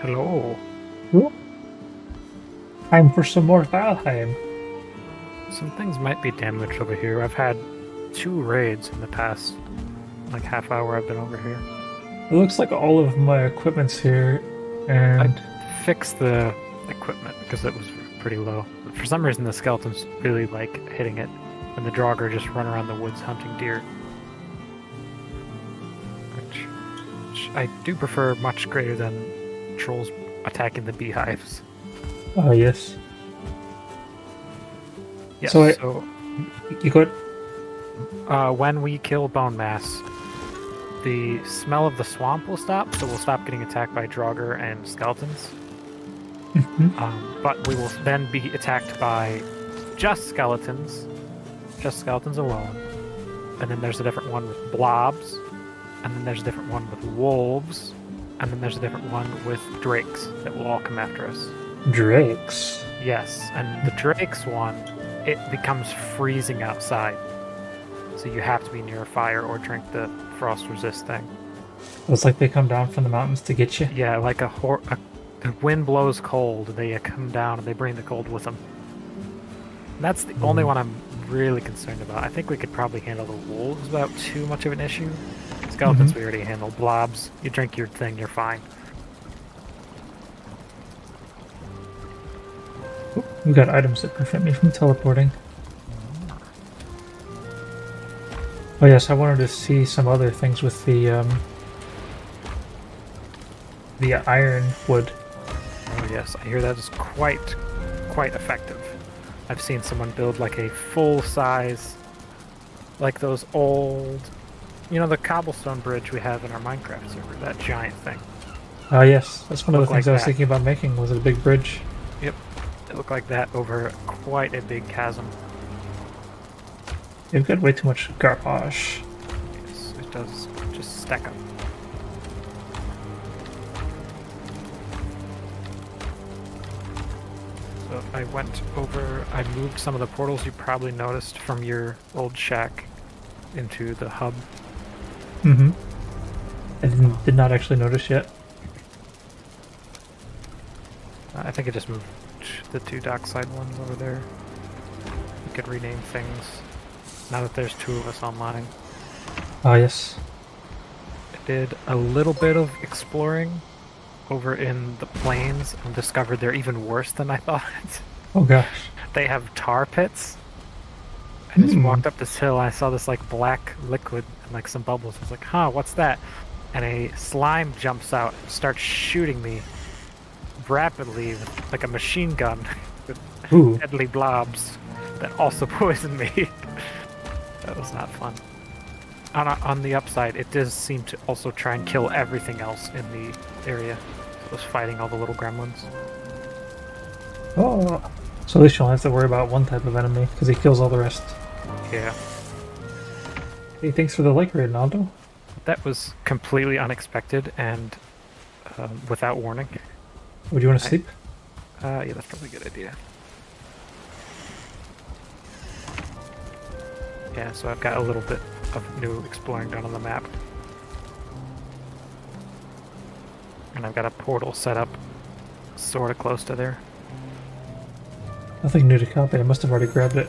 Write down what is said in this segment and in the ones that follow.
Hello. Well, time for some more Valheim. Some things might be damaged over here. I've had 2 raids in the past, like half hour I've been over here. It looks like all of my equipment's here, I and fixed the equipment because it was pretty low. But for some reason, the skeletons really like hitting it, and the Draugr just run around the woods hunting deer. Which I do prefer much greater than trolls attacking the beehives. yes. Yes, So you got when we kill bone mass, the smell of the swamp will stop, so we'll stop getting attacked by Draugr and skeletons. But we will then be attacked by just skeletons alone. And then there's a different one with blobs, and then there's a different one with wolves, and then there's a different one with drakes that will all come after us. drakes. Yes, and the drakes one, it becomes freezing outside. So you have to be near a fire or drink the frost resist thing. It's like they come down from the mountains to get you. Yeah, like the wind blows cold, they come down and they bring the cold with them. That's the only one I'm really concerned about. I think we could probably handle the wolves without too much of an issue. Skeletons we already handled. Blobs, you drink your thing, you're fine. We've got items that prevent me from teleporting. Oh yes, I wanted to see some other things with the iron wood. Oh yes, I hear that is quite effective. I've seen someone build like a full-size, like those old, the cobblestone bridge we have in our Minecraft server, that giant thing. Ah yes, that's one of the things like I was that. thinking about making, was a big bridge. Yep, it looked like that over quite a big chasm. You've got way too much garbage. Yes, it does just stack up. So I went over, I moved some of the portals you probably noticed from your old shack into the hub. I did not actually notice yet. I think I just moved the 2 dockside ones over there. We could rename things now that there's 2 of us online. Ah yes. I did a little bit of exploring over in the plains and discovered they're even worse than I thought. Oh gosh. They have tar pits. I just walked up this hill and I saw this like black liquid and like some bubbles. I was like, huh, what's that? And a slime jumps out and starts shooting me rapidly with like a machine gun with deadly blobs that also poison me. That was not fun. On the upside, it does seem to also try and kill everything else in the area. So it was fighting all the little gremlins. Oh, so at least you don't have to worry about one type of enemy, because he kills all the rest. Yeah. Hey, thanks for the like raid, Naldo. That was completely unexpected and without warning. Would you want to sleep? Yeah, that's probably a good idea. Yeah, so I've got a little bit of new exploring done on the map. And I've got a portal set up sort of close to there. Nothing new to copy, I must have already grabbed it.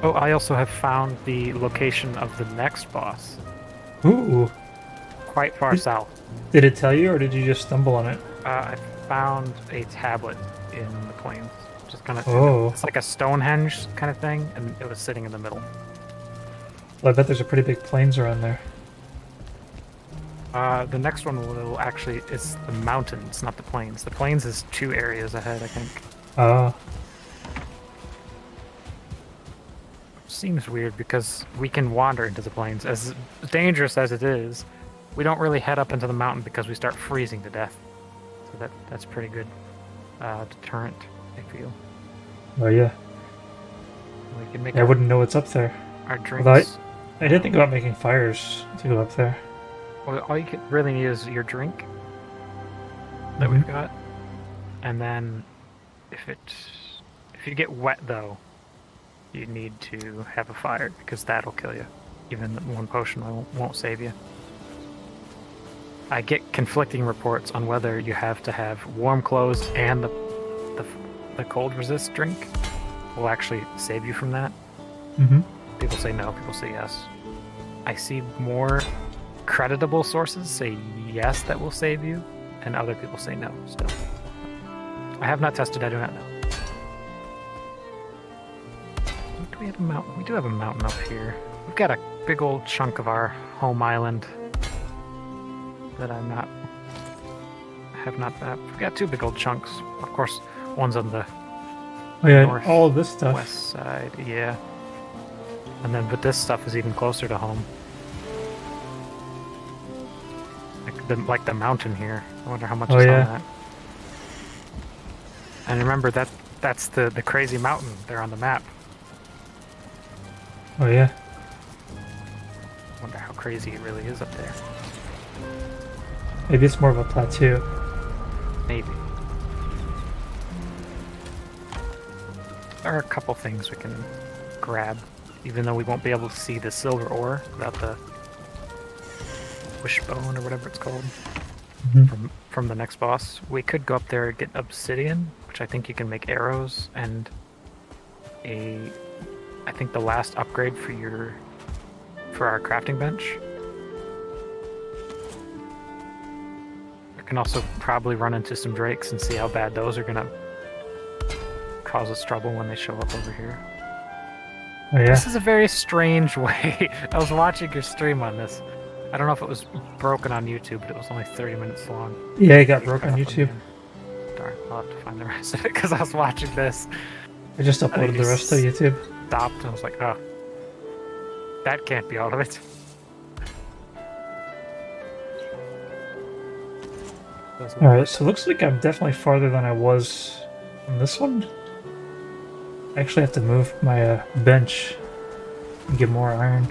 Oh, I also have found the location of the next boss. Ooh. Quite far south. Did it tell you, or did you just stumble on it? I found a tablet in the plains. Just kind of, it's like a Stonehenge kind of thing, and it was sitting in the middle. Well, I bet there's a pretty big plains around there. The next one will actually, it's the mountains, not the plains. The plains is 2 areas ahead, I think. Seems weird because we can wander into the plains. As dangerous as it is, we don't really head up into the mountain because we start freezing to death. So that's pretty good deterrent, I feel. Oh yeah. We can make I wouldn't know what's up there. our drinks. Although I did think about making fires to go up there. Well, all you really need is your drink that we've got, and then if you get wet though, you need to have a fire because that'll kill you. Even one potion won't save you. I get conflicting reports on whether you have to have warm clothes and the cold resist drink will actually save you from that. Mm-hmm. People say no, people say yes. I see more creditable sources say yes, that will save you, and other people say no still. I have not tested, I do not know. Do we have a mountain? We do have a mountain up here. We've got a big old chunk of our home island that I have not mapped. We've got two big old chunks. Of course, one's on the north, all of this stuff. west side, yeah. And then, but this stuff is even closer to home. Like the mountain here. I wonder how much is on that. And remember that's the crazy mountain there on the map. Oh yeah. Wonder how crazy it really is up there. Maybe it's more of a plateau. Maybe. There are a couple things we can grab, even though we won't be able to see the silver ore without the wishbone or whatever it's called. Mm-hmm. From the next boss. We could go up there and get obsidian, which I think you can make arrows, and I think the last upgrade for our crafting bench. We can also probably run into some drakes and see how bad those are gonna cause us trouble when they show up over here. Oh yeah. This is a very strange way. I was watching your stream on this. I don't know if it was broken on YouTube, but it was only 30 minutes long. Yeah, it got broken on YouTube. Darn, I'll have to find the rest of it because I was watching this. I just uploaded the rest to YouTube. Stopped and I was like, oh, that can't be all of it. Alright, so it looks like I'm definitely farther than I was on this one. I actually have to move my bench and get more iron.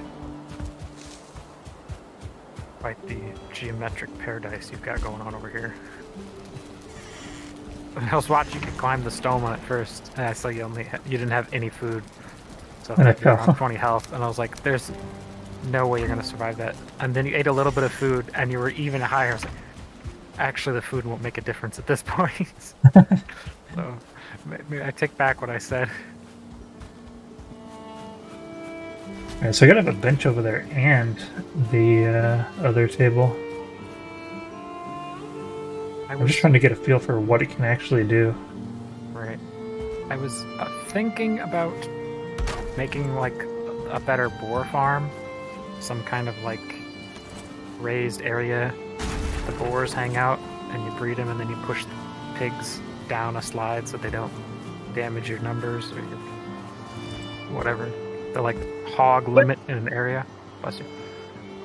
Quite the geometric paradise you've got going on over here. I was watching you climb the stone at first, and I saw you didn't have any food, so And I you're fell. on 20 health, and I was like, "There's no way you're gonna survive that." And then you ate a little bit of food, and you were even higher. I was like, "Actually, the food won't make a difference at this point." So maybe I take back what I said. Alright, so I gotta have a bench over there and the other table. I'm just trying to get a feel for what it can actually do. Right. I was thinking about making like a better boar farm, some kind of like raised area. The boars hang out, and you breed them, and then you push the pigs down a slide so they don't damage your numbers or your whatever. The like hog limit in an area. Bless you.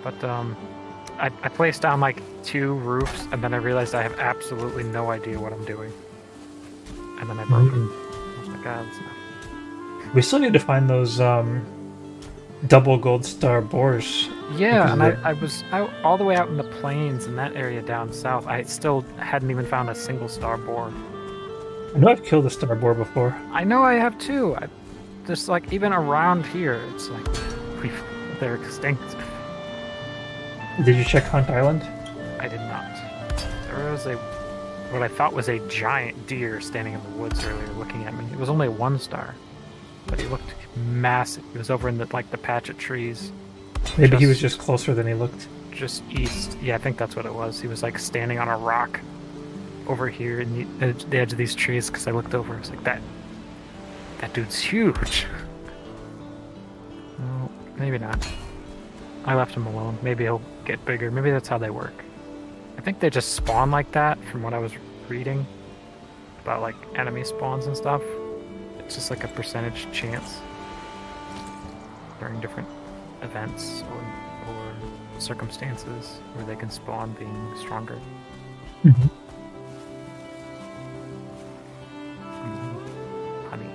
But I placed down like 2 roofs, and then I realized I have absolutely no idea what I'm doing. And then I broke them. I was like, ah, that's enough. We still need to find those double gold star boars. Yeah, and I was out all the way out in the plains in that area down south. I still hadn't even found a single star boar. I know I've killed a star boar before. I know I have too. Just like even around here, it's like they're extinct. Did you check Hunt Island? I did not. There was what I thought was a giant deer standing in the woods earlier looking at me. It was only 1 star, but he looked massive. He was over in the patch of trees. Maybe he was just closer than he looked. Just east. Yeah, I think that's what it was. He was like standing on a rock over here in the edge of these trees, because I looked over. I was like, that dude's huge. No, maybe not. I left him alone. Maybe he'll get bigger. Maybe that's how they work. I think they just spawn like that from what I was reading about like enemy spawns and stuff. It's just like a percentage chance during different events or circumstances where they can spawn being stronger. Mm-hmm. Honey.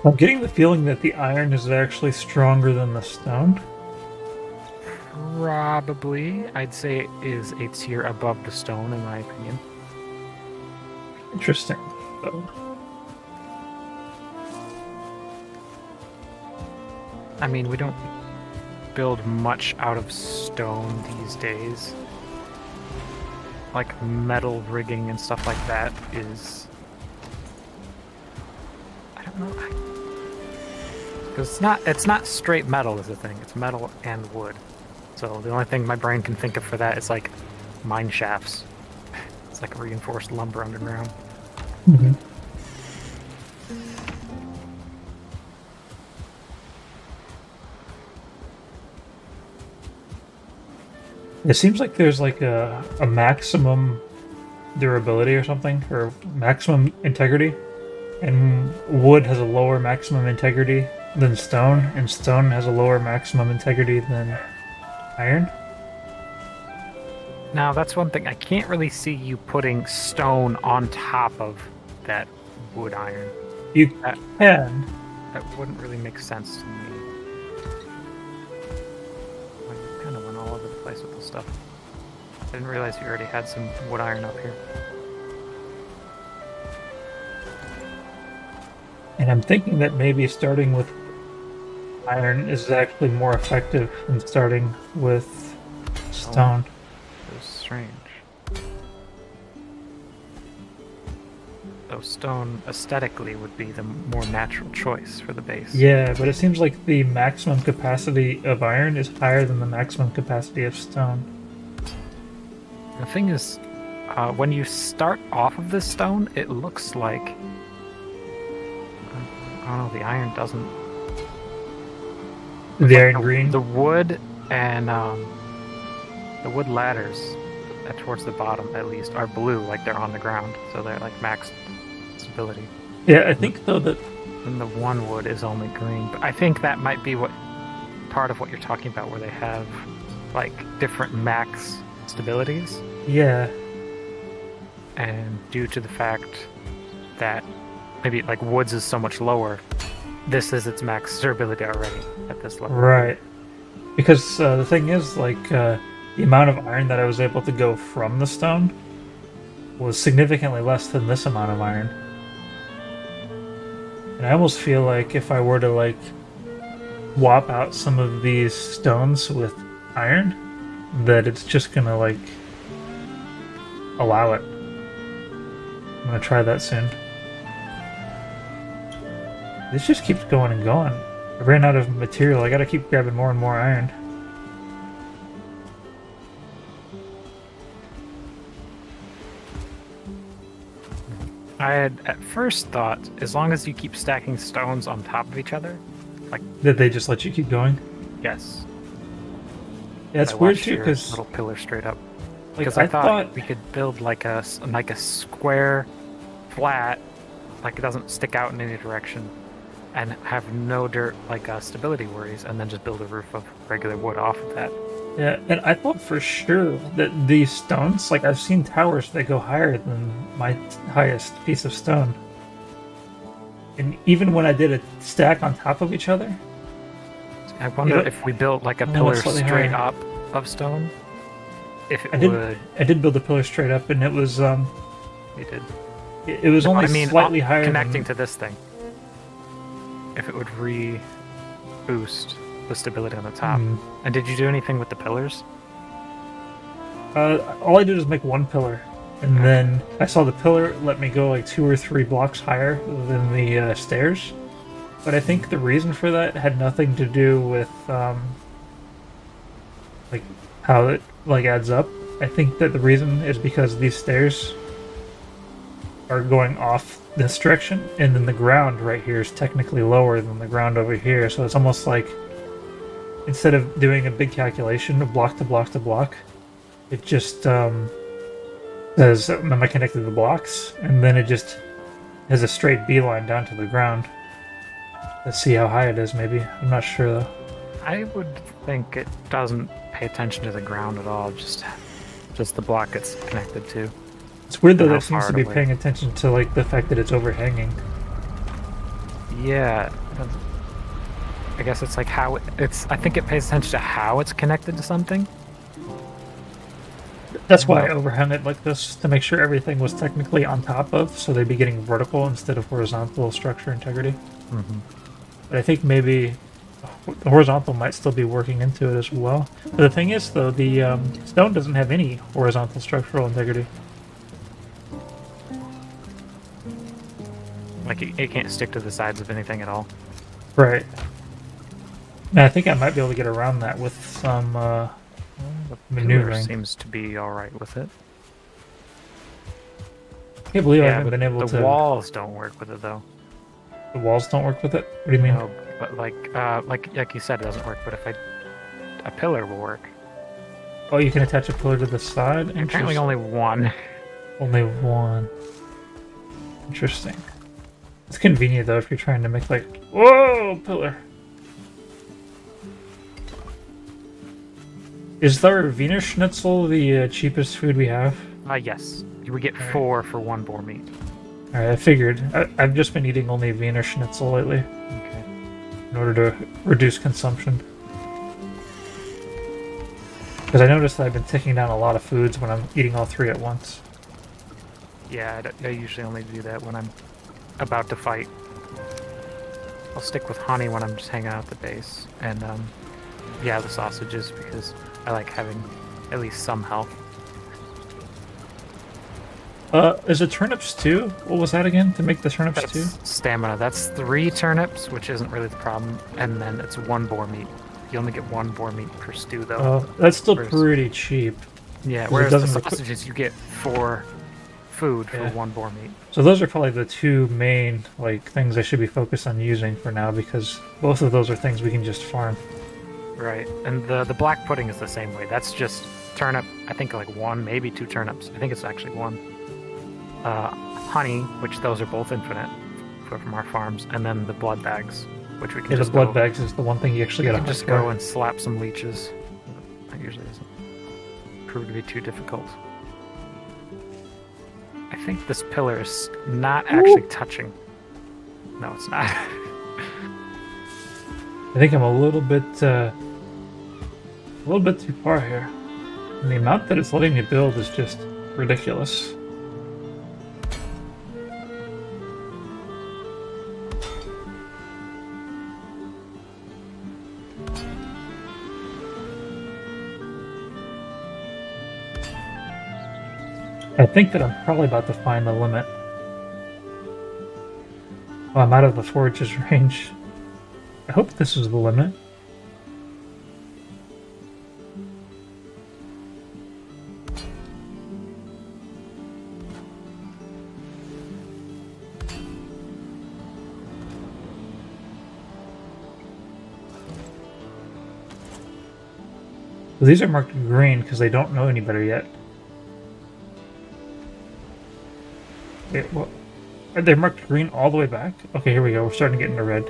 I'm getting the feeling that the iron is actually stronger than the stone. Probably. I'd say it is a tier above the stone, in my opinion. Interesting, though. I mean, we don't build much out of stone these days. like metal rigging and stuff like that is, I don't know, because it's not straight metal is the thing. It's metal and wood. So the only thing my brain can think of for that is like mine shafts. It's like reinforced lumber underground. Mm-hmm. It seems like there's like a maximum durability or something, or maximum integrity, and wood has a lower maximum integrity than stone, and stone has a lower maximum integrity than iron. Now that's one thing. I can't really see you putting stone on top of that wood iron. You That, can. that wouldn't really make sense to me. I kind of went all over the place with this stuff. I didn't realize you already had some wood iron up here. And I'm thinking that maybe starting with iron is actually more effective than starting with stone. It was strange. Though stone aesthetically would be the more natural choice for the base. Yeah, but it seems like the maximum capacity of iron is higher than the maximum capacity of stone. The thing is, when you start off of this stone, it looks like, I don't know, the iron doesn't. The iron green? The wood and the wood ladders towards the bottom, at least, are blue, like they're on the ground, so they're like max stability. Yeah, I think though that. And the one wood is only green, but I think that might be what part of what you're talking about, where they have like different max stabilities. Yeah. And due to the fact that maybe like woods is so much lower, this is its max durability already at this level. Right. Because the thing is, like, the amount of iron that I was able to go from the stone was significantly less than this amount of iron. And I almost feel like if I were to, like, swap out some of these stones with iron, that it's just gonna, like, allow it. I'm gonna try that soon. This just keeps going and going. I ran out of material. I gotta keep grabbing more and more iron. I had at first thought, as long as you keep stacking stones on top of each other, like, Did they just let you keep going? yes. Yeah, it's I weird watched too, your because little pillar straight up. like, Because I I thought thought we could build like a square, flat, like it doesn't stick out in any direction, and have no dirt like stability worries, and then just build a roof of regular wood off of that. yeah, and I thought for sure that these stones, like I've seen towers that go higher than my highest piece of stone. And even when I did a stack on top of each other, I wonder if we built like a Oh, pillar it's slightly straight higher. up of stone, if it I did. would. I did build a pillar straight up, and it was You did. it was only slightly higher. Connecting than, to this thing. If it would boost the stability on the top. Hmm. And did you do anything with the pillars? All I did was make one pillar, and then I saw the pillar let me go like 2 or 3 blocks higher than the stairs. But I think the reason for that had nothing to do with like how it like adds up. I think that the reason is because these stairs are going off this direction, and then the ground right here is technically lower than the ground over here. So it's almost like instead of doing a big calculation of block to block to block, it just says, am I connected to the blocks? And then it just has a straight beeline down to the ground. Let's see how high it is, maybe. I'm not sure, though. I would think it doesn't pay attention to the ground at all, just the block it's connected to. It's weird, though, And that it how seems far to be away. paying attention to, like, the fact that it's overhanging. Yeah. I guess it's like how I think it pays attention to how it's connected to something. That's why I overhung it like this, to make sure everything was technically on top of, so they'd be getting vertical instead of horizontal structure integrity. Mm-hmm. But I think maybe The horizontal might still be working into it as well. But the thing is, though, the stone doesn't have any horizontal structural integrity. Like it can't stick to the sides of anything at all. Right. And I think I might be able to get around that with some The pillar maneuvering. seems to be all right with it. I can't believe I Yeah, haven't but been able to. the walls don't work with it though. The walls don't work with it? What do you mean? No, but like you said, it doesn't work. But if a pillar will work. Oh, you can attach a pillar to the side? Apparently Interesting. only one. Only one. Interesting. It's convenient though if you're trying to make like, whoa, pillar. Is our Wiener Schnitzel the cheapest food we have? Yes. You would get Alright. 4 for 1 boar meat. Alright, I figured. I've just been eating only Wiener Schnitzel lately Okay. in order to reduce consumption. Because I noticed that I've been taking down a lot of foods when I'm eating all 3 at once. Yeah, I usually only do that when I'm about to fight. I'll stick with honey when I'm just hanging out at the base. And, yeah, the sausages, because I like having at least some health. Is it turnips too? What was that again? To make the turnips That's too? stamina. That's 3 turnips, which isn't really the problem. And then it's 1 boar meat. You only get 1 boar meat per stew, though. Oh, that's still Whereas- pretty cheap. Yeah, 'cause it whereas the doesn't requ- sausages, you get 4 food for Yeah. 1 boar meat. So those are probably the 2 main like things I should be focused on using for now because both of those are things we can just farm. Right, and the black pudding is the same way. That's just turnip. I think like 1, maybe 2 turnips. I think it's actually 1. Honey, which those are both infinite from our farms, and then the blood bags, which we can Yeah, the just blood go, bags is the one thing you actually we gotta can hunt just for. go and slap some leeches. That usually doesn't prove to be too difficult. I think this pillar is not actually touching. No, it's not. I think I'm a little bit too far here. And the amount that it's letting me build is just ridiculous. I think that I'm probably about to find the limit. Oh, I'm out of the forge's range. I hope this is the limit. So these are marked green because they don't know any better yet. Wait, what? Are they marked green all the way back? Okay, here we go. We're starting to get into red.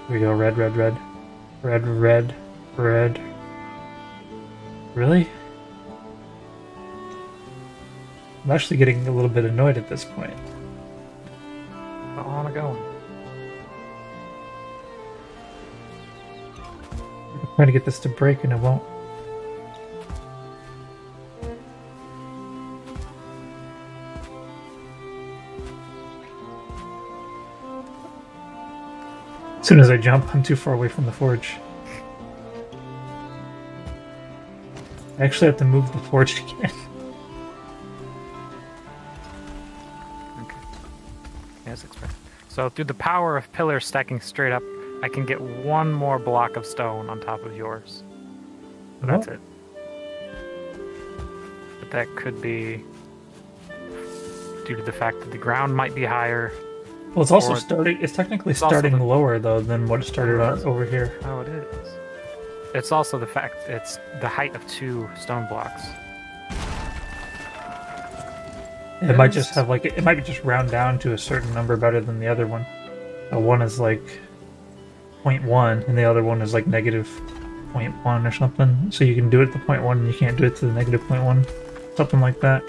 Here we go. Red, red, red. Red, red, red. Really? I'm actually getting a little bit annoyed at this point. I want to go. I'm trying to get this to break and it won't. As soon as I jump, I'm too far away from the forge. I actually have to move the forge again. Okay. Yes, expect. So through the power of pillars stacking straight up, I can get 1 more block of stone on top of yours. So that's it. But that could be due to the fact that the ground might be higher. Well, it's also Or- starting. It's technically It's also starting the- lower though than what it started out over here. Oh, it is. It's also the fact it's the height of 2 stone blocks. It might just have like it might just round down to a certain number better than the other one. One is like 0.1 and the other one is like negative 0.1 or something. So you can do it to 0.1 and you can't do it to the negative 0.1, something like that.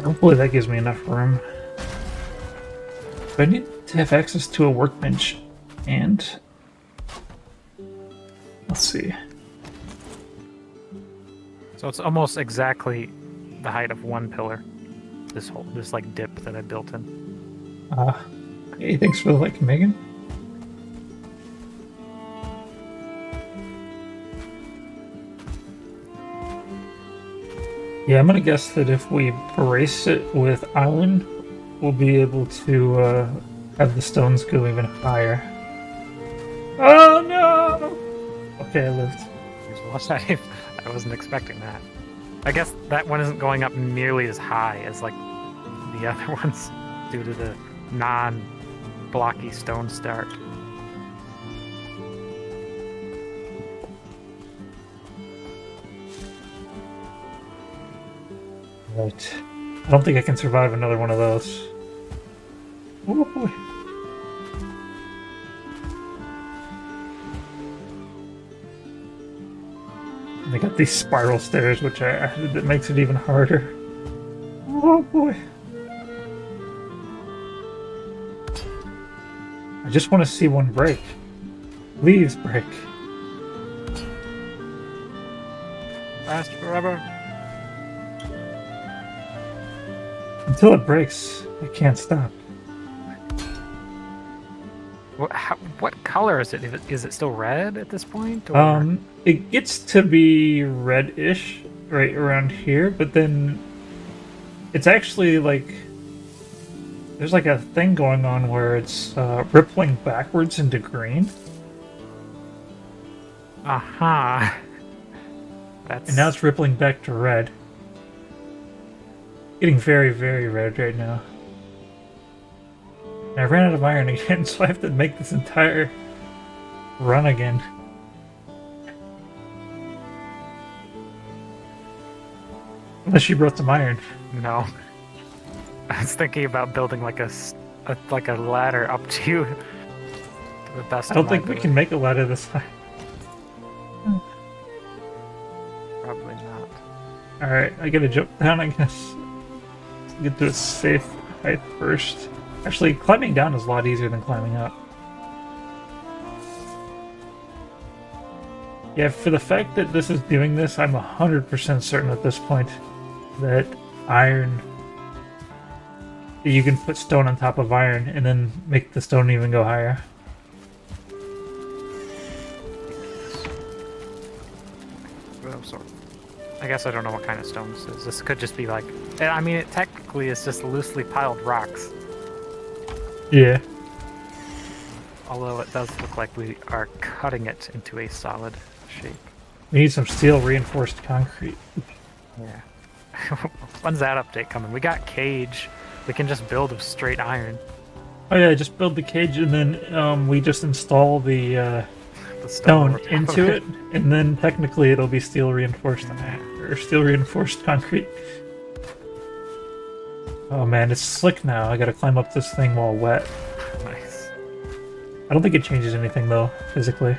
Hopefully that gives me enough room. But I need to have access to a workbench and let's see. So it's almost exactly the height of one pillar. This like dip that I built in. Hey, thanks for the like, Megan. Yeah, I'm gonna guess that if we brace it with iron, we'll be able to have the stones go even higher. Oh no! Okay, I lived. I wasn't expecting that. I guess that one isn't going up nearly as high as like the other ones due to the non-blocky stone start. Right. I don't think I can survive another one of those. Oh boy. And they got these spiral stairs, which that makes it even harder. Oh boy. I just want to see one break. Please break. Last forever. Until it breaks, I can't stop. What color is it? Is it still red at this point? Or? It gets to be reddish right around here, but then it's actually like there's like a thing going on where it's rippling backwards into green. Aha. And now it's rippling back to red. Getting very, very red right now. And I ran out of iron again, so I have to make this entire run again. Unless you brought some iron. No. I was thinking about building like a ladder up to the best. I don't think we can make a ladder this time. Probably not. Alright, I gotta jump down, I guess. Get to a safe height first. Actually, climbing down is a lot easier than climbing up. Yeah, for the fact that this is doing this, I'm 100% certain at this point that iron... you can put stone on top of iron and then make the stone even go higher. Oh, sorry. I guess I don't know what kind of stone this is. This could just be like... I mean, it technically is just loosely piled rocks. Yeah. Although it does look like we are cutting it into a solid shape. We need some steel reinforced concrete. Yeah. When's that update coming? We got cage. We can just build with straight iron. Oh yeah, just build the cage and then we just install the stone into it, and then technically it'll be steel reinforced or steel reinforced concrete. Oh man, it's slick now. I gotta climb up this thing while wet. Nice. I don't think it changes anything though, physically.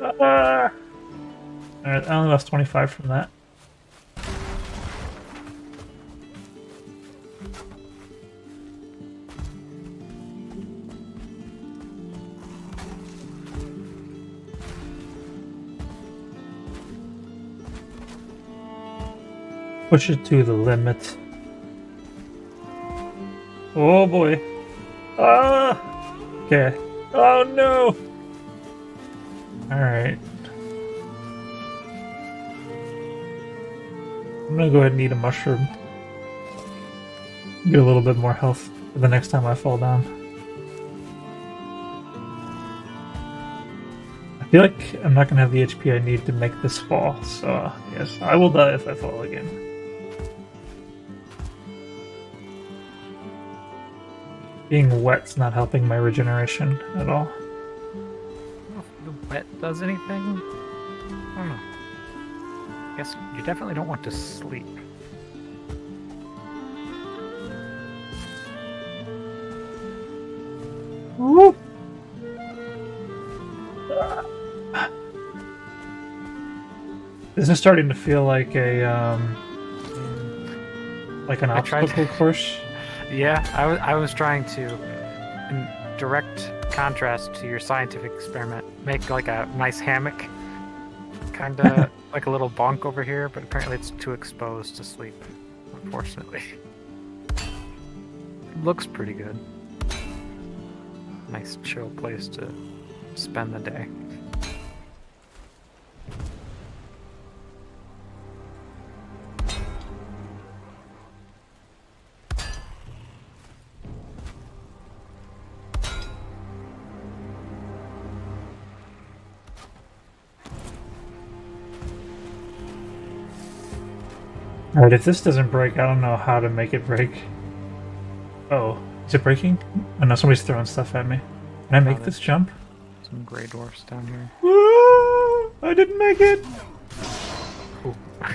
Alright, I only lost 25 from that. Push it to the limit. Oh boy. Ah! Okay. Oh no! Alright. I'm gonna go ahead and eat a mushroom. Get a little bit more health for the next time I fall down. I feel like I'm not gonna have the HP I need to make this fall, so yes, I will die if I fall again. Being wet's not helping my regeneration at all. I don't know if the wet does anything. I don't know. I guess you definitely don't want to sleep. Woo! This is starting to feel like a like an obstacle course. Yeah, I was trying to direct contrast to your scientific experiment, make like a nice hammock, kind of like a little bunk over here, but apparently it's too exposed to sleep, unfortunately. Looks pretty good. Nice chill place to spend the day. Alright, if this doesn't break, I don't know how to make it break. Oh, is it breaking? Oh no, somebody's throwing stuff at me. Can I make this jump? Some gray dwarfs down here. I didn't make it! Ooh. I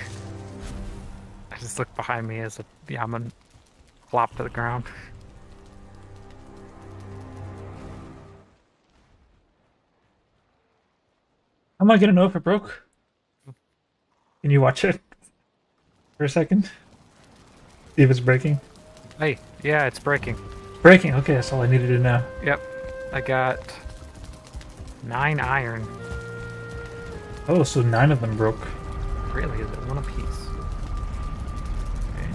just looked behind me as a yaman flopped to the ground. How am I gonna know if it broke? Can you watch it for a second? See if it's breaking? Hey, yeah, it's breaking. Breaking, okay, that's all I needed to know. Yep, I got 9 iron. Oh, so 9 of them broke. Really, is it one apiece? Okay.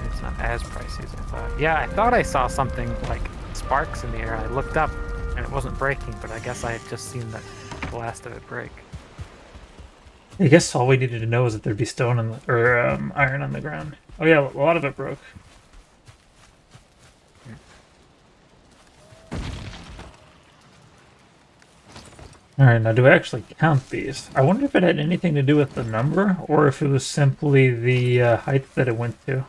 It's not as pricey as I thought. Yeah, I thought I saw something like sparks in the air. I looked up and it wasn't breaking, but I guess I had just seen the last of it break. I guess all we needed to know is that there'd be stone on the, or iron on the ground. Oh yeah, a lot of it broke. Alright, now do I actually count these? I wonder if it had anything to do with the number, or if it was simply the height that it went to.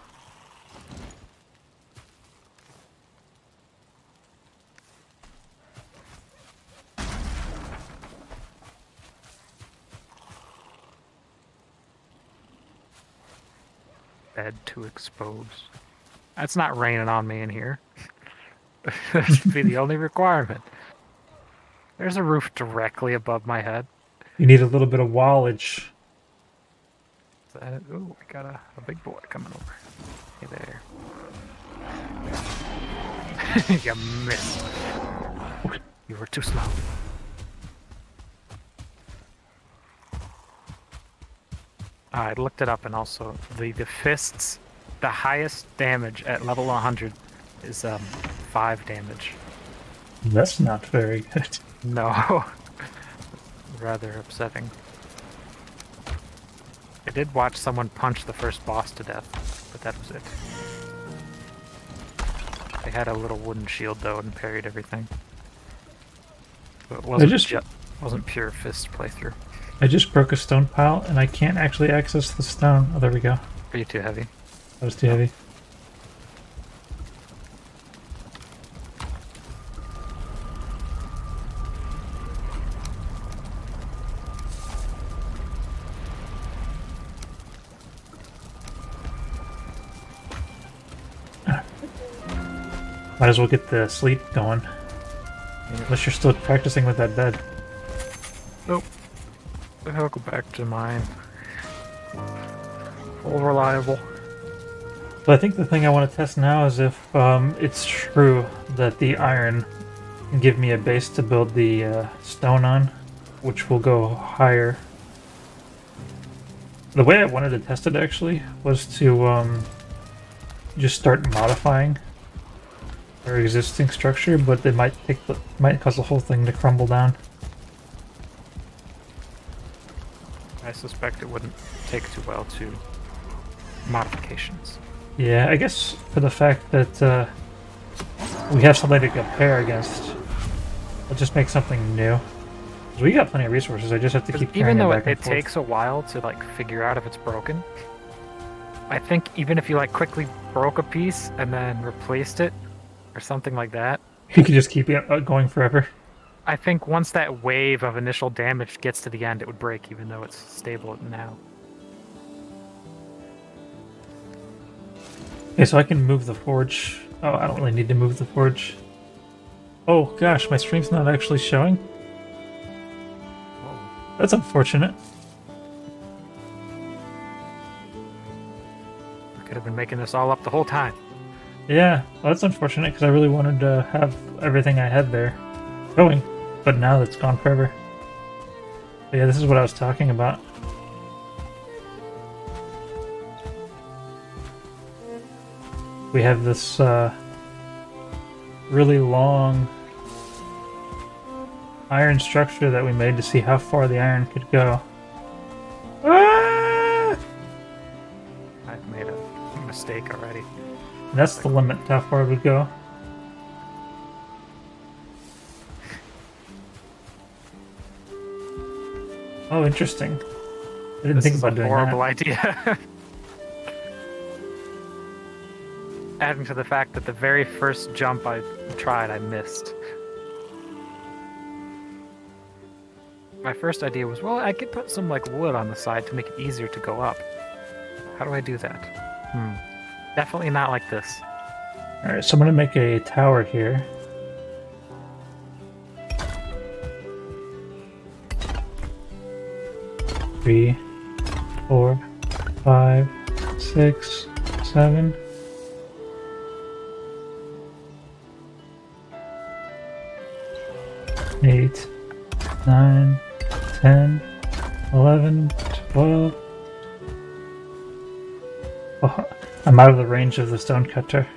Bed too exposed. That's not raining on me in here. That should be the only requirement. There's a roof directly above my head. You need a little bit of wallage. Is that it? Ooh, I got a big boy coming over. Hey there. You missed. You were too slow. I looked it up, and also the fists, the highest damage at level 100 is 5 damage. That's not very good. No. Rather upsetting. I did watch someone punch the first boss to death, but that was it. They had a little wooden shield though and parried everything. So it wasn't pure fist playthrough. I just broke a stone pile and I can't actually access the stone. Oh, there we go. Are you too heavy? That was too heavy. Might as well get the sleep going. Unless you're still practicing with that bed. Nope. I'll go back to mine. All reliable. But I think the thing I want to test now is if it's true that the iron can give me a base to build the stone on, which will go higher. The way I wanted to test it actually was to just start modifying our existing structure, but it might cause the whole thing to crumble down. I suspect it wouldn't take too well to modifications. Yeah, I guess for the fact that we have something to compare against, let's just make something new. 'Cause we got plenty of resources. I just have to keep carrying even though it back and it forth. takes a while to like figure out if it's broken, I think even if you like quickly broke a piece and then replaced it or something like that, You could just keep it going forever. I think once that wave of initial damage gets to the end, it would break, even though it's stable now. Okay, so I can move the forge. Oh, I don't really need to move the forge. Oh gosh, my stream's not actually showing. That's unfortunate. I could have been making this all up the whole time. Yeah, well, that's unfortunate because I really wanted to have everything I had there going, but now it's gone forever. But yeah, this is what I was talking about. We have this really long iron structure that we made to see how far the iron could go. Ah! I've made a mistake already. That's the limit to how far it would go. Oh, interesting. I didn't think about doing that. Horrible idea. Adding to the fact that the very first jump I tried, I missed. My first idea was, well, I could put some like wood on the side to make it easier to go up. How do I do that? Definitely not like this. Alright, so I'm gonna make a tower here. Three, 4, 5, 6, 7. Eight, 9, 10, 11, 12. Oh, I'm out of the range of the stone cutter.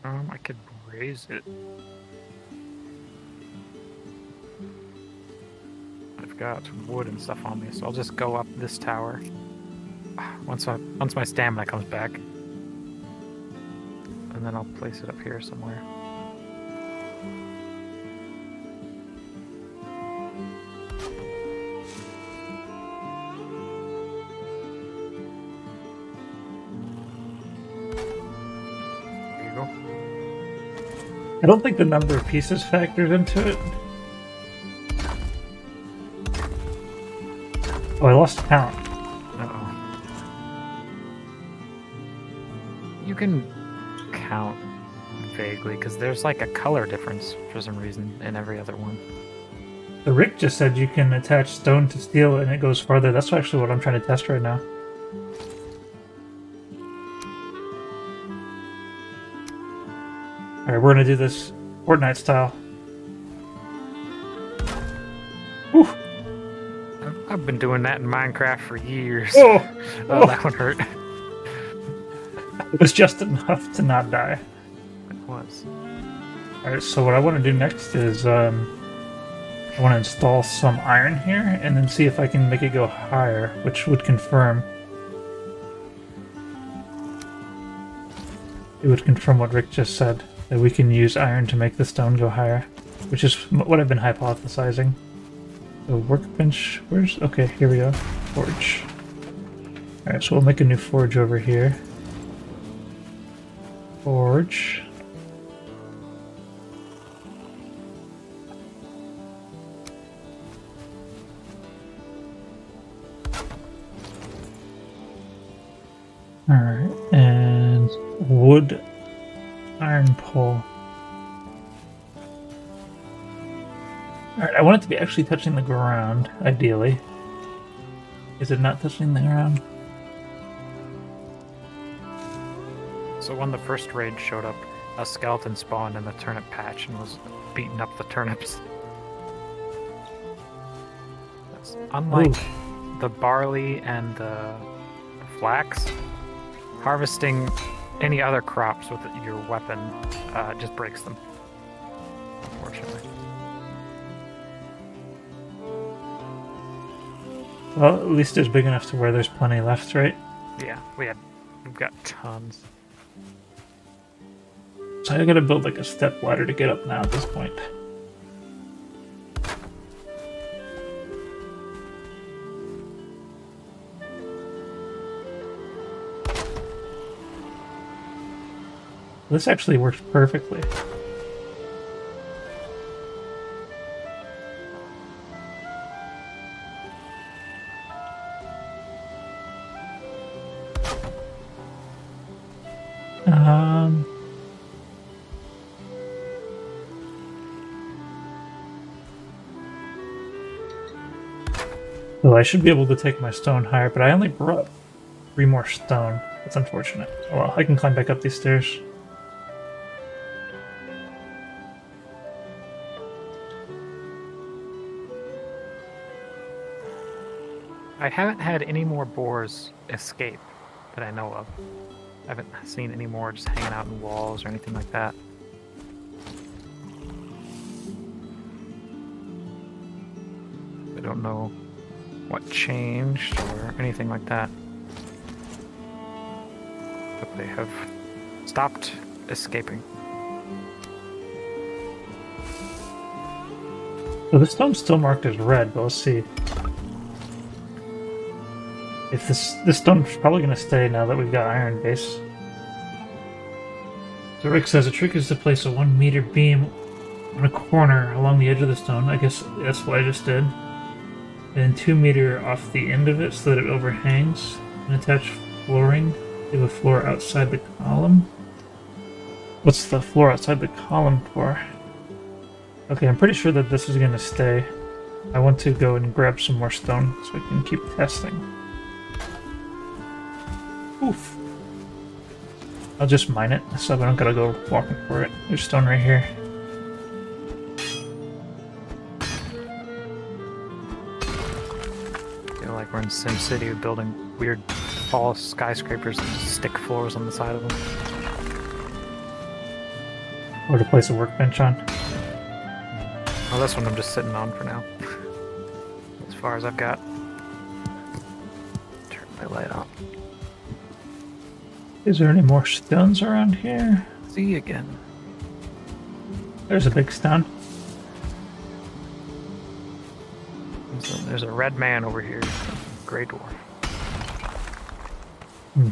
I could raise it. I've got wood and stuff on me, so I'll just go up this tower. Once my stamina comes back. And then I'll place it up here somewhere. I don't think the number of pieces factors into it. Oh, I lost count. Uh-oh. You can count vaguely, because there's like a color difference for some reason in every other one. The Rick just said you can attach stone to steel and it goes farther. That's actually what I'm trying to test right now. Alright, we're gonna do this Fortnite style. Whew. I've been doing that in Minecraft for years. Oh, Oh, that one hurt. It was just enough to not die. It was. Alright, so what I want to do next is I want to install some iron here and then see if I can make it go higher, which would confirm. It would confirm what Rick just said, that we can use iron to make the stone go higher, which is what I've been hypothesizing. So workbench, where's... okay, here we go. Forge. Alright, so we'll make a new forge over here. Forge. Alright, and wood iron pole. Alright, I want it to be actually touching the ground, ideally. Is it not touching the ground? So when the first raid showed up, a skeleton spawned in the turnip patch and was beating up the turnips. That's unlike the barley and the flax, harvesting any other crops with your weapon just breaks them, unfortunately. Well, at least it's big enough to where there's plenty left, right? Yeah, we've got tons. So I gotta build like a step ladder to get up now at this point. This actually works perfectly. So I should be able to take my stone higher, but I only brought 3 more stone. That's unfortunate. Oh, well, I can climb back up these stairs. I haven't had any more boars escape that I know of. I haven't seen any more just hanging out in walls or anything like that. I don't know what changed or anything like that. But they have stopped escaping. So the stone's still marked as red, but let's see. If this stone's probably going to stay now that we've got iron base. So Rick says, a trick is to place a 1 meter beam on a corner along the edge of the stone. I guess that's what I just did. And 2 meter off the end of it so that it overhangs. And attach flooring to the floor outside the column. What's the floor outside the column for? Okay, I'm pretty sure that this is going to stay. I want to go and grab some more stone so I can keep testing. Oof. I'll just mine it, so I don't gotta go walking for it. There's stone right here. I feel like we're in SimCity building weird tall skyscrapers and stick floors on the side of them. Or to place a workbench on. Oh, this one I'm just sitting on for now. As far as I've got. Turn my light on. Is there any more stones around here? See again. There's a big stone. There's a red man over here. Grey dwarf.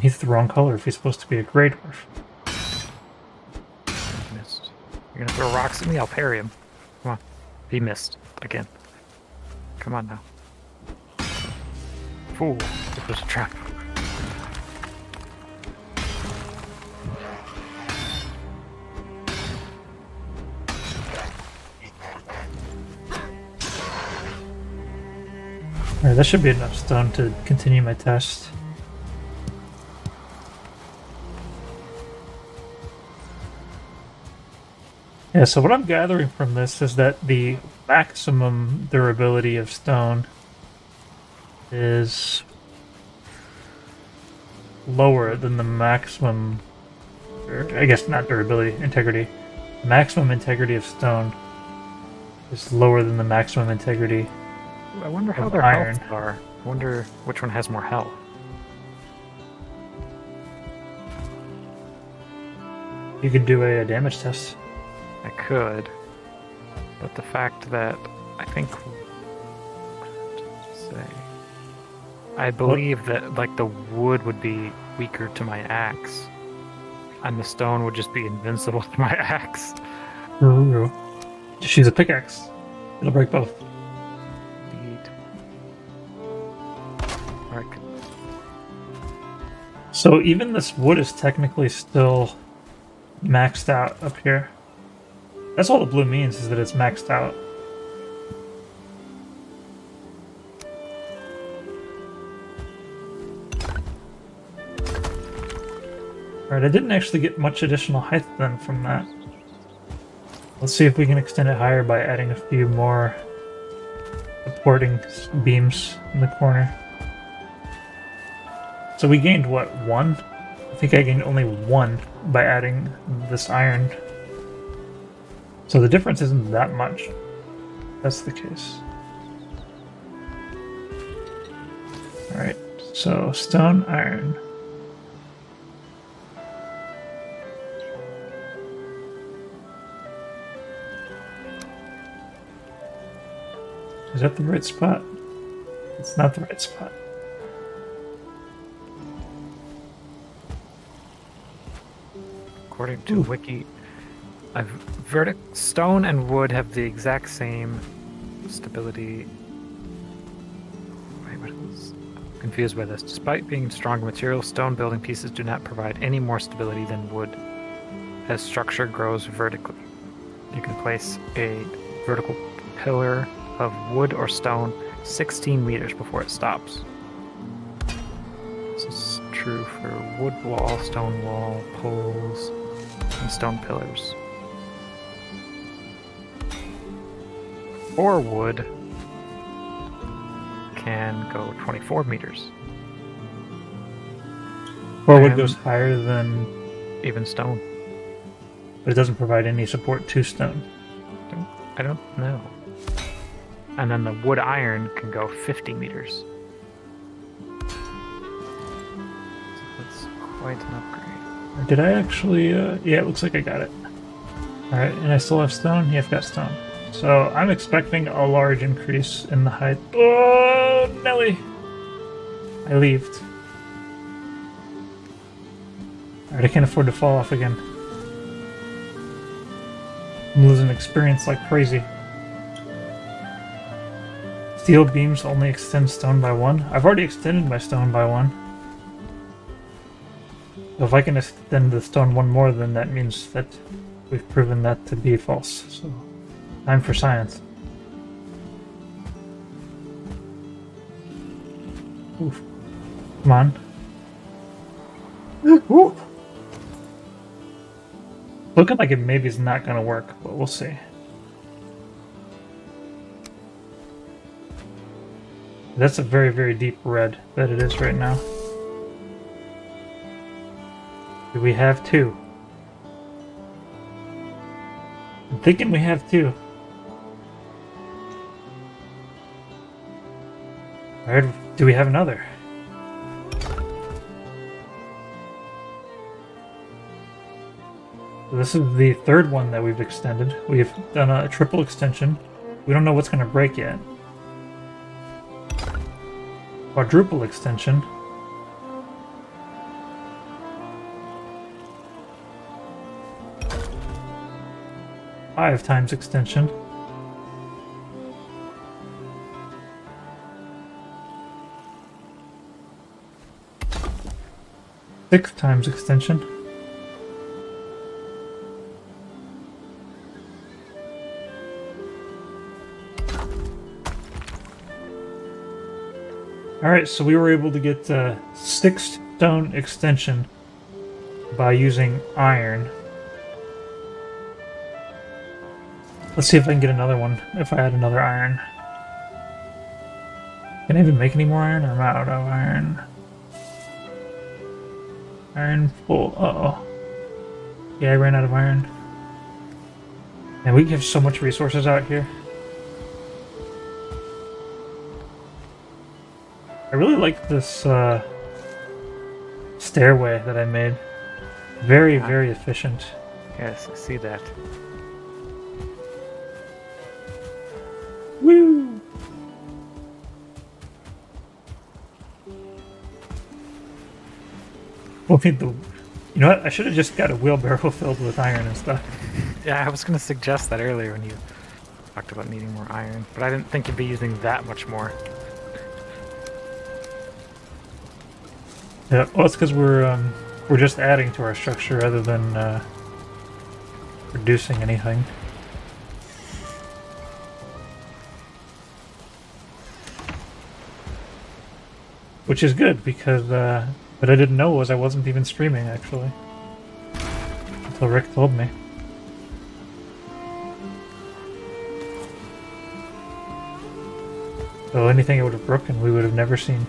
He's the wrong color if he's supposed to be a grey dwarf. Missed. You're gonna throw rocks at me? I'll parry him. Come on. He missed. Again. Come on now. Fool. It was a trap. Alright, that should be enough stone to continue my test. Yeah, so what I'm gathering from this is that the maximum durability of stone is lower than the maximum, or I guess not durability, integrity. Maximum integrity of stone is lower than the maximum integrity. I wonder how of their iron. health are. I wonder which one has more health. You could do a damage test. I could, but the fact that I think, I believe that like the wood would be weaker to my axe, and the stone would just be invincible to my axe. Ooh. Just use a pickaxe. It'll break both. Indeed. Alright. So even this wood is technically still maxed out up here. That's all the blue means, is that it's maxed out. Alright, I didn't actually get much additional height then from that. Let's see if we can extend it higher by adding a few more supporting beams in the corner. So we gained, what, 1? I think I gained only 1 by adding this iron. So the difference isn't that much. That's the case. Alright, so stone, iron. Is that the right spot? It's not the right spot. According to Wiki, stone and wood have the exact same stability. Wait, what is? I'm confused by this. Despite being stronger materials, stone building pieces do not provide any more stability than wood, as structure grows vertically. You can place a vertical pillar of wood or stone 16 meters before it stops. This is true for wood wall, stone wall, poles, and stone pillars. Or wood can go 24 meters. Or wood goes higher than... Even stone. But it doesn't provide any support to stone. I don't know. And then the wood iron can go 50 meters. So that's quite an upgrade. Did I actually... yeah, it looks like I got it. Alright, and I still have stone? Yeah, I've got stone. So I'm expecting a large increase in the height. Oh, Nelly! I leaved. Alright, I can't afford to fall off again. I'm losing experience like crazy. Steel beams only extend stone by 1. I've already extended my stone by 1. So if I can extend the stone 1 more, then that means that we've proven that to be false. So, time for science. Oof. Come on. Ooh. Looking like it maybe is not going to work, but we'll see. That's a very, very deep red that it is right now. Do we have 2? I'm thinking we have 2. Alright, do we have another? So this is the 3rd one that we've extended. We've done a triple extension. We don't know what's going to break yet. Quadruple extension. Five times extension. Six times extension. Alright, so we were able to get 6 stone extension by using iron. Let's see if I can get another one, if I add another iron. Can I even make any more iron? I'm out of iron. Iron full. Uh-oh. Yeah, I ran out of iron. And we have so much resources out here. I really like this stairway that I made. Very, very efficient. Yes, I see that. Woo! Well, you know what? I should have just got a wheelbarrow filled with iron and stuff. Yeah, I was going to suggest that earlier when you talked about needing more iron, but I didn't think you'd be using that much more. Yeah, well, it's because we're just adding to our structure rather than reducing anything. Which is good because what I didn't know was I wasn't even streaming actually until Rick told me. So anything I would have broken, we would have never seen.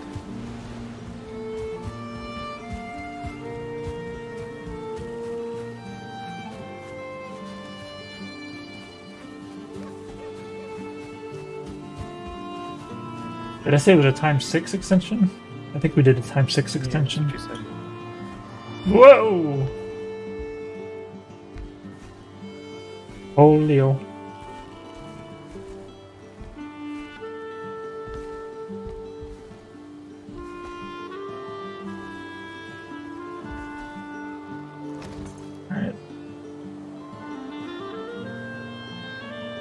Did I say it was a times 6 extension? I think we did a times 6 extension. Yeah, that's what you said. Whoa! Polio. Alright.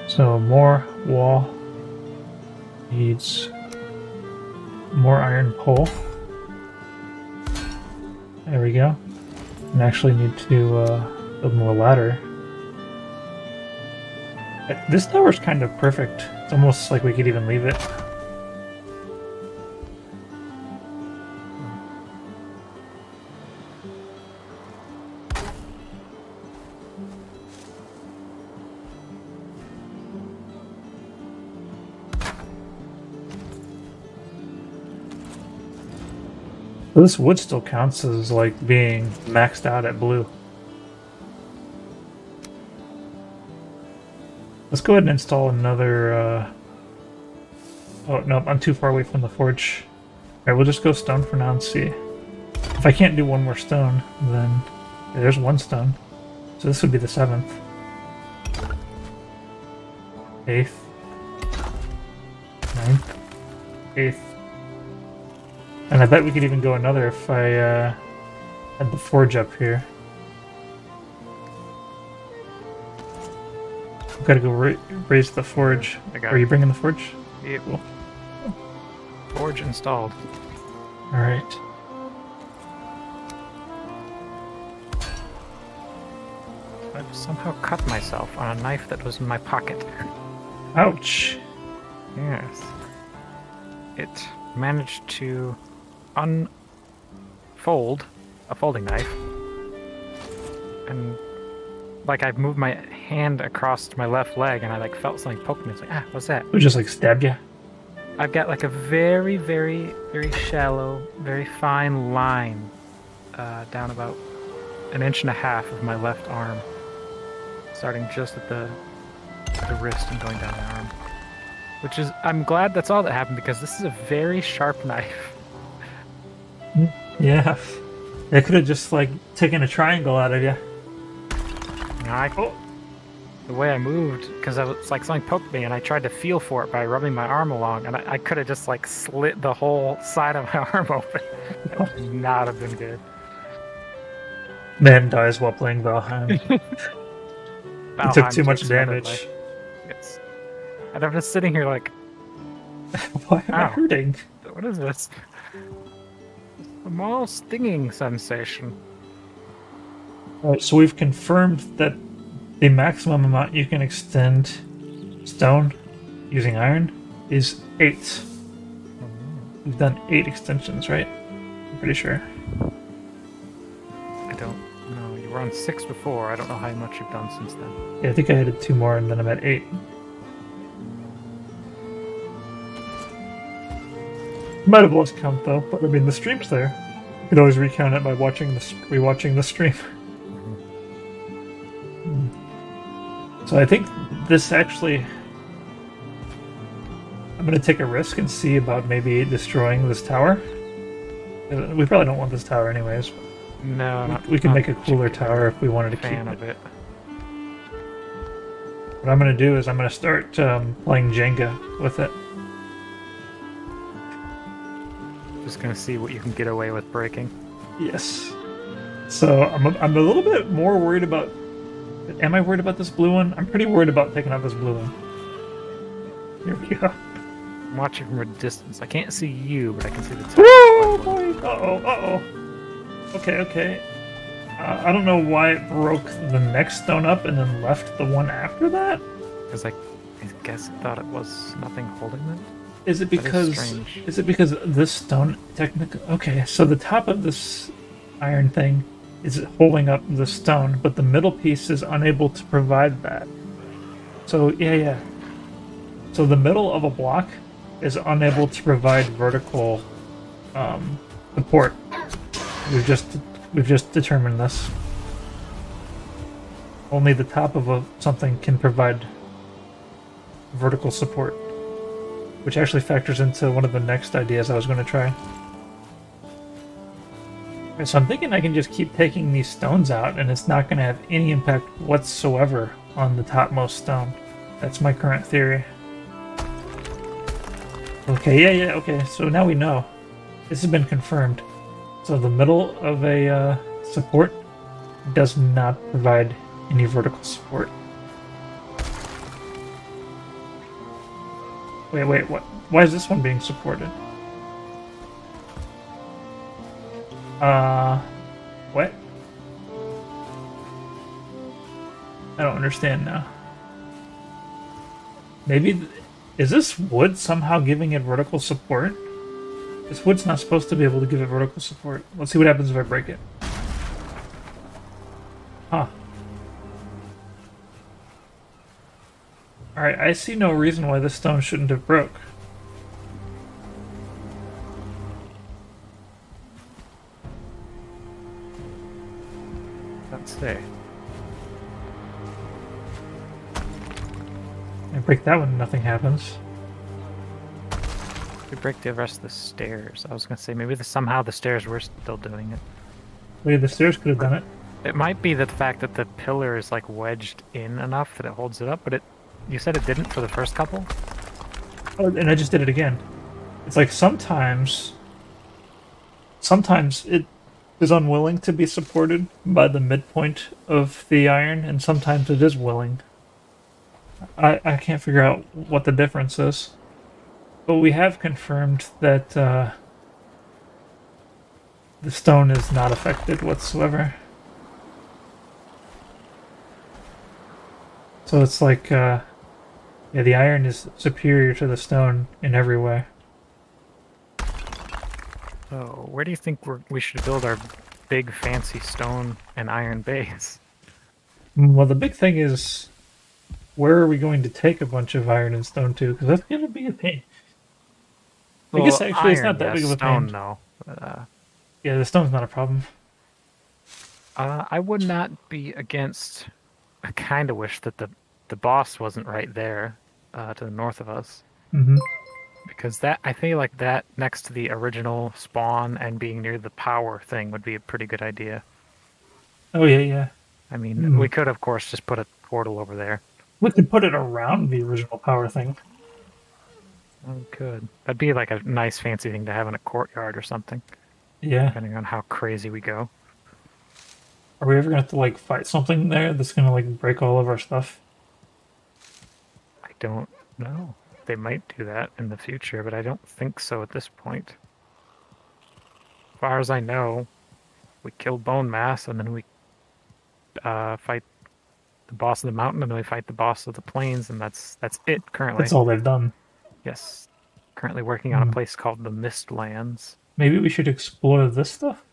So more wall needs more iron pole. There we go. And actually need to build more ladder. This tower's kind of perfect. It's almost like we could even leave it. But this wood still counts as like being maxed out at blue. Let's go ahead and install another. Oh no, I'm too far away from the forge. Alright, we'll just go stone for now and see. If I can't do one more stone, then yeah, there's one stone. So this would be the 7th. 8th. 9th. 8th. And I bet we could even go another if I had the forge up here. I've got to go raise the forge. Are you bringing the forge? Yeah, cool. Forge installed. Alright. I've somehow cut myself on a knife that was in my pocket. Ouch. Yes. It managed to unfold a folding knife. And like I moved my hand across my left leg and I like felt something poke me. It's like, ah, what's that? It just like stabbed you? I've got like a very, very, very shallow, very fine line down about 1.5 inches of my left arm. Starting just at the wrist and going down the arm. Which is, I'm glad that's all that happened because this is a very sharp knife. Yeah. It could have just like taken a triangle out of you. The way I moved, because it's like something poked me and I tried to feel for it by rubbing my arm along and I could have just like slit the whole side of my arm open. That would not have been good. Man dies while playing Valheim. He took too much damage. Yes. And I'm just sitting here like, why am I hurting? What is this? A small stinging sensation. Alright, so we've confirmed that the maximum amount you can extend stone using iron is 8. We've done 8 extensions, right? I'm pretty sure. I don't know. You were on 6 before. I don't know how much you've done since then. Yeah, I think I added 2 more and then I'm at 8. Might have lost count though, but I mean the stream's there. You could always recount it by rewatching the stream. So I think this actually... I'm going to take a risk and see about maybe destroying this tower. We probably don't want this tower anyways. No, we can make a cooler tower if we wanted to keep it. What I'm going to do is I'm going to start playing Jenga with it. Just going to see what you can get away with breaking. Yes. So I'm a little bit more worried about... Am I worried about this blue one? I'm pretty worried about taking out this blue one. Here we go. I'm watching from a distance. I can't see you, but I can see the top. Oh boy! Uh-oh. Okay. I don't know why it broke the next stone up and then left the one after that. Because I guess it thought it was nothing holding it. Is it because this stone technically... Okay, so the top of this iron thing is holding up the stone, but the middle piece is unable to provide that. So, yeah. So the middle of a block is unable to provide vertical support. We've just determined this. Only the top of something can provide vertical support, which actually factors into one of the next ideas I was going to try. So I'm thinking I can just keep taking these stones out and it's not going to have any impact whatsoever on the topmost stone. That's my current theory. Okay, yeah, okay, so now we know. This has been confirmed. So the middle of a support does not provide any vertical support. Wait, what? Why is this one being supported? What? I don't understand now. Maybe... Is this wood somehow giving it vertical support? This wood's not supposed to be able to give it vertical support. Let's see what happens if I break it. Huh. Alright, I see no reason why this stone shouldn't have broke. Let's see. I break that one, nothing happens. We break the rest of the stairs. I was gonna say maybe somehow the stairs were still doing it. Wait, the stairs could have done it. It might be the fact that the pillar is like wedged in enough that it holds it up, but you said it didn't for the first couple? Oh, and I just did it again. It's like sometimes it is unwilling to be supported by the midpoint of the iron, and sometimes it is willing. I can't figure out what the difference is. But we have confirmed that the stone is not affected whatsoever. So it's like, yeah, the iron is superior to the stone in every way. So where do you think we should build our big fancy stone and iron base? Well, the big thing is, where are we going to take a bunch of iron and stone to? Because that's going to be a pain. I guess actually it's not that big of a stone, pain. no. But, yeah, the stone's not a problem. I would not be against. I kind of wish that the boss wasn't right there, to the north of us, Mm-hmm. because I feel like that next to the original spawn and being near the power thing would be a pretty good idea. Oh, yeah, yeah. I mean, we could of course just put a portal over there. We could put it around the original power thing. Oh, we could. That'd be like a nice fancy thing to have in a courtyard or something. Yeah. Depending on how crazy we go. Are we ever going to have to, like, fight something there that's going to, like, break all of our stuff? I don't know. They might do that in the future, but I don't think so at this point. As far as I know, we kill Bone Mass, and then we fight the boss of the mountain, and then we fight the boss of the plains, and that's it currently. That's all they've done. Yes. Currently working on a place called the Mistlands. Maybe we should explore this stuff?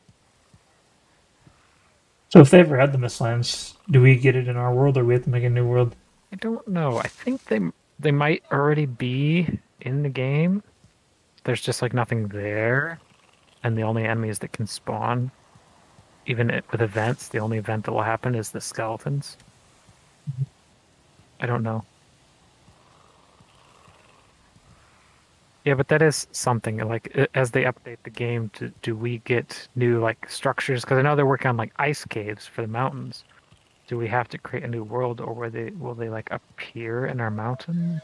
So if they ever had the Mistlands, do we get it in our world, or we have to make a new world? I don't know. I think they might already be in the game. There's just like nothing there, and the only enemies that can spawn, even with events, the only event that will happen is the skeletons. I don't know. Yeah, but that is something. Like, as they update the game, do we get new like structures? Because I know they're working on like ice caves for the mountains. Do we have to create a new world, or will they like appear in our mountain?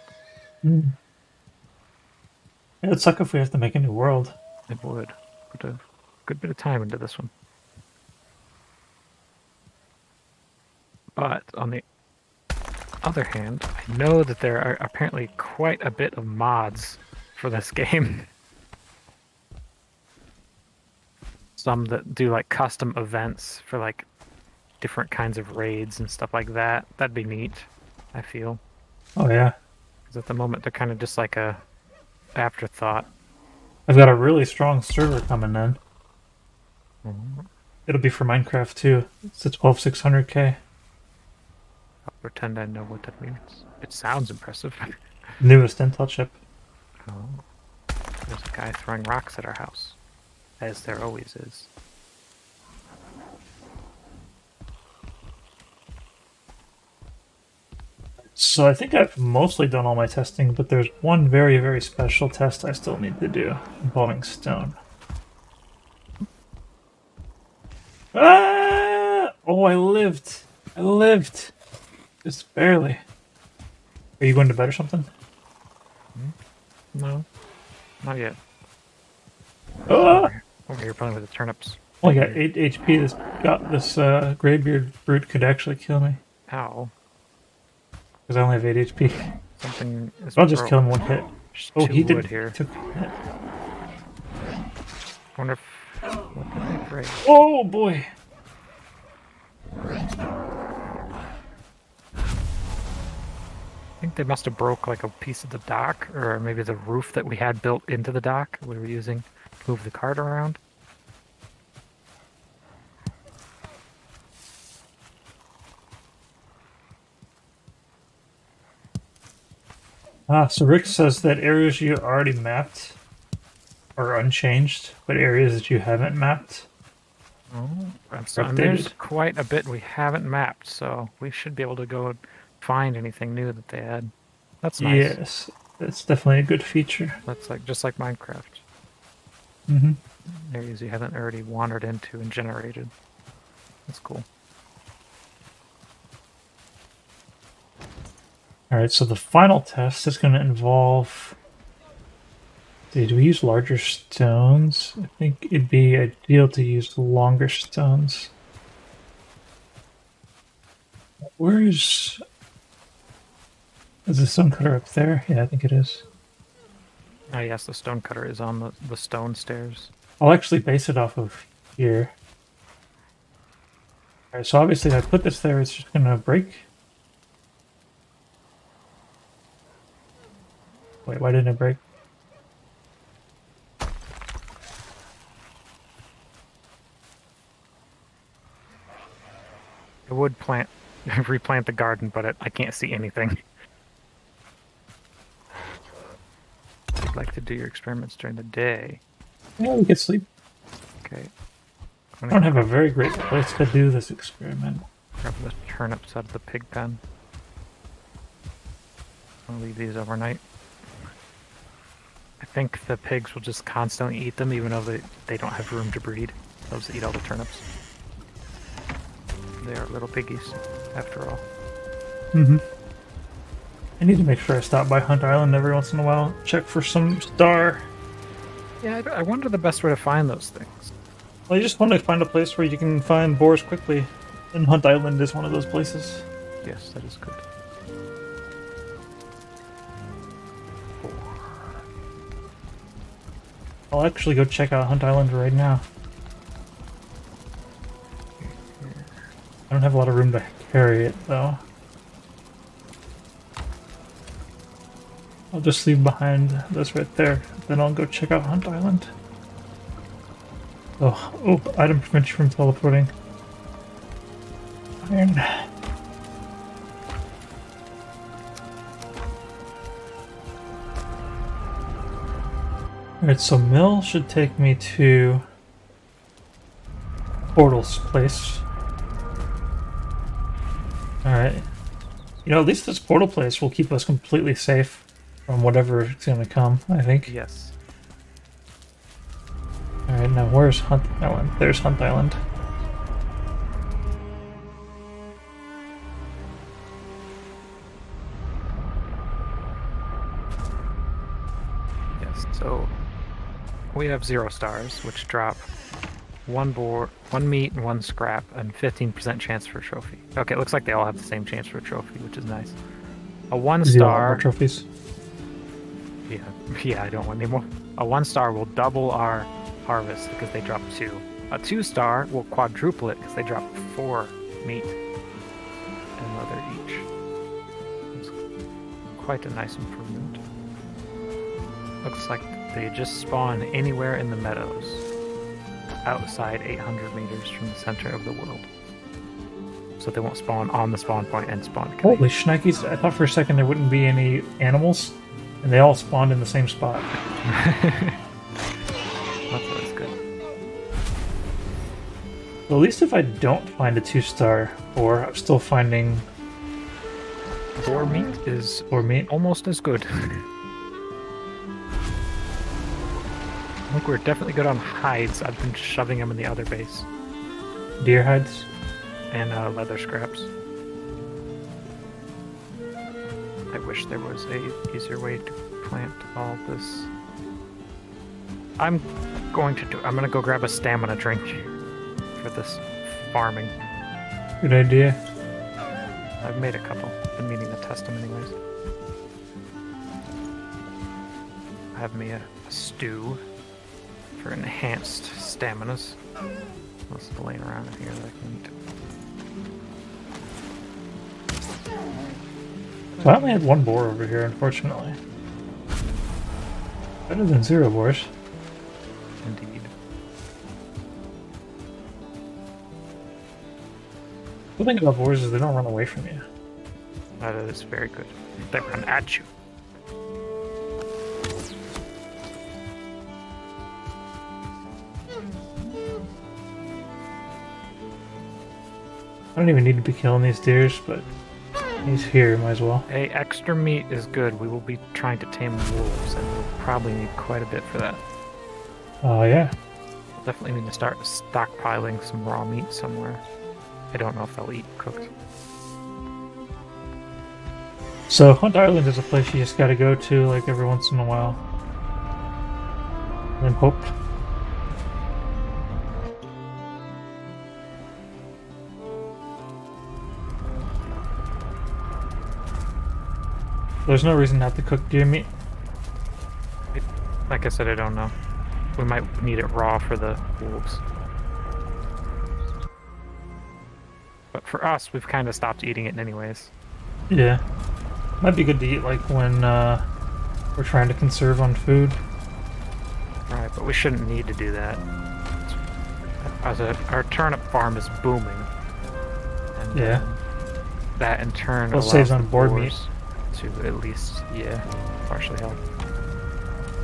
It'd suck if we have to make a new world. It would. Put a good bit of time into this one. But on the other hand, I know that there are apparently quite a bit of mods for this game. Some that do like custom events for like different kinds of raids and stuff like that. That'd be neat, I feel. Oh, yeah. Because at the moment they're kind of just like a afterthought. I've got a really strong server coming in. Mm-hmm. It'll be for Minecraft too. It's a 12600K. I'll pretend I know what that means. It sounds impressive. Newest Intel chip. Oh. There's a guy throwing rocks at our house. As there always is. So I think I've mostly done all my testing, but there's one very, very special test I still need to do involving stone. Ah! Oh, I lived. I lived. Just barely. Are you going to bed or something? No. Not yet. Ah! Over here playing with the turnips. Oh, I got 8 HP. This graybeard brute could actually kill me. Ow. Because I only have 8 HP. Something is I'll just kill him one hit. There's Oh, two he wood did. here. Took a hit. Wonder if what did they break? Oh boy! I think they must have broke like a piece of the dock, or maybe the roof that we had built into the dock we were using to move the cart around. So Rick says that areas you already mapped are unchanged, but areas that you haven't mapped Oh, Or and there's updated. quite a bit we haven't mapped, so we should be able to go find anything new that they add. That's nice. Yes, that's definitely a good feature. That's like just like Minecraft. Hmm. Areas you haven't already wandered into and generated. That's cool. All right, so the final test is going to involve. Do we use larger stones? I think it'd be ideal to use longer stones. Where's is the stone cutter up there? Yeah, I think it is. Oh yes, the stone cutter is on the stone stairs. I'll actually base it off of here. All right, so obviously if I put this there, it's just gonna break. Wait, why didn't it break? I would plant, replant the garden, but I can't see anything. I'd like to do your experiments during the day. Yeah, we could sleep. Okay. I don't have a very great place to do this experiment. Grab the turnips out of the pig pen. I'll leave these overnight. I think the pigs will just constantly eat them, even though they don't have room to breed. They'll just eat all the turnips. They are little piggies, after all. Mm-hmm. I need to make sure I stop by Hunt Island every once in a while, check for some star. Yeah, I wonder the best way to find those things. Well, you just want to find a place where you can find boars quickly, and Hunt Island is one of those places. Yes, that is good. I'll actually go check out Hunt Island right now. I don't have a lot of room to carry it, though. I'll just leave behind this right there. Then I'll go check out Hunt Island. Oh, item prevents you from teleporting. Iron. Alright, so Mill should take me to Portal's place. Alright. You know, at least this portal place will keep us completely safe from whatever is going to come, I think. Yes. Alright, now where's Hunt Island? There's Hunt Island. Yes, so we have 0 stars, which drop 1 boar, 1 meat, and 1 scrap, and 15% chance for a trophy. Okay, it looks like they all have the same chance for a trophy, which is nice. A 1 Do you want star. more trophies? Yeah, I don't want any more. A 1 star will double our harvest because they drop 2. A 2 star will quadruple it because they drop 4 meat and leather each. It's quite a nice improvement. Looks like they just spawn anywhere in the meadows outside 800 meters from the center of the world. So they won't spawn on the spawn point and spawn. Holy shnikes, I thought for a second there wouldn't be any animals, and they all spawned in the same spot. That's always good. Well, at least if I don't find a 2-star, or I'm still finding Boar meat is boar meat. almost as good. I think we're definitely good on hides. I've been shoving them in the other base. Deer hides. And leather scraps. I wish there was a easier way to plant all this. I'm gonna go grab a stamina drink for this farming. Good idea. I've made a couple. Been meaning to test them anyways. I have me a stew for enhanced staminas. What's laying around in here that I can eat? So I only had 1 boar over here, unfortunately. Better than 0 boars. Indeed. The thing about boars is they don't run away from you. That is very good. They run at you. don't even need to be killing these deers, but he's here, might as well. Hey, extra meat is good. We will be trying to tame wolves, and we'll probably need quite a bit for that. Oh, yeah. We'll definitely need to start stockpiling some raw meat somewhere. I don't know if they'll eat cooked. So, Hunt Island is a place you just gotta go to, like, every once in a while. And hope. There's no reason not to cook deer meat. Like I said, I don't know. We might need it raw for the wolves. But for us, we've kind of stopped eating it anyways. Yeah. Might be good to eat, like, when we're trying to conserve on food. Right, but we shouldn't need to do that. Our turnip farm is booming. And, Yeah. that in turn Well, allows saves on the board boars to at least, yeah, partially help.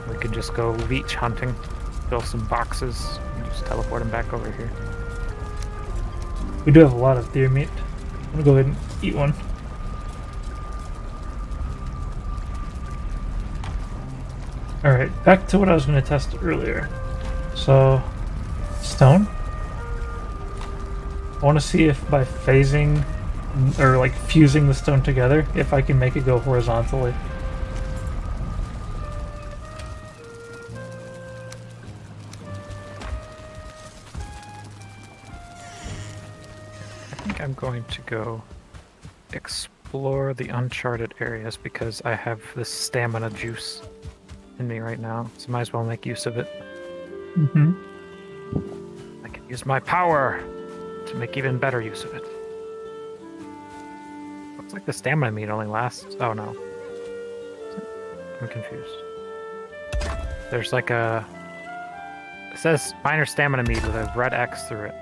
We can just go leech hunting, fill some boxes, and just teleport them back over here. We do have a lot of deer meat. I'm gonna go ahead and eat one. Alright, back to what I was going to test earlier. So, stone. I want to see if by phasing, or like fusing the stone together, if I can make it go horizontally. I think I'm going to go explore the uncharted areas because I have this stamina juice in me right now, so might as well make use of it. Mm-hmm. I can use my power to make even better use of it. Looks like the stamina meat only lasts... Oh no. I'm confused. There's like a... It says minor stamina meat with a red X through it.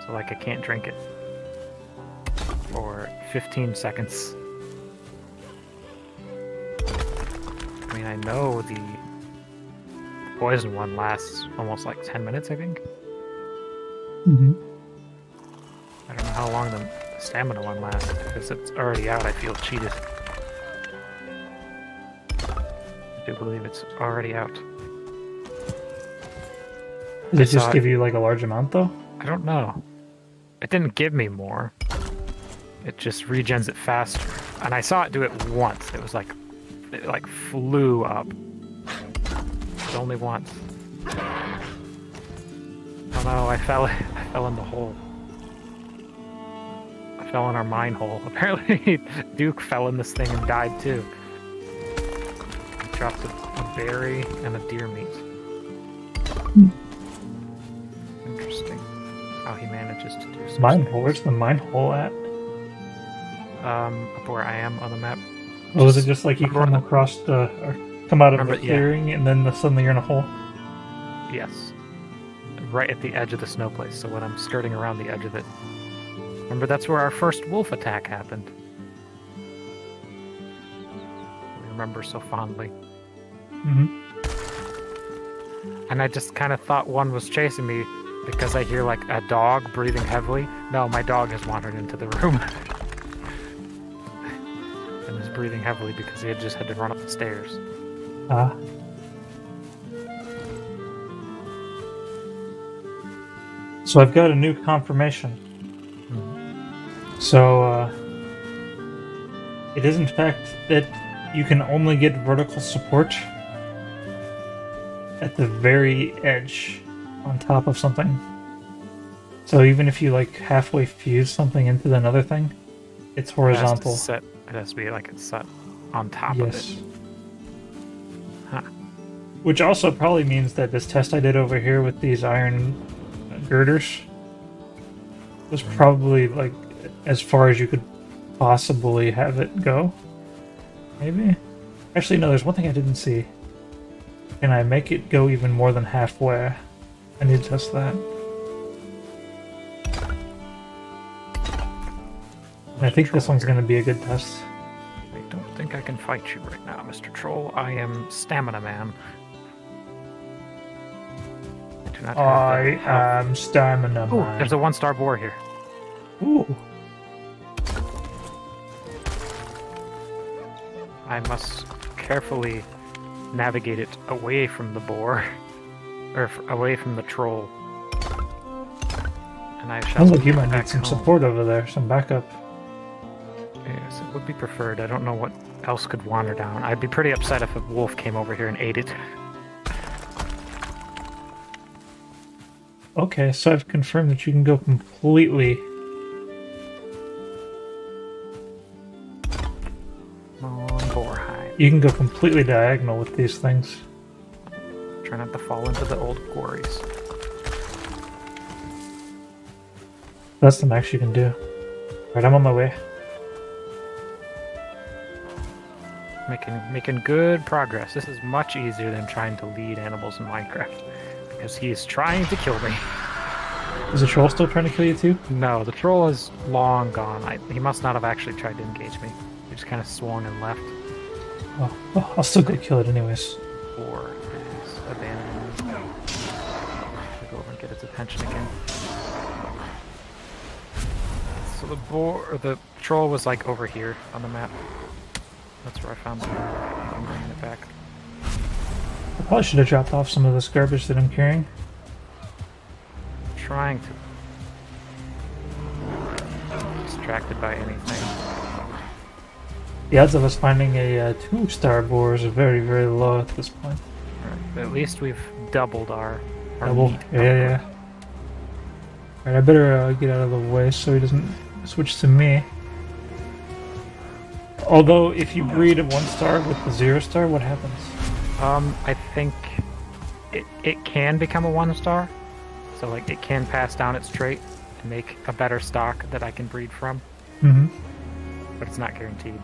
So like I can't drink it. For 15 seconds. I mean, I know the poison one lasts almost like 10 minutes, I think. Mm-hmm. I don't know how long the stamina one lasts, because it's already out. I feel cheated. I do believe it's already out. Did it just give you like a large amount though? I don't know. It didn't give me more. It just regens it faster. And I saw it do it once. It was like... It like flew up. But only once. Oh no, I fell in the hole. I fell in our mine hole. Apparently Duke fell in this thing and died too. He dropped a berry and a deer meat. Interesting. How he manages to do some Mine hole? Where's the mine hole at? Up where I am on the map. Oh, is it just like you come across the... or come out of the clearing and then suddenly you're in a hole? Yes. Right at the edge of the snow place, so when I'm skirting around the edge of it. Remember, that's where our first wolf attack happened. We remember so fondly. Mm-hmm. And I just kind of thought one was chasing me because I hear like a dog breathing heavily. No, my dog has wandered into the room. And is breathing heavily because he had just had to run up the stairs. Ah. So I've got a new confirmation. Mm-hmm. So, it is in fact that you can only get vertical support at the very edge on top of something. So even if you like halfway fuse something into another thing, it's horizontal. It has to be like it's set on top of it. Huh. Which also probably means that this test I did over here with these iron girders was probably like as far as you could possibly have it go. Maybe? Actually, no, there's one thing I didn't see. Can I make it go even more than halfway? I need to test that. I think this one's going to be a good test. I don't think I can fight you right now, Mr. Troll. I am Stamina Man. I do not have I am Stamina Man. Ooh, there's a one-star boar here. Ooh. I must carefully navigate it away from the boar, or away from the troll. And I shall. Sounds like you might back need some home. support over there, some backup. Yes, it would be preferred. I don't know what else could wander down. I'd be pretty upset if a wolf came over here and ate it. Okay, so I've confirmed that you can go completely. Come on, Valheim. You can go completely diagonal with these things. Try not to fall into the old quarries. That's the max you can do. Alright, I'm on my way. Making good progress. This is much easier than trying to lead animals in Minecraft. Because he is trying to kill me. Is the troll still trying to kill you too? No, the troll is long gone. He must not have actually tried to engage me. He just kind of swung and left. Oh, I'll still go kill it anyways. Or is abandoning. I'll go over and get its attention again. So the troll was like over here on the map. That's where I found it. I'm bringing it back. I probably should have dropped off some of this garbage that I'm carrying. Trying to. Distracted by anything. The odds of us finding a 2-star boar is very, very low at this point. Right. But at least we've doubled our Double. meat. Yeah. Alright, I better get out of the way so he doesn't switch to me. Although, if you breed a 1-star with the 0-star, what happens? I think it can become a 1-star. So like it can pass down its trait and make a better stock that I can breed from. Mm-hmm. But it's not guaranteed.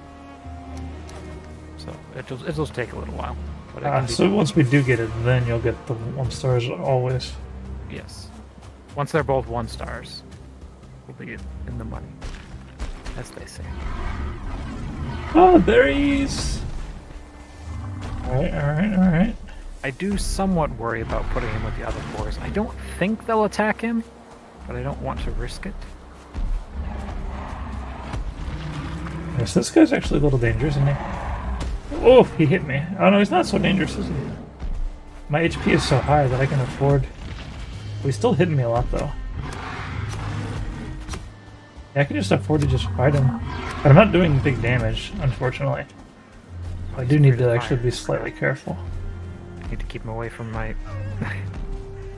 So it'll take a little while. But it can be So done. once we do get it, then you'll get the 1-stars always. Yes. Once they're both 1-stars, we'll be in the money, as they say. Oh, there he is! Alright. I do somewhat worry about putting him with the other boars. I don't think they'll attack him, but I don't want to risk it. Yes, this guy's actually a little dangerous, isn't he? Oh, he hit me. Oh no, he's not so dangerous, is he? My HP is so high that I can afford... He's still hitting me a lot, though. Yeah, I can just afford to just fight him. But I'm not doing big damage, unfortunately. I do need to actually be slightly careful. I need to keep him away from my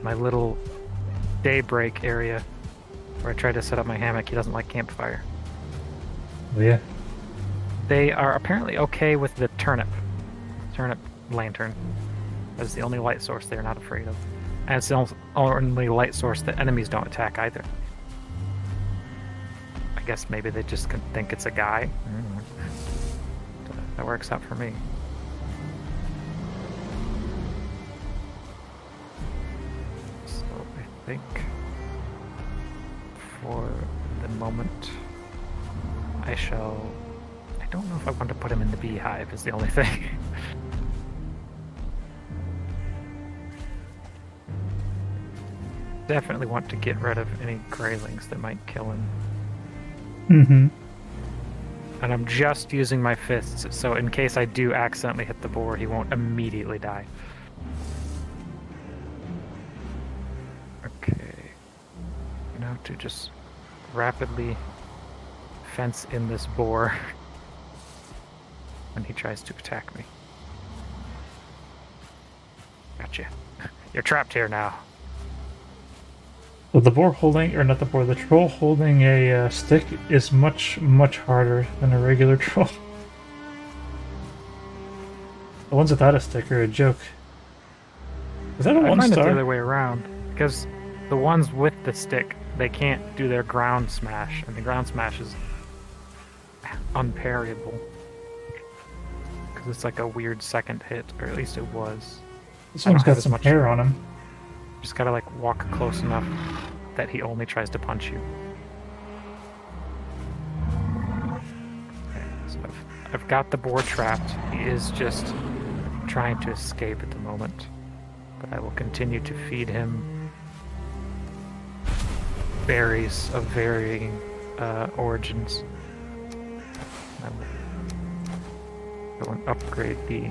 my little daybreak area where I tried to set up my hammock. He doesn't like campfire. Oh, yeah. They are apparently okay with the turnip lantern. That's the only light source they're not afraid of. And it's the only light source that enemies don't attack either. I guess maybe they just think it's a guy. I don't know. That works out for me. So I think for the moment I don't know if I want to put him in the beehive is the only thing. Definitely want to get rid of any graylings that might kill him. Mm-hmm. And I'm just using my fists, so in case I do accidentally hit the boar, he won't immediately die. Okay. Now to just rapidly fence in this boar when he tries to attack me. Gotcha. You're trapped here now. So the boar holding, or not the boar, the troll holding a stick is much, much harder than a regular troll. The ones without a stick are a joke. Is that a I find it the 1-star? other way around, because the ones with the stick, they can't do their ground smash, and the ground smash is unparryable. Because it's like a weird second hit, or at least it was. This I don't one's got have as some much- hair on him. Just gotta like walk close enough that he only tries to punch you. Okay, so I've got the boar trapped. He is just trying to escape at the moment. But I will continue to feed him berries of varying origins. Go and upgrade the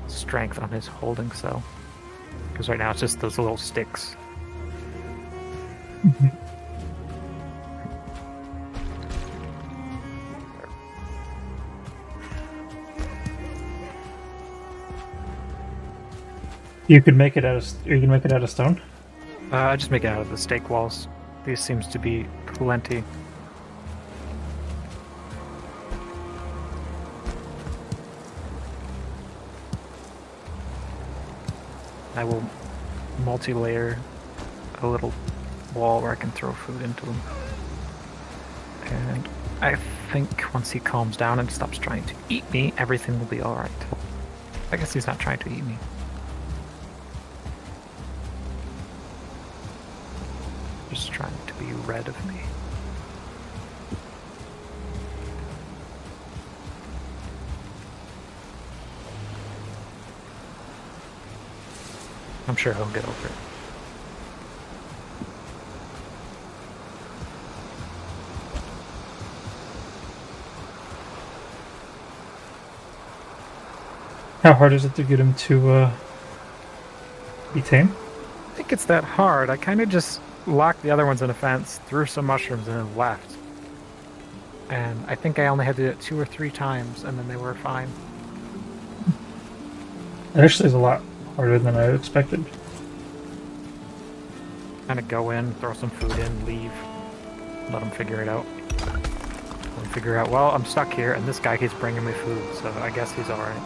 strength on his holding cell. Because right now it's just those little sticks. You could make it out of. You can make it out of stone. I just make it out of the stake walls. These seems to be plenty. I will multi-layer a little wall where I can throw food into him. And I think once he calms down and stops trying to eat me, everything will be alright. I guess he's not trying to eat me. Just trying to be rid of me. I'm sure he'll get over it. How hard is it to get him to be tame? I think it's that hard. I kind of just locked the other ones in a fence, threw some mushrooms, and then left. And I think I only had to do it 2 or 3 times, and then they were fine. It actually is a lot harder than I expected. Kind of go in, throw some food in, leave, let them figure it out. Let them figure out, well, I'm stuck here, and this guy keeps bringing me food, so I guess he's alright.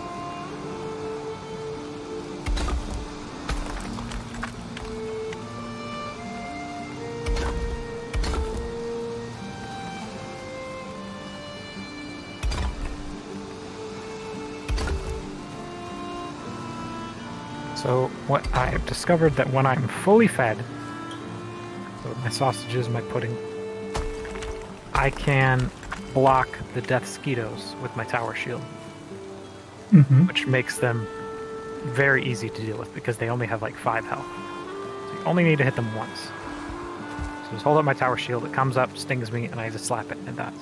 So what I have discovered that when I'm fully fed, so my sausages, my pudding, I can block the death skeetos with my tower shield, which makes them very easy to deal with because they only have like 5 health. So you only need to hit them once. So just hold up my tower shield, it comes up, stings me, and I just slap it and it dies.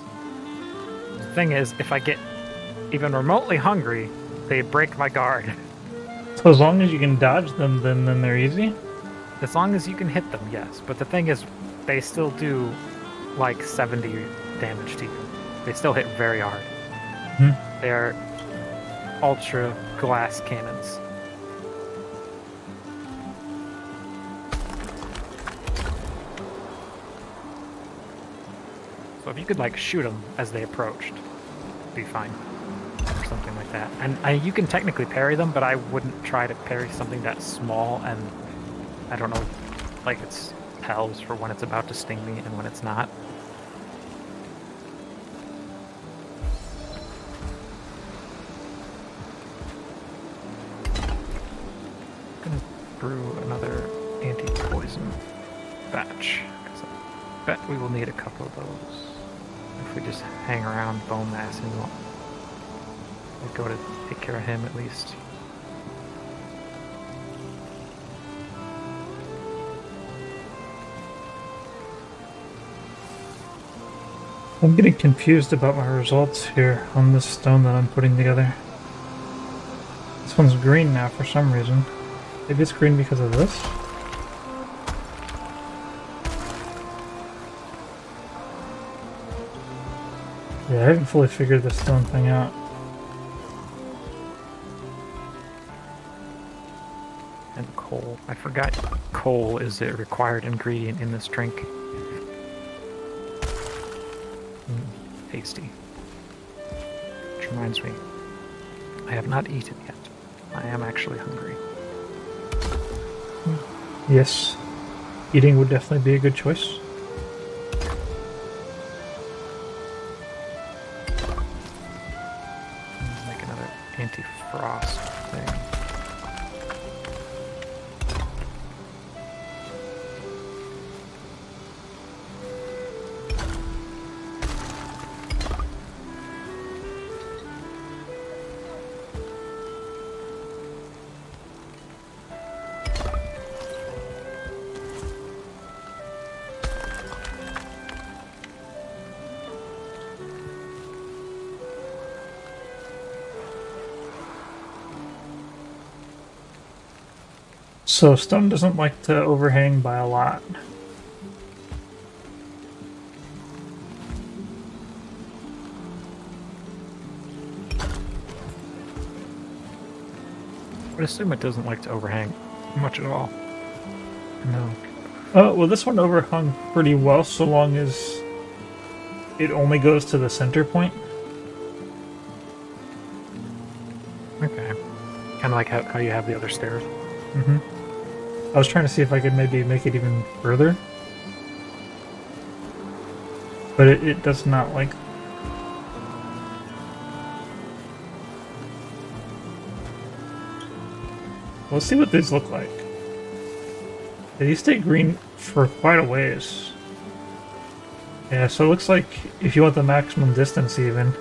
The thing is, if I get even remotely hungry, they break my guard. So as long as you can dodge them, then they're easy? As long as you can hit them, yes. But the thing is, they still do like 70 damage to you. They still hit very hard. They're ultra glass cannons. So if you could like shoot them as they approached, it'd be fine. Or something like that. And you can technically parry them, but I wouldn't try to parry something that's small and, I don't know, like it's tells for when it's about to sting me and when it's not. I'm gonna brew another anti-poison batch, because I bet we will need a couple of those. If we just hang around bone mass and we'll go to take care of him at least. I'm getting confused about my results here on this stone that I'm putting together. This one's green now for some reason. Maybe it's green because of this? Yeah, I haven't fully figured this stone thing out. And coal. I forgot coal is a required ingredient in this drink. Tasty. Which reminds me, I have not eaten yet. I am actually hungry. Yes, eating would definitely be a good choice. Let's make another anti-frost thing. So stone doesn't like to overhang by a lot. I would assume it doesn't like to overhang much at all. No. Oh, well, this one overhung pretty well so long as it only goes to the center point. Okay. Kind of like how you have the other stairs. Mm-hmm. I was trying to see if I could maybe make it even further. But it does not like... Let's see what these look like. These stay green for quite a ways. Yeah, so it looks like if you want the maximum distance even...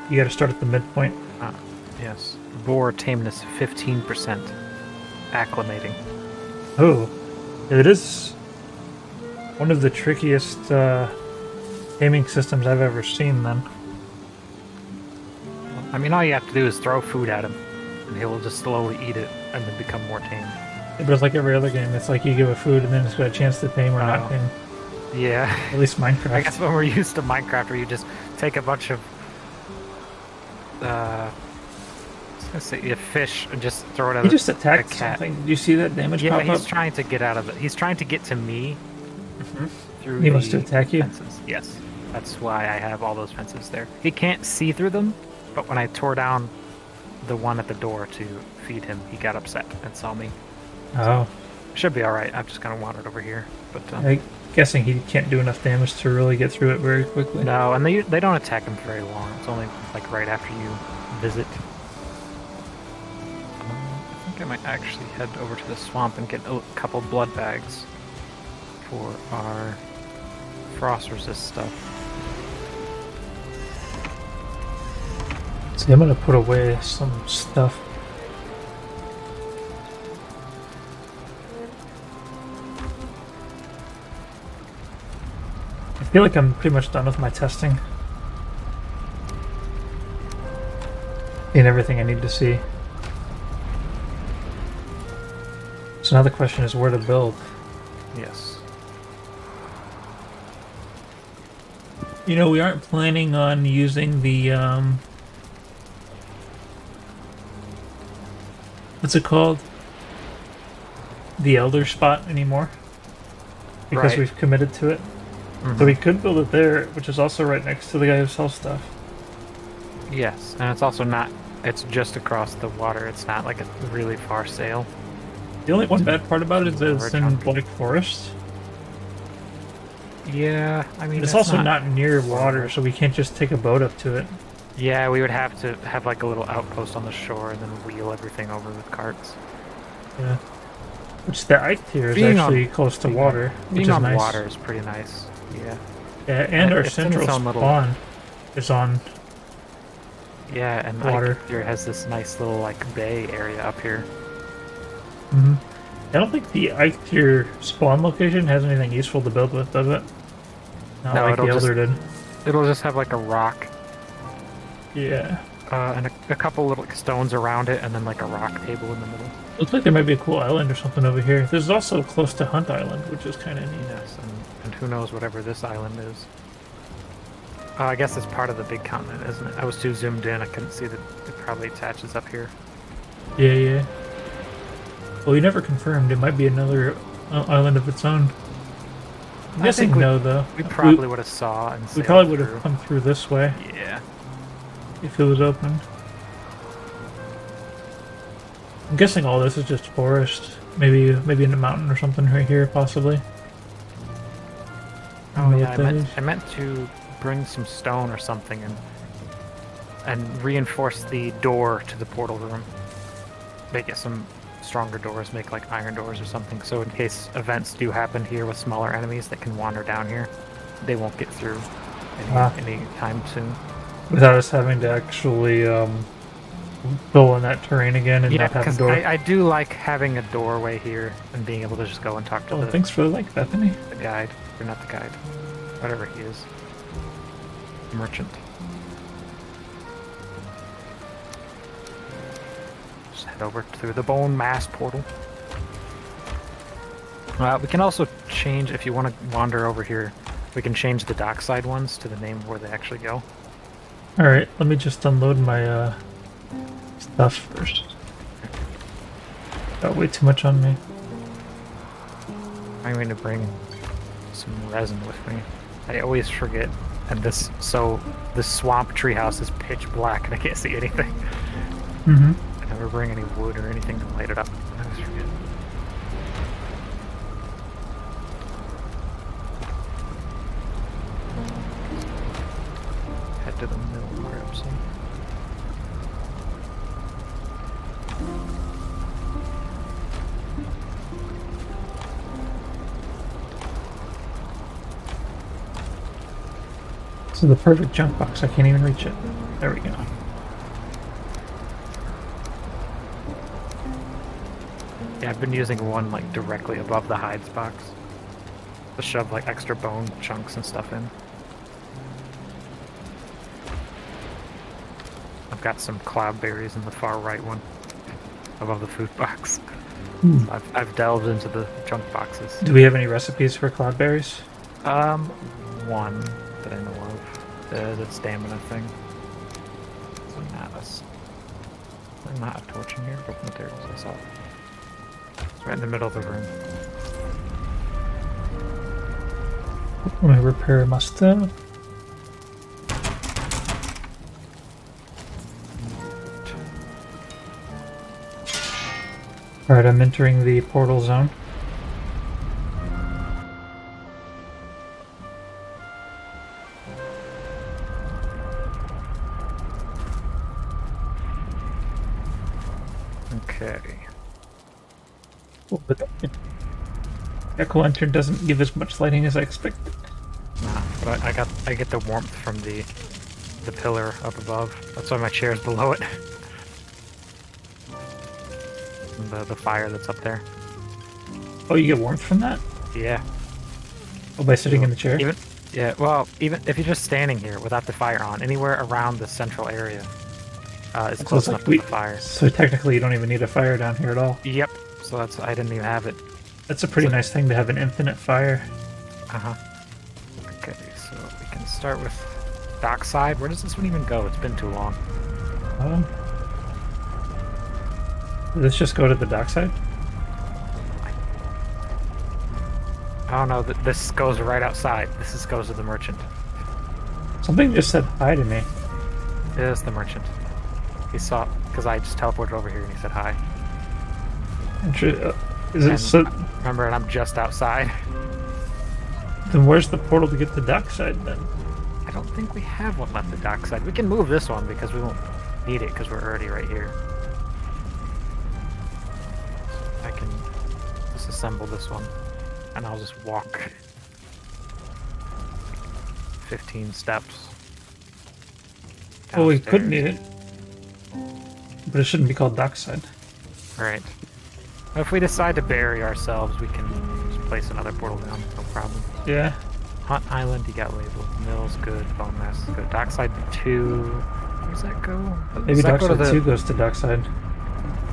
You gotta start at the midpoint. Ah, yes. Boar tameness 15%. Acclimating. Oh, it is one of the trickiest taming systems I've ever seen then. I mean, all you have to do is throw food at him, and he will just slowly eat it and then become more tame. But it's like every other game. It's like you give it food and then it's got a chance to tame or not Oh. tame. Yeah. At least Minecraft. I guess when we're used to Minecraft, where you just take a bunch of I was gonna say a fish and just throw it at He just a attacked cat. something. Did you see that damage Yeah, pop he's up? trying to get out of it. He's trying to get to me through He the wants to attack you? fences. Yes, that's why I have all those fences there. He can't see through them, but when I tore down the one at the door to feed him, he got upset and saw me. Oh. Should be all right. I've just kind of wandered over here, but I'm guessing he can't do enough damage to really get through it very quickly. no, and they don't attack him very long. It's only like right after you visit. I think I might actually head over to the swamp and get a couple blood bags for our frost resist stuff. See, I'm gonna put away some stuff. I feel like I'm pretty much done with my testing. Seen everything I need to see. So now the question is where to build. Yes. You know, we aren't planning on using the, what's it called? The Elder spot anymore. Because Right. we've committed to it. So we could build it there, which is also right next to the guy who sells stuff. Yes, and it's also not. It's just across the water. It's not like a really far sail. The only one bad part about it is that it's in Chunk. Black Forest. Yeah, I mean It's that's also not near water, so we can't just take a boat up to it. Yeah, we would have to have like a little outpost on the shore and then wheel everything over with carts. Yeah. Which the Ike tier is Being actually close to water, which Being is on nice. water is pretty nice. Yeah. Yeah, and our It's in central its own little- spawn is on. Yeah, and Water. Ike here has this nice little like bay area up here. Hmm. I don't think the Ike tier spawn location has anything useful to build with, does it? Not No, like it'll the just- Elder did. It'll just have like a rock Yeah. and a couple little stones around it, and then like a rock table in the middle. Looks like there might be a cool island or something over here. There's also close to Hunt Island, which is kind of neat. Yes, and who knows whatever this island is. I guess it's part of the big continent, isn't it? I was too zoomed in. I couldn't see that it probably attaches up here. Yeah, yeah. Well, you never confirmed. It might be another island of its own. I'm I guessing think we- no, though. We probably would have saw and We sailed probably would have through. come through this way Yeah. if it was open. I'm guessing all this is just forest. Maybe in a mountain or something right here, possibly. I don't know Oh yeah, what that is. I meant to bring some stone or something and reinforce the door to the portal room. Make it some stronger doors, make like iron doors or something, so in case events do happen here with smaller enemies that can wander down here, they won't get through any time soon. Without us having to actually fill in that terrain again and Yeah, not have a because door. I do like having a doorway here and being able to just go and talk to Oh, the thanks for the like, Bethany. guide, or not the guide, whatever he is, merchant. head over through the bone mass portal. We can also change, if you want to wander over here, we can change the dockside ones to the name where they actually go. Alright, let me just unload my stuff first. Got way too much on me. I'm going to bring some resin with me. I always forget, and this swamp treehouse is pitch black and I can't see anything. Mm-hmm. I never bring any wood or anything to light it up. I always forget. Head to the middle perhaps. This is the perfect junk box. I can't even reach it. There we go. Yeah, I've been using one like directly above the hides box to shove like extra bone chunks and stuff in. I've got some cloudberries in the far right one above the food box. Hmm. I've delved into the junk boxes. Do we have any recipes for cloudberries? One that I know of. There's a stamina thing. So not a torch in here, but there it is. I saw it. It's right in the middle of the room. Let me repair my stuff. Alright, I'm entering the portal zone. Okay. Oh, but the echo lantern doesn't give as much lighting as I expected. Nah, but I get the warmth from the pillar up above. That's why my chair's below it. And the fire that's up there. Oh, you get warmth from that? Yeah. Oh, by sitting in the chair? Even if you're just standing here without the fire on, anywhere around the central area is So close it's enough like to the fire. So technically you don't even need a fire down here at all. Yep. So I didn't even have it. That's a pretty nice thing to have an infinite fire. Uh-huh. Okay, so we can start with dockside. Where does this one even go? It's been too long. Let's just go to the dockside. Oh no, this goes right outside. This goes to the merchant. Something just said hi to me. It is the merchant. He saw, because I just teleported over here and he said hi. Is it so? Remember, and I'm just outside. Then where's the portal to get to the dockside then? I don't think we have one left at dockside. We can move this one because we won't need it because we're already right here. I can disassemble this one and I'll just walk 15 steps. Oh, we downstairs. could need it. But it shouldn't be called dockside. Right. If we decide to bury ourselves, we can just place another portal down, no problem. Yeah. Hunt Island, you got labeled. Mills, good. Bone Mass, good. Dockside 2. Where does that go? Maybe Does that go to dockside 2 goes to dockside.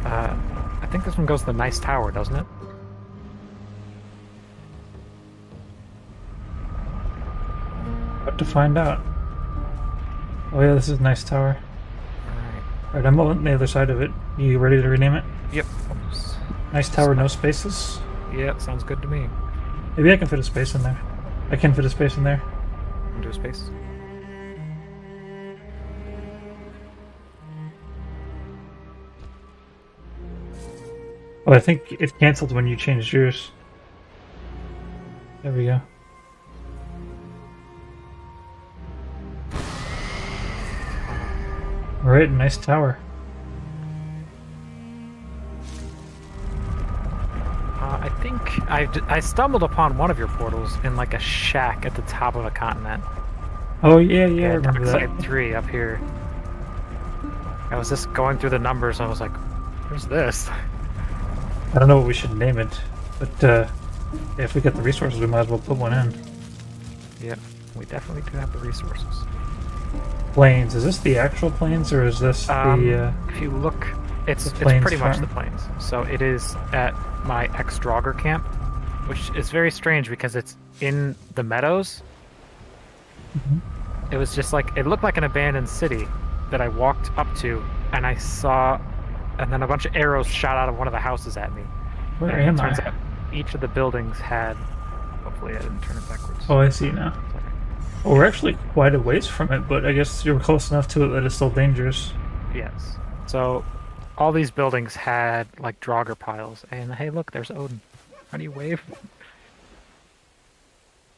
I think this one goes to the nice tower, doesn't it? What to find out? Oh yeah, this is a nice tower. Alright. Alright, I'm on the other side of it. You ready to rename it? Yep. Nice tower, no spaces? Yeah, sounds good to me. Maybe I can fit a space in there. I can fit a space in there. Into a space. Oh, I think it canceled when you changed yours. There we go. Alright, nice tower. I think I stumbled upon one of your portals in like a shack at the top of a continent. Oh yeah, yeah, I remember Dockside that. 3 up here. I was just going through the numbers and I was like, where's this? I don't know what we should name it, but if we get the resources, we might as well put one in. Yep, we definitely do have the resources. Plains. Is this the actual plains, or is this the... If you look It's plains pretty much farm. the plains. So it is at my ex-Draugr camp, which is very strange because it's in the meadows. Mhm. It was just like it looked like an abandoned city that I walked up to, and I saw, and then a bunch of arrows shot out of one of the houses at me. Where And it am turns I? out each of the buildings had. Hopefully, I didn't turn it backwards. Oh, I see now. Sorry. Well, we're actually quite a ways from it, but I guess you're close enough to it that it's still dangerous. Yes. So all these buildings had like Draugr piles, and hey, look, there's Odin. How do you wave?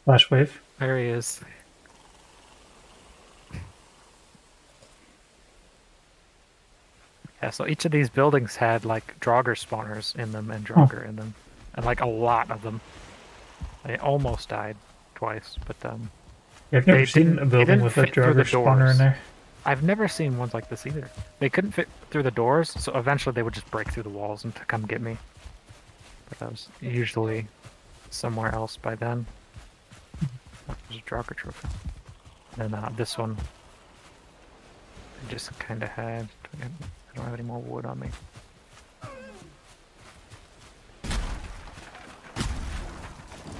Flash wave. There he is. Yeah, so each of these buildings had like Draugr spawners in them and Oh, Draugr in them, and like a lot of them. I almost died twice, but yeah, I've never they seen didn't. a They building didn't with a fit through the Draugr spawner in doors. there. I've never seen ones like this either. They couldn't fit through the doors, so eventually they would just break through the walls and to come get me. But I was usually somewhere else by then. Oh, there's a Draugr trophy. And this one, I just kind of had. I don't have any more wood on me.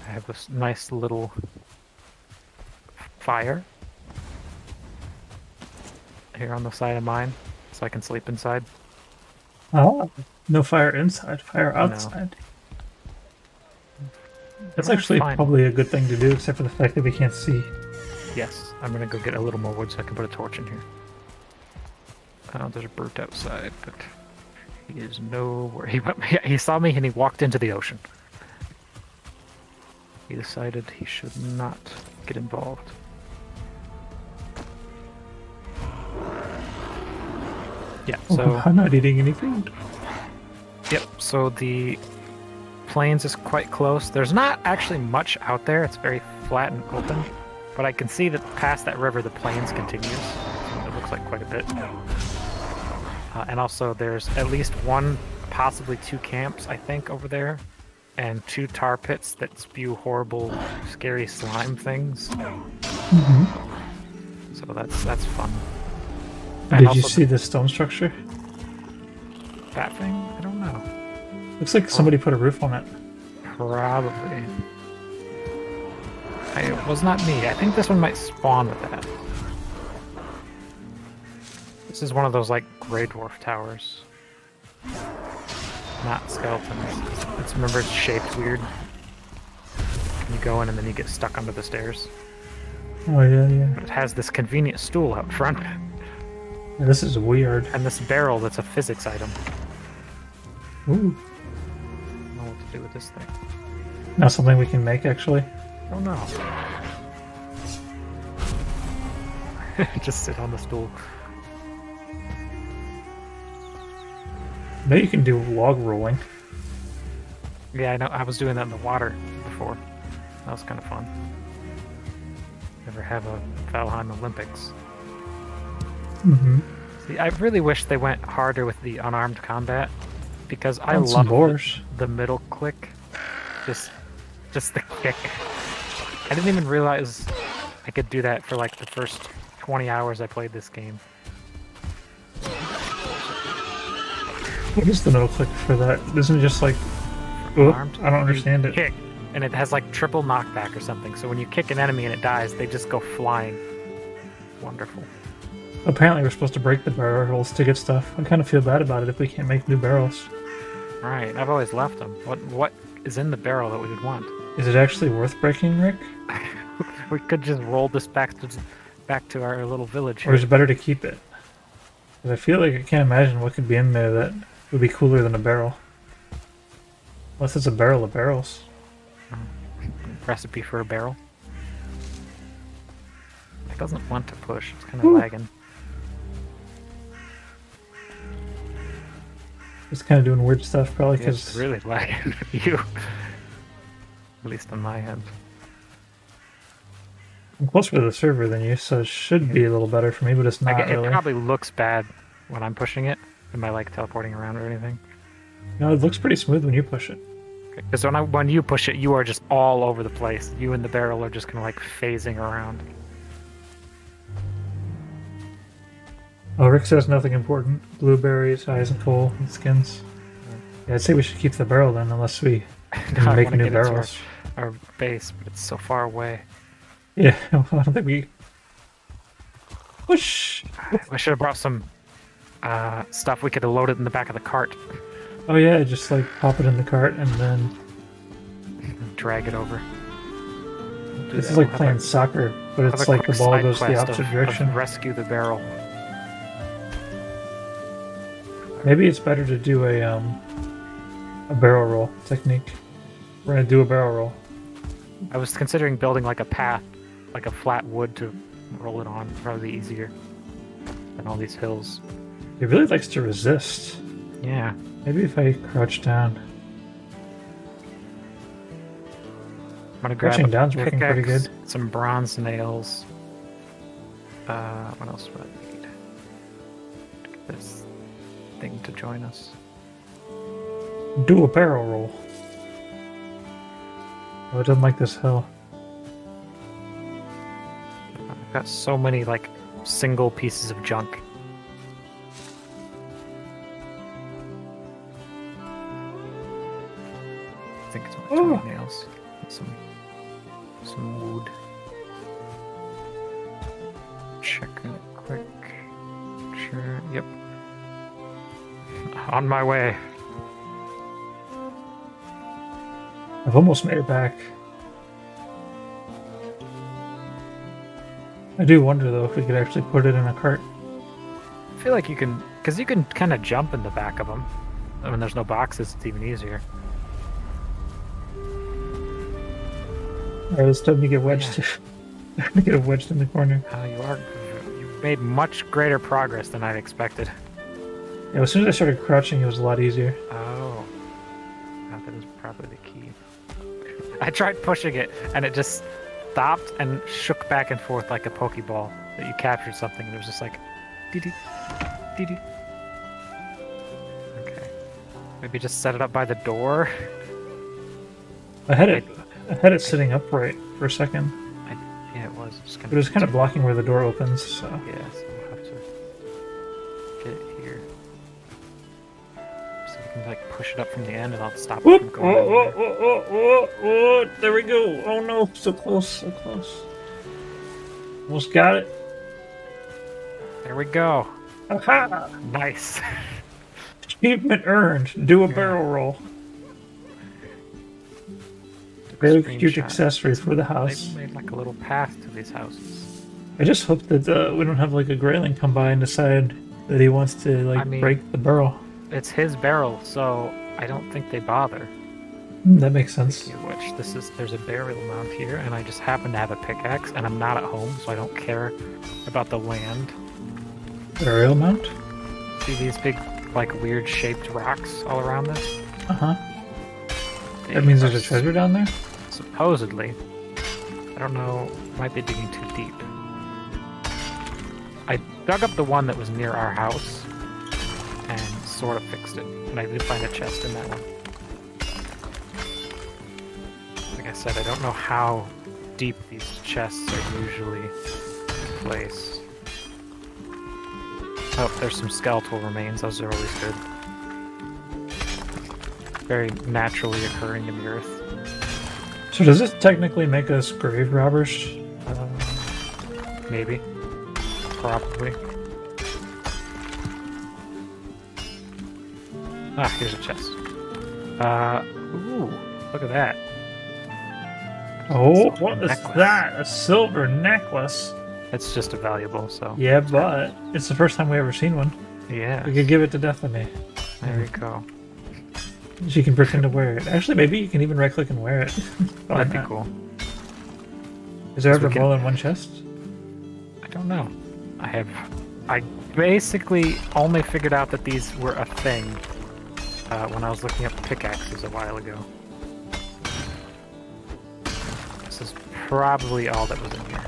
I have this nice little fire here on the side of mine, so I can sleep inside. Oh, no fire inside, fire No. outside. That's Alright, actually fine. probably a good thing to do, except for the fact that we can't see. Yes, I'm gonna go get a little more wood so I can put a torch in here. There's a brute outside, but he is nowhere. He saw me and he walked into the ocean. He decided he should not get involved. Yeah, so I'm not eating any food. yep, so the plains is quite close. There's not actually much out there. It's very flat and open, but I can see that past that river the plains continues. So it looks like quite a bit. And also there's at least one, possibly two camps, I think, over there, and two tar pits that spew horrible, scary slime things. So that's fun. And Did also you see the stone structure? that thing? I don't know. Looks like somebody put a roof on it. Probably. It was not me. I think this one might spawn with that. This is one of those like gray dwarf towers. Not skeletons. Remember, it's shaped weird. You go in and then you get stuck under the stairs. Oh yeah, yeah. But it has this convenient stool out front. Yeah, this is weird. And this barrel that's a physics item. Ooh. I don't know what to do with this thing. Now something we can make actually. Oh no. Just sit on the stool. Maybe you can do log rolling. Yeah, I know. I was doing that in the water before. That was kind of fun. Never have a Valheim Olympics. Mm-hmm. See, I really wish they went harder with the unarmed combat because I Found some love boars. the middle click. Just the kick. I didn't even realize I could do that for like the first 20 hours I played this game. What is the middle click for that? Isn't it just like... Oh, Armed, I don't understand you it. kick, and it has like triple knockback or something. So when you kick an enemy and it dies, they just go flying. Wonderful. Apparently we're supposed to break the barrels to get stuff. I kind of feel bad about it if we can't make new barrels. Right, I've always left them. What is in the barrel that we would want? Is it actually worth breaking, Rick? We could just roll this back to our little village Or here. is it better to keep it? Because I feel like I can't imagine what could be in there that would be cooler than a barrel. Unless it's a barrel of barrels. Recipe for a barrel. It doesn't want to push. It's kind of lagging. It's kind of doing weird stuff, probably Yeah, it's because really lagging. You, at least on my end. I'm closer to the server than you, so it should be a little better for me, but it's not Like, it really. probably looks bad when I'm pushing it. Am I like teleporting around or anything? No, it looks pretty smooth when you push it. Because when you push it, you are just all over the place. You and the barrel are just kind of like phasing around. Oh, Rick says nothing important. Blueberries, eyes and coal, and skins. Yeah, I'd say we should keep the barrel then, unless we Now can I make want to new get into barrels. our base, but it's so far away. Yeah, I don't think we... Whoosh! I should have brought some stuff. We could have loaded in the back of the cart. Oh yeah, just like pop it in the cart and then... Drag it over. We'll do This that. is like We'll have playing a- soccer, but have it's a like the quick ball side goes the quest opposite of direction. rescue the barrel. Maybe it's better to do a barrel roll technique. We're gonna do a barrel roll. I was considering building like a path, like a flat wood to roll it on. Probably easier than all these hills. It really likes to resist. Yeah. Maybe if I crouch down. I'm gonna grab Crouching a down's working pretty pickaxe, good. some bronze nails. What else would I need? To get this thing to join us. Do a barrel roll. Oh, it doesn't like this hill. I've got so many like single pieces of junk. I think it's only 20 nails. And some wood. Checking it quick. Sure. Yep. On my way. I've almost made it back. I do wonder though if we could actually put it in a cart. I feel like you can, because you can kind of jump in the back of them. I mean, there's no boxes, it's even easier. Alright, it's time to get wedged. Time to get wedged in the corner. You've made much greater progress than I'd expected. Yeah, as soon as I started crouching, it was a lot easier. Oh. That is probably the key. I tried pushing it, and it just stopped and shook back and forth like a Pokeball. That you captured something, and it was just like, dee-dee, dee-dee. Okay. Maybe just set it up by the door. I had it sitting upright for a second, Yeah, it was. but it was kind of blocking where the door opens, so... Yeah, so we'll have to get it here. So you can like push it up from the end and I'll stop it Whoop! from going anywhere. There we go! Oh no, so close, so close. Almost got it. There we go. Aha! Nice. Achievement earned. Do a barrel roll. Very cute accessory for the house. They made like a little path to these houses. I just hope that we don't have like a grayling come by and decide that he wants to like break the barrel. It's his barrel, so I don't think they bother. That makes sense. Which there's a burial mound here, and I just happen to have a pickaxe, and I'm not at home, so I don't care about the land. Burial mound? See these big, like weird shaped rocks all around this? Uh-huh. That means there's a treasure down there? Supposedly. I don't know. Might be digging too deep. I dug up the one that was near our house and sort of fixed it. And I did find a chest in that one. Like I said, I don't know how deep these chests are usually placed. Oh, there's some skeletal remains. Those are always good. Very naturally occurring in the earth. So does this technically make us grave robbers? Maybe. Probably. Ah, here's a chest. Ooh, look at that. Oh, what is that? A silver necklace? It's just a valuable, so... Yeah, but it's the first time we ever seen one. Yeah. We could give it to Bethany. There we go. She can pretend to wear it. Actually, maybe you can even right-click and wear it. That'd be cool. Is there ever more than one chest? I don't know. I basically only figured out that these were a thing when I was looking up pickaxes a while ago. This is probably all that was in here.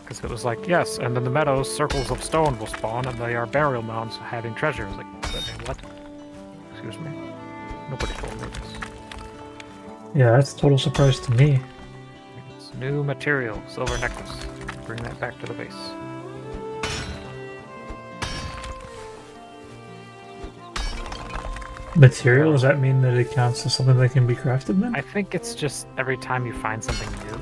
Because it was like, yes, and in the meadows, circles of stone will spawn, and they are burial mounds having treasure. I was like, what? Excuse me. Nobody told me this. Yeah, that's a total surprise to me. It's new material, silver necklace. Bring that back to the base. Material, does that mean that it counts as something that can be crafted then? I think it's just every time you find something new.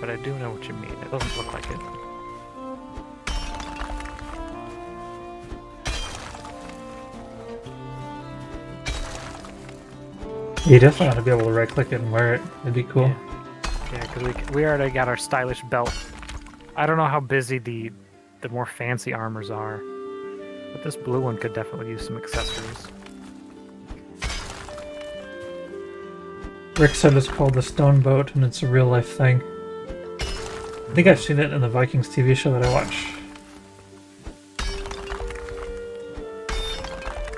But I do know what you mean. It doesn't look like it. You definitely want to be able to right-click it and wear it. It'd be cool. Yeah, because we already got our stylish belt. I don't know how busy the more fancy armors are, but this blue one could definitely use some accessories. Rick said it's called the Stone Boat, and it's a real-life thing. I think I've seen it in the Vikings TV show that I watch.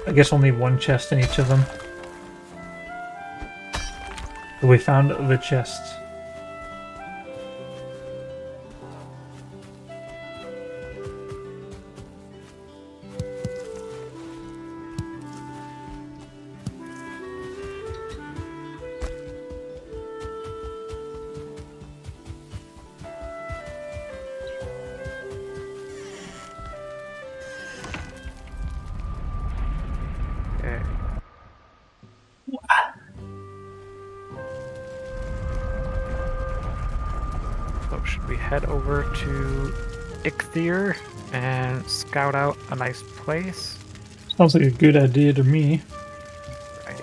I guess only one chest in each of them. But we found the chest. So should we head over to Ichthyr and scout out a nice place? Sounds like a good idea to me. Right.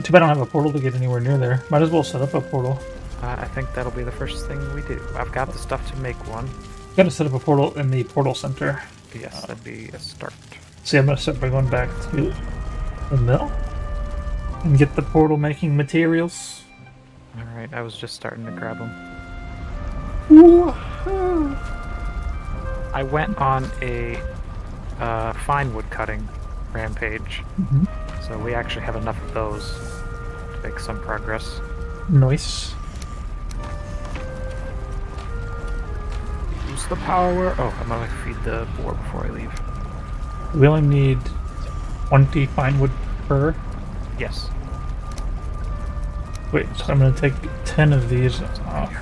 Too bad I don't have a portal to get anywhere near there. Might as well set up a portal. I think that'll be the first thing we do. I've got the stuff to make one. Gotta set up a portal in the portal center. Yes, that'd be a start. See, I'm gonna start by going back to the mill and get the portal making materials. Alright, I was just starting to grab them. I went on a fine wood cutting rampage, so we actually have enough of those to make some progress. Nice. Use the power. Oh, I'm gonna feed the boar before I leave. We only need 20 fine wood per. Yes. Wait, so I'm gonna take 10 of these off.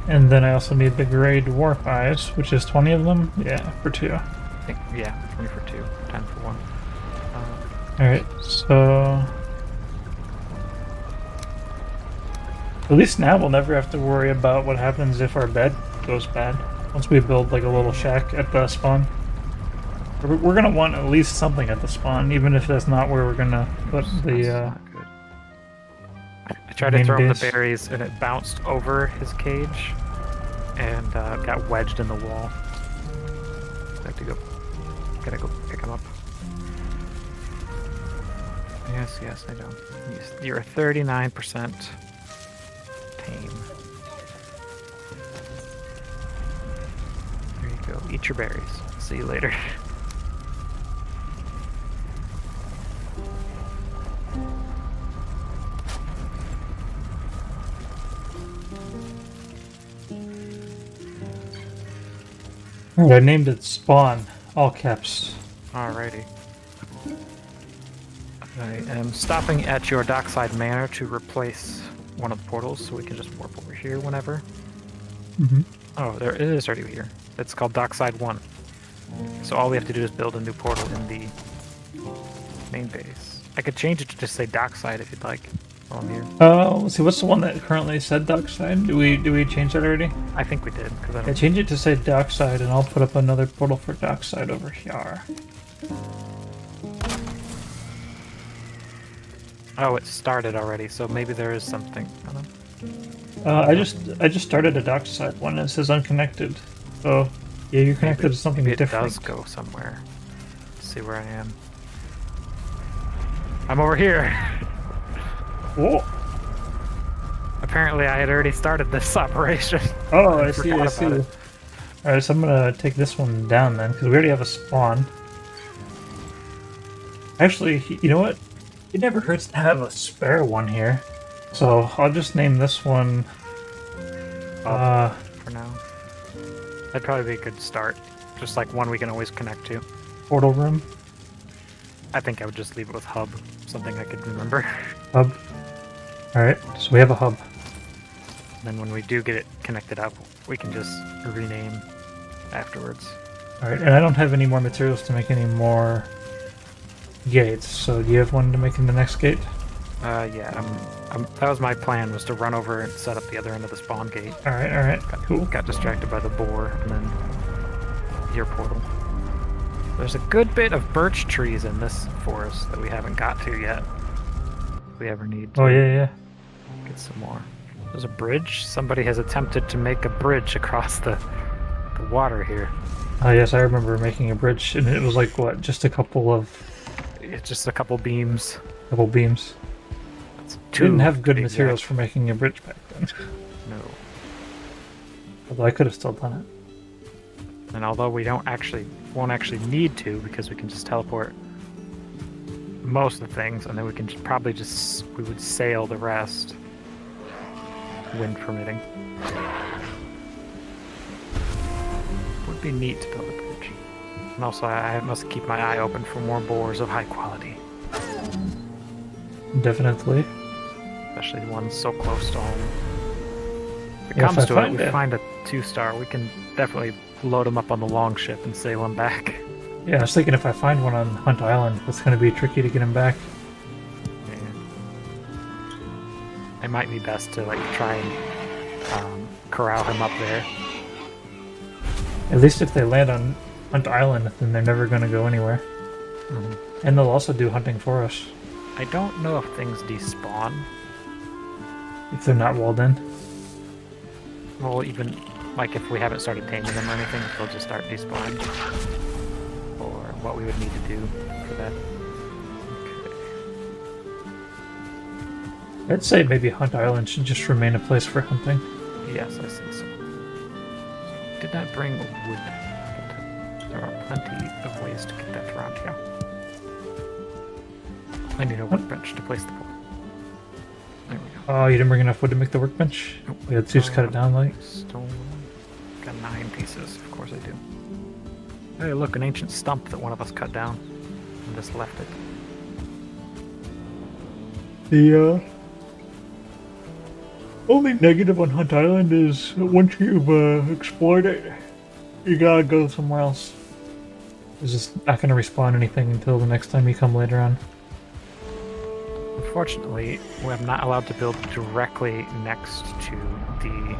And then I also need the gray dwarf eyes, which is 20 of them. Yeah, for 2. I think, yeah, 20 for 2, 10 for 1. Alright, so... At least now we'll never have to worry about what happens if our bed goes bad. Once we build like a little shack at the spawn. We're gonna want at least something at the spawn, even if that's not where we're gonna put the I tried to throw him base. the berries and it bounced over his cage and got wedged in the wall. I have to gotta go pick him up. Yes, I know. You're 39% tame. There you go. Eat your berries. See you later. Alright, I named it Spawn, all caps. Alrighty. I am stopping at your dockside manor to replace one of the portals, so we can just warp over here whenever. Oh, there it is already here. It's called Dockside 1. So all we have to do is build a new portal in the main base. I could change it to just say Dockside if you'd like while I'm here. Let's see, what's the one that currently said Dockside? Do we change that already? I think we did, because I don't... Yeah, change it to say Dockside, and I'll put up another portal for Dockside over here. Oh, it started already, so maybe there is something. I don't know. I just started a Dockside one, and it says unconnected. So, yeah, you're connected to something Maybe it different. does go somewhere. Let's see where I am. I'm over here! Whoa! Apparently I had already started this operation. Oh, I see, I forgot see. about it. Alright, so I'm gonna take this one down then, because we already have a spawn. Actually, you know what? It never hurts to have a spare one here. So, I'll just name this one... for now. That'd probably be a good start. Just like one we can always connect to. Portal room. I think I would just leave it with hub. Something I could remember. Hub. Alright, so we have a hub. And then when we do get it connected up, we can just rename afterwards. Alright, and I don't have any more materials to make any more gates, so do you have one to make in the next gate? Yeah, that was my plan, was to run over and set up the other end of the spawn gate. Alright, cool. Got distracted by the boar, and then your portal. There's a good bit of birch trees in this forest that we haven't got to yet. If we ever need to Oh, yeah. get some more. There's a bridge. Somebody has attempted to make a bridge across the water here. Oh, yes, I remember making a bridge, and it was like, what, just a couple of... It's just a couple beams. Couple beams. Didn't have good materials for making a bridge back then. No. Although I could have still done it. And although we won't actually need to, because we can just teleport most of the things, and then we can we would sail the rest, wind permitting. Would be neat to build a bridge. And also, I must keep my eye open for more boars of high quality. Definitely. Especially the ones so close to home. If it comes to it, we find a 2-star, we can definitely load them up on the long ship and sail them back. Yeah, I was thinking if I find one on Hunt Island, it's going to be tricky to get him back. Yeah. It might be best to try and corral him up there. At least if they land on Hunt Island, then they're never going to go anywhere. Mm-hmm. And they'll also do hunting for us. I don't know if things despawn. If they're not walled in. Well, even if we haven't started taming them or anything, they'll just start despawning. Or what we would need to do for that. Okay. I'd say maybe Hunt Island should just remain a place for hunting. Yes, I think so. Did not bring wood, but there are plenty of ways to get that around here. I need a workbench to place the pole. There we go. Oh, you didn't bring enough wood to make the workbench? Nope. We had to just cut it down like? Stone. Got 9 pieces, of course I do. Hey, look, an ancient stump that one of us cut down and just left it. The only negative on Hunt Island is once you've explored it, you gotta go somewhere else. It's just not gonna respawn anything until the next time you come later on. Unfortunately, I'm not allowed to build directly next to the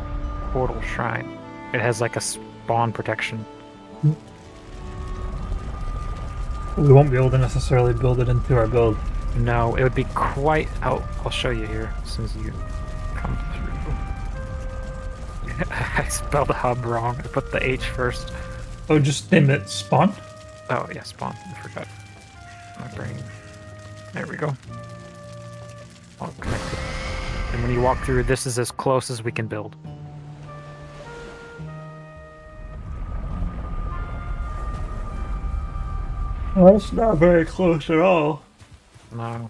portal shrine. It has a spawn protection. We won't be able to necessarily build it into our build. No, it would be quite... I'll show you here as soon as you come through. I spelled hub wrong. I put the H first. Oh, just name it spawn? Oh, yeah, spawn. I forgot. My brain. There we go. All connected. And when you walk through, this is as close as we can build. Well, that's not very close at all. No.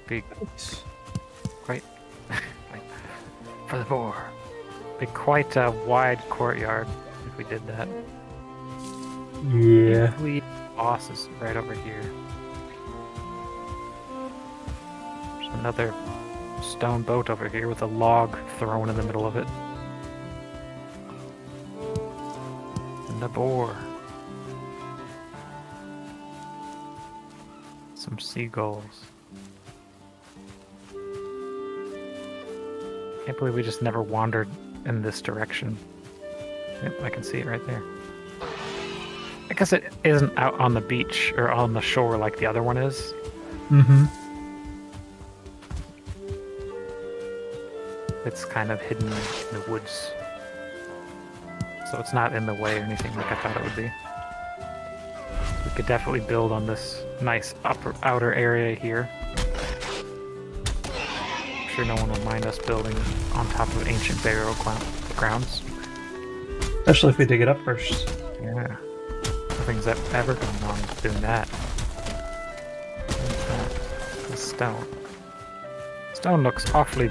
Big. Quite. For the boar. Be quite a wide courtyard if we did that. Yeah. The boss is right over here. There's another stone boat over here with a log thrown in the middle of it. And the boar. Some seagulls. Can't believe we just never wandered in this direction. Yep, I can see it right there. I guess it isn't out on the beach or on the shore like the other one is. Mm-hmm. It's kind of hidden in the woods. So it's not in the way or anything like I thought it would be. We could definitely build on this nice outer area here. I'm sure no one will mind us building on top of ancient burial grounds. Especially if we dig it up first. Yeah. Nothing's ever gone wrong with doing that. The stone. Stone looks awfully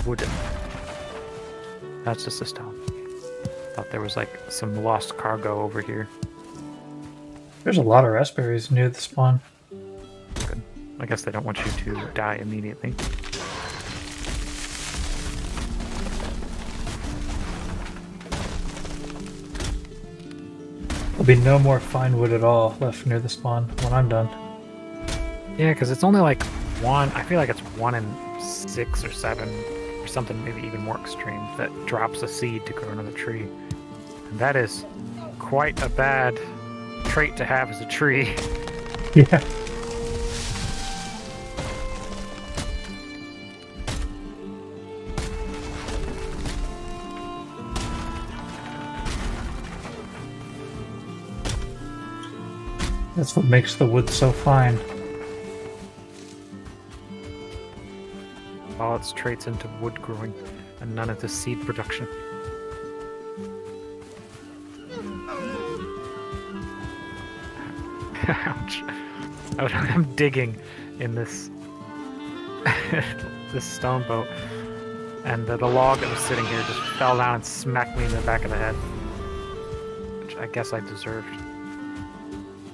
wooden. That's just a stone. Thought there was some lost cargo over here. There's a lot of raspberries near the spawn. Good. I guess they don't want you to die immediately. There'll be no more fine wood at all left near the spawn when I'm done. Yeah, because it's only like one. I feel like it's 1 in 6 or 7 or something, maybe even more extreme, that drops a seed to grow another tree. And that is quite a bad trait to have as a tree. Yeah. That's what makes the wood so fine. All its traits into wood growing and none into seed production. Ouch. I'm digging in this this stone boat, and the log that was sitting here just fell down and smacked me in the back of the head, which I guess I deserved.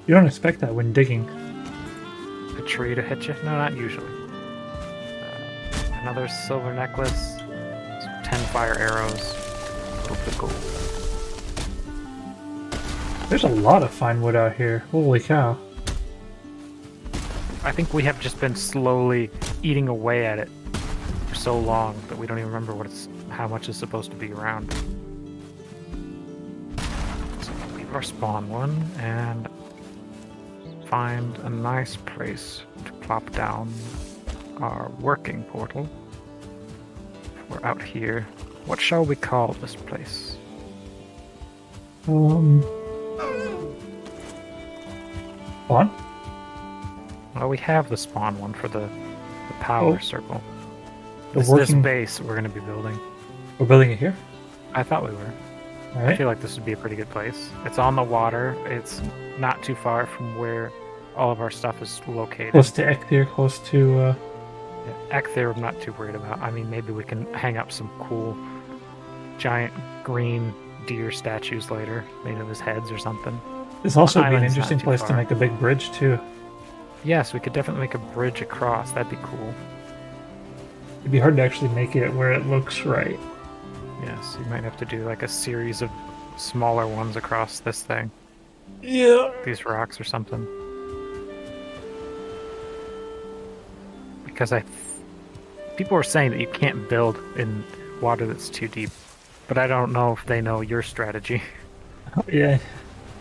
You don't expect that when digging. A tree to hit you? No, not usually. Another silver necklace, 10 fire arrows, a little bit of gold. There's a lot of fine wood out here. Holy cow. I think we have just been slowly eating away at it for so long that we don't even remember how much is supposed to be around. So we'll leave our spawn one and find a nice place to plop down our working portal. We're out here. What shall we call this place? Spawn? Well, we have the spawn one for the power circle. This base we're going to be building. We're building it here? I thought we were. All right. I feel like this would be a pretty good place. It's on the water. It's not too far from where all of our stuff is located. Close to Ecthir, close to... Ecthir I'm not too worried about. I mean, maybe we can hang up some cool giant green deer statues later, made of his heads or something. This also would be an Island's interesting not too place to far. make a big bridge, too. Yes, we could definitely make a bridge across. That'd be cool. It'd be hard to actually make it where it looks right. Yes, you might have to do like a series of smaller ones across this thing. Yeah. These rocks or something. Because people are saying that you can't build in water that's too deep, but I don't know if they know your strategy. Yeah.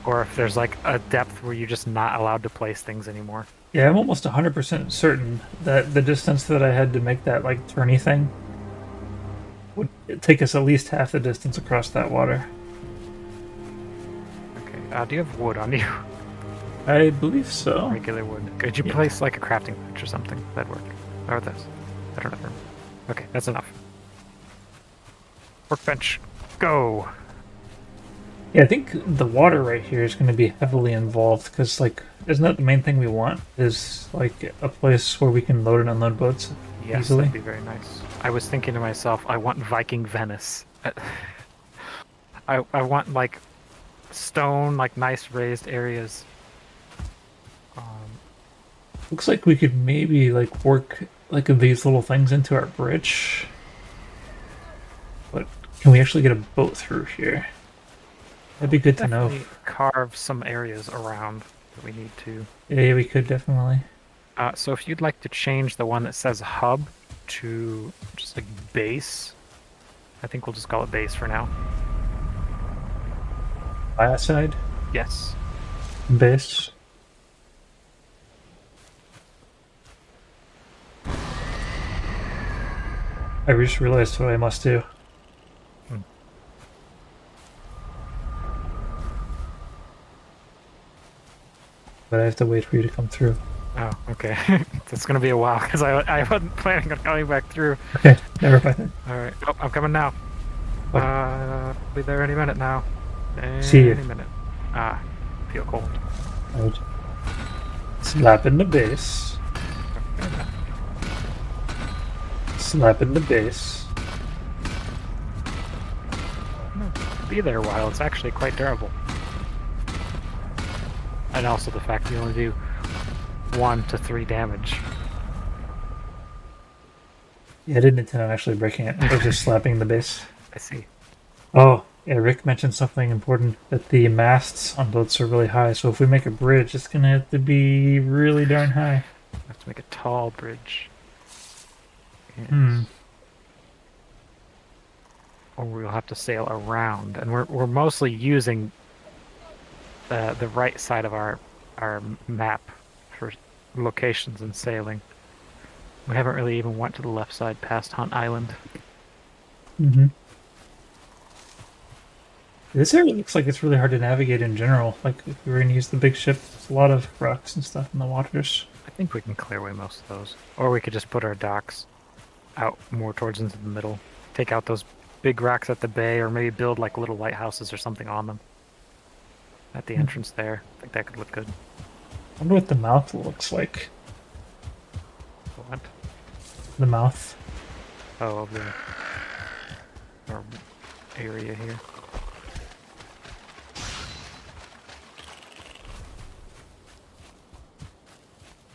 Or if there's like a depth where you're just not allowed to place things anymore. Yeah, I'm almost 100% certain that the distance that I had to make that, like, turny thing would take us at least half the distance across that water. Okay, do you have wood on you? I believe so. Regular wood. Could you place like a crafting bench or something? That'd work. Or this. I don't know. Okay, that's enough. Workbench, go! Yeah, I think the water right here is going to be heavily involved, because, like, isn't that the main thing we want? Is, like, a place where we can load and unload boats Yes, easily? that'd be very nice. I was thinking to myself, I want Viking Venice. I want, like, stone, like, nice raised areas. Looks like we could maybe, like, work, like, these little things into our bridge. But can we actually get a boat through here? That'd be good to know. Definitely carve some areas around that we need to. Yeah, we could definitely. So if you'd like to change the one that says hub to just like base, I think we'll just call it base for now. Biocide? Yes. Base. I just realized what I must do. But I have to wait for you to come through. Oh, okay. It's gonna be a while because I wasn't planning on coming back through. Okay, never mind then. All right. Oh, I'm coming now. Okay. Be there any minute now. See you. Any minute. Ah, feel cold. Right. Slap in the base. Slap in the base. Be there a while. It's actually quite durable. And also the fact you only do 1 to 3 damage. Yeah, I didn't intend on actually breaking it. I was just slapping the base. I see. Oh, Yeah, Rick mentioned something important, that the masts on boats are really high, so if we make a bridge, it's gonna have to be really darn high. I have to make a tall bridge. Hmm. Yes. Or we'll have to sail around, and we're mostly using the right side of our map for locations and sailing. We haven't really even went to the left side past Hunt Island. Mm-hmm. This area looks like it's really hard to navigate in general. Like, if we were gonna use the big ship, there's a lot of rocks and stuff in the waters. I think we can clear away most of those. Or we could just put our docks out more towards into the middle. Take out those big rocks at the bay, or maybe build like little lighthouses or something on them. At the Hmm. entrance there. I think that could look good. I wonder what the mouth looks like. What? The mouth. Oh, of our area here.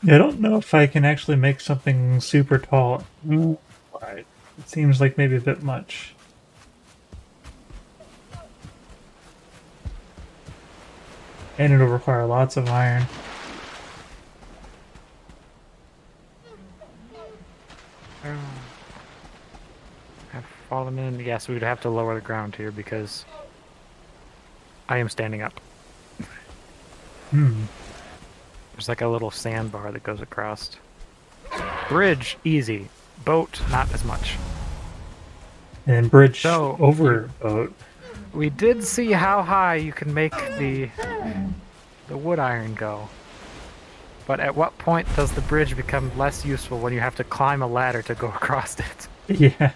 Yeah, I don't know if I can actually make something super tall. Right. It seems like maybe a bit much. And it'll require lots of iron. Have fallen in. Yes, we would have to lower the ground here because I am standing up. Hmm. There's like a little sandbar that goes across. Bridge, easy. Boat, not as much. And bridge So, over boat. We did see how high you can make the wood iron go. But at what point does the bridge become less useful when you have to climb a ladder to go across it? Yeah.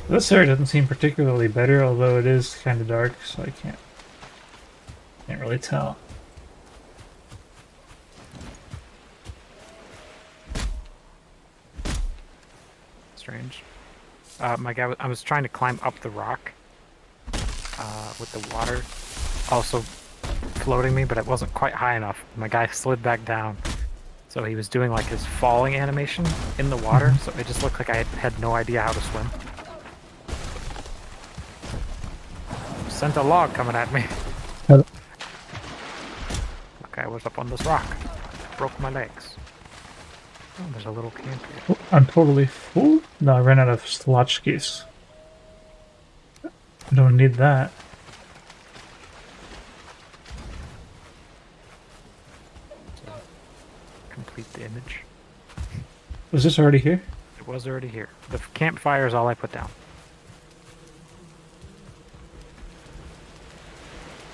This area doesn't seem particularly better, although it is kind of dark, so I can't really tell. Strange. My guy, I was trying to climb up the rock with the water also floating me, but it wasn't quite high enough. My guy slid back down. So he was doing like his falling animation in the water, so it just looked like I had no idea how to swim. Sent a log coming at me. Hello. Okay, I was up on this rock. Broke my legs. Oh, there's a little camp here. Oh, I'm totally full? No, I ran out of Slotchkis. I don't need that. Complete the image. Was this already here? It was already here. The campfire is all I put down.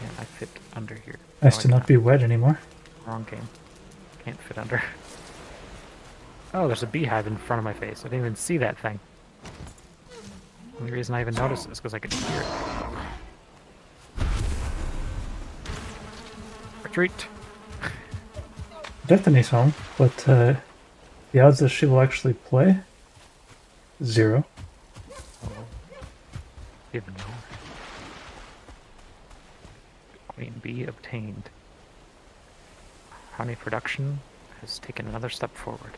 Yeah, I fit under here. Nice No, to I not cannot. be wet anymore. Wrong game. Can't fit under. Oh, there's a beehive in front of my face. I didn't even see that thing. The only reason I even noticed it is because I could hear it. Retreat! Destiny's home, but the odds that she will actually play? 0. Oh. Even know. Queen bee obtained. Honey production has taken another step forward.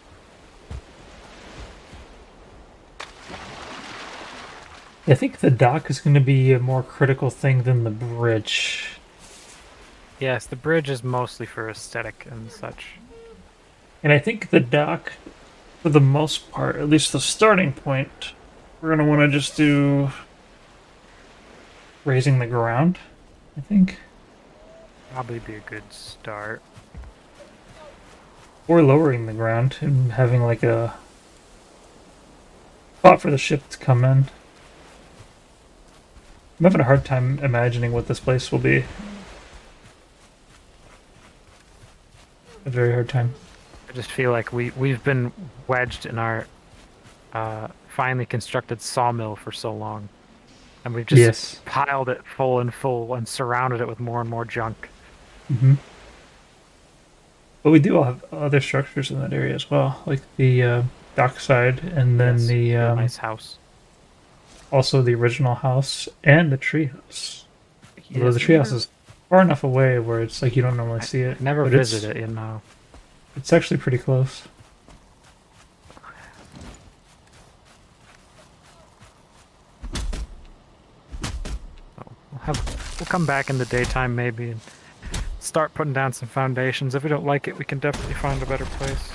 I think the dock is going to be a more critical thing than the bridge. Yes, the bridge is mostly for aesthetic and such. And I think the dock, for the most part, at least the starting point, we're going to want to just do raising the ground, I think. Probably be a good start. Or lowering the ground and having like a spot for the ship to come in. I'm having a hard time imagining what this place will be. A very hard time. I just feel like we've been wedged in our finely constructed sawmill for so long. And we've just Yes. piled it full and surrounded it with more and more junk. Mm-hmm. But we do all have other structures in that area as well, like the dockside, and then Yes, the a nice house. also the original house and the treehouse. Although the Yes, treehouse is far enough away where it's like you don't normally see it. never but visit it in It's actually pretty close. come back in the daytime maybe and start putting down some foundations. If we don't like it, we can definitely find a better place.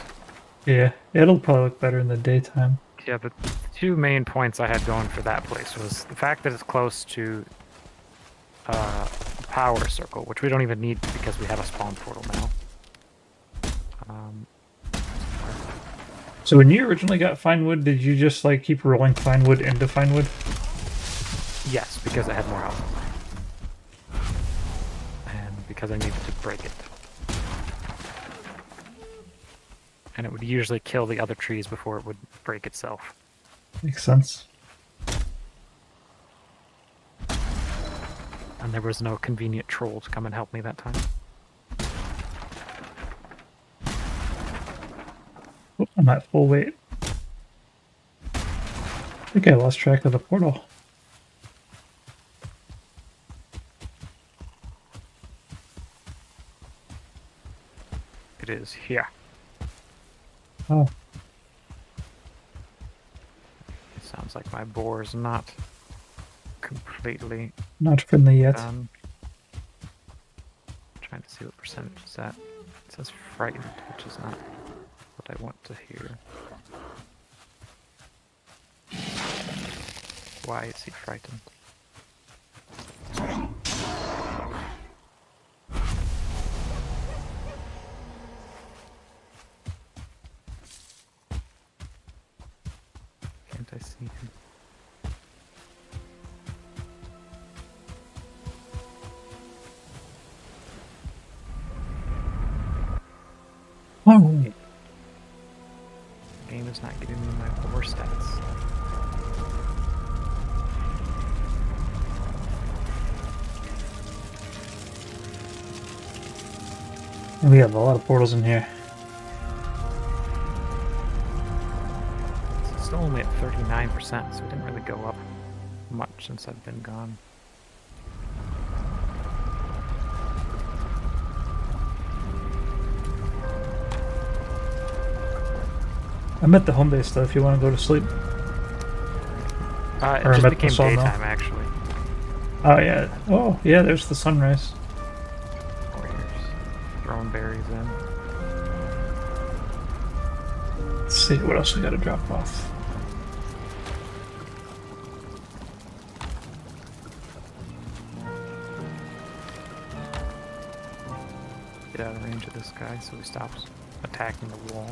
Yeah, it'll probably look better in the daytime. Yeah, the two main points I had going for that place was the fact that it's close to the power circle, which we don't even need because we have a spawn portal now. So when you originally got fine wood, did you just like keep rolling fine wood into fine wood? Yes, because I had more health. And because I needed to break it. And it would usually kill the other trees before it would break itself. Makes sense. And there was no convenient troll to come and help me that time. Oh, I'm at full weight. I think I lost track of the portal. It is here. Oh. It sounds like my boar is not completely Not friendly yet. done. Trying to see what percentage is that. It says frightened, which is not what I want to hear. Why is he frightened? Can't I see him? Oh. The game is not giving me my boar stats. We have a lot of portals in here. It's still only at 39%, so it didn't really go up much since I've been gone. I'm at the home base though if you want to go to sleep. It Or just I'm at the became sawmill. daytime, actually. Oh yeah. Oh yeah, there's the sunrise. Warriors throwing berries in. Let's see what else we gotta drop off. Get out of range of this guy so he stops attacking the wall.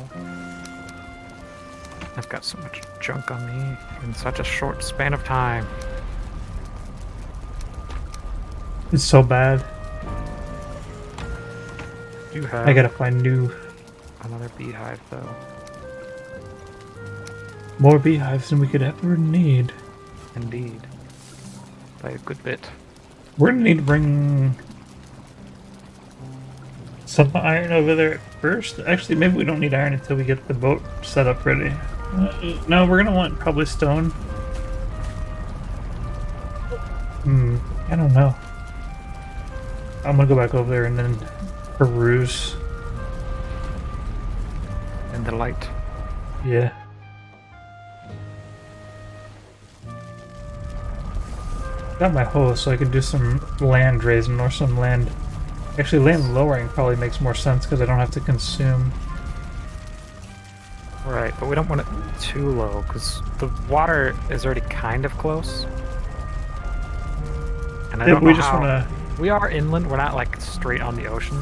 I've got so much junk on me in such a short span of time. It's so bad. You have I gotta find another beehive though. more beehives than we could ever need. Indeed. By a good bit. We're gonna need to bring some iron over there first. Actually, maybe we don't need iron until we get the boat set up ready. No, we're gonna want probably stone. I don't know. I'm gonna go back over there and then peruse. In the light. Yeah. Got my hoe so I can do some land raising or some land. Actually, land lowering probably makes more sense because I don't have to consume. Right, but we don't want it too low because the water is already kind of close. And I don't know We just how... want to. We are inland, we're not like straight on the ocean.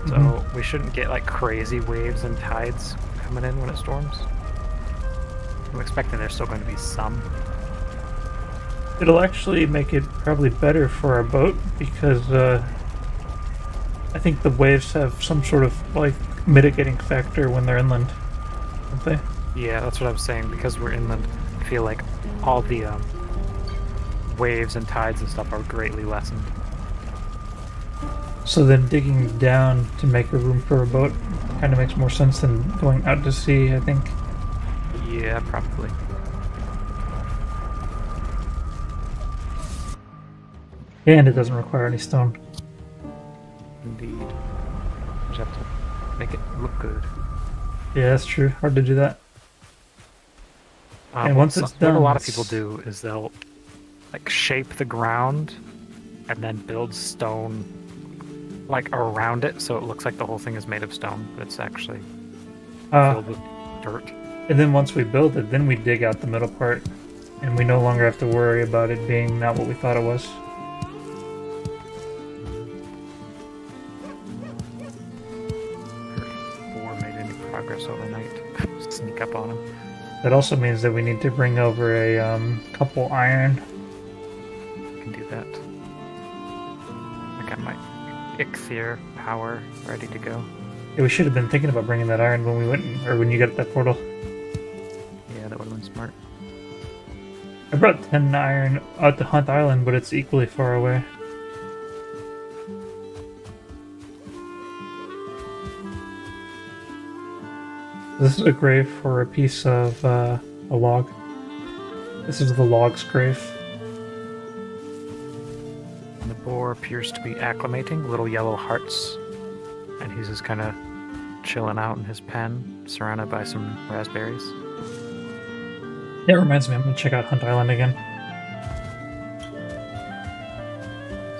So we shouldn't get like crazy waves and tides coming in when it storms. I'm expecting there's still going to be some. It'll actually make it probably better for our boat because I think the waves have some sort of like mitigating factor when they're inland, don't they? Yeah, that's what I'm saying. Because we're inland, I feel like all the waves and tides and stuff are greatly lessened. So then digging down to make a room for a boat kind of makes more sense than going out to sea, I think. Yeah, probably. And it doesn't require any stone. Indeed. Just have to make it look good. Yeah, that's true. Hard to do that. And once it's what done, a lot of it's- people do is they'll like shape the ground and then build stone like around it, so it looks like the whole thing is made of stone, but it's actually filled with dirt. And then once we build it, then we dig out the middle part, and we no longer have to worry about it being not what we thought it was. Or made any progress overnight. Sneak up on him. That also means that we need to bring over a couple iron. Can do that. I got my Ixir power ready to go. Yeah, we should have been thinking about bringing that iron when we went, or when you got that portal. Yeah, that would have been smart. I brought 10 iron out to Hunt Island, but it's equally far away. This is a grave for a piece of a log. This is the log's grave. And the boar appears to be acclimating, little yellow hearts. And he's just kind of chilling out in his pen, surrounded by some raspberries. That reminds me, I'm going to check out Hunt Island again.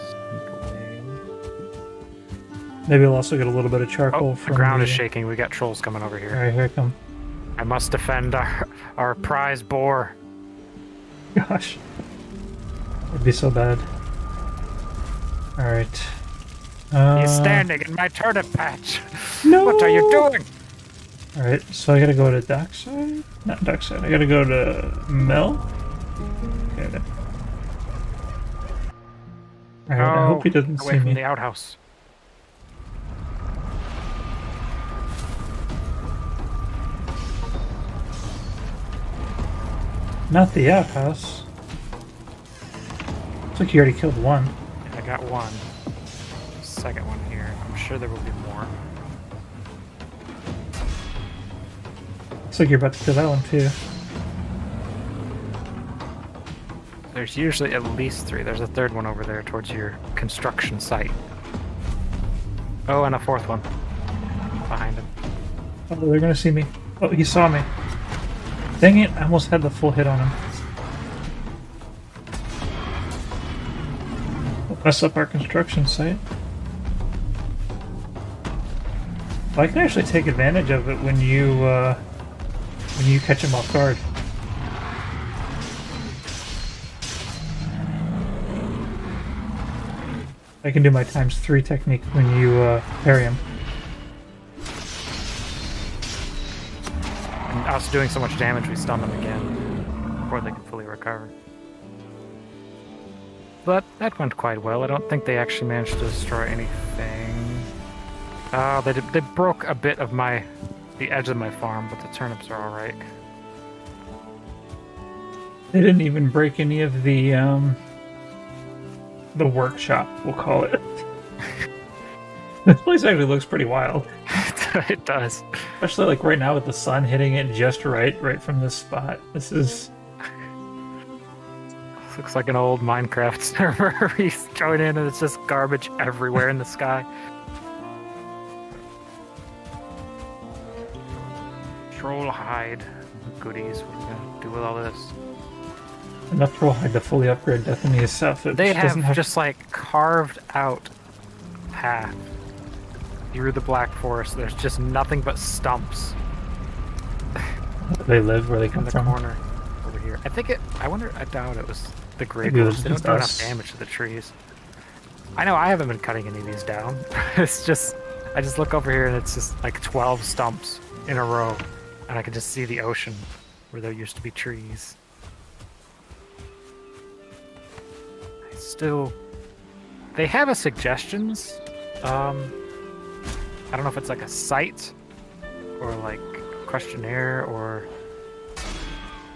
Sneak away. Maybe I'll also get a little bit of charcoal Oh, from the ground is shaking. We got trolls coming over here. Alright, here I come. I must defend our prize boar. Gosh. It'd be so bad. Alright. He's standing in my turnip patch. No! What are you doing? Alright, so I gotta go to Dockside? Not Dockside, I gotta go to Mill? Okay, then. Alright, I hope he doesn't away see from me. the outhouse. Not the outhouse. Looks like you already killed one. I got one. Second one here. I'm sure there will be more. Looks like you're about to kill that one too. There's usually at least 3. There's a third one over there towards your construction site. Oh, and a fourth one behind him. Oh, they're gonna see me. Oh, he saw me. Dang it, I almost had the full hit on him. We'll mess up our construction site. Well, I can actually take advantage of it when you catch him off guard. I can do my ×3 technique when you parry him. And us doing so much damage, we stun them again before they can fully recover. But that went quite well. I don't think they actually managed to destroy anything. They broke a bit of the edge of my farm, but the turnips are all right. They didn't even break any of the workshop, we'll call it. This place actually looks pretty wild. It does. Especially like right now with the sun hitting it just right from this spot. This is... Looks like an old Minecraft server. He's joined in and it's just garbage everywhere in the sky. Troll hide. Goodies. What are you gonna do with all this? Enough troll hide to fully upgrade Destiny stuff. They have just like carved out path through the Black Forest. There's just nothing but stumps. They live where they come in the from. Corner over here. I think I doubt it was the Great Maybe Wolves. They don't do enough us. damage to the trees. I know I haven't been cutting any of these down. It's just I just look over here and it's just like 12 stumps in a row, and I can just see the ocean where there used to be trees. They have a suggestions. I don't know if it's like a site or like questionnaire or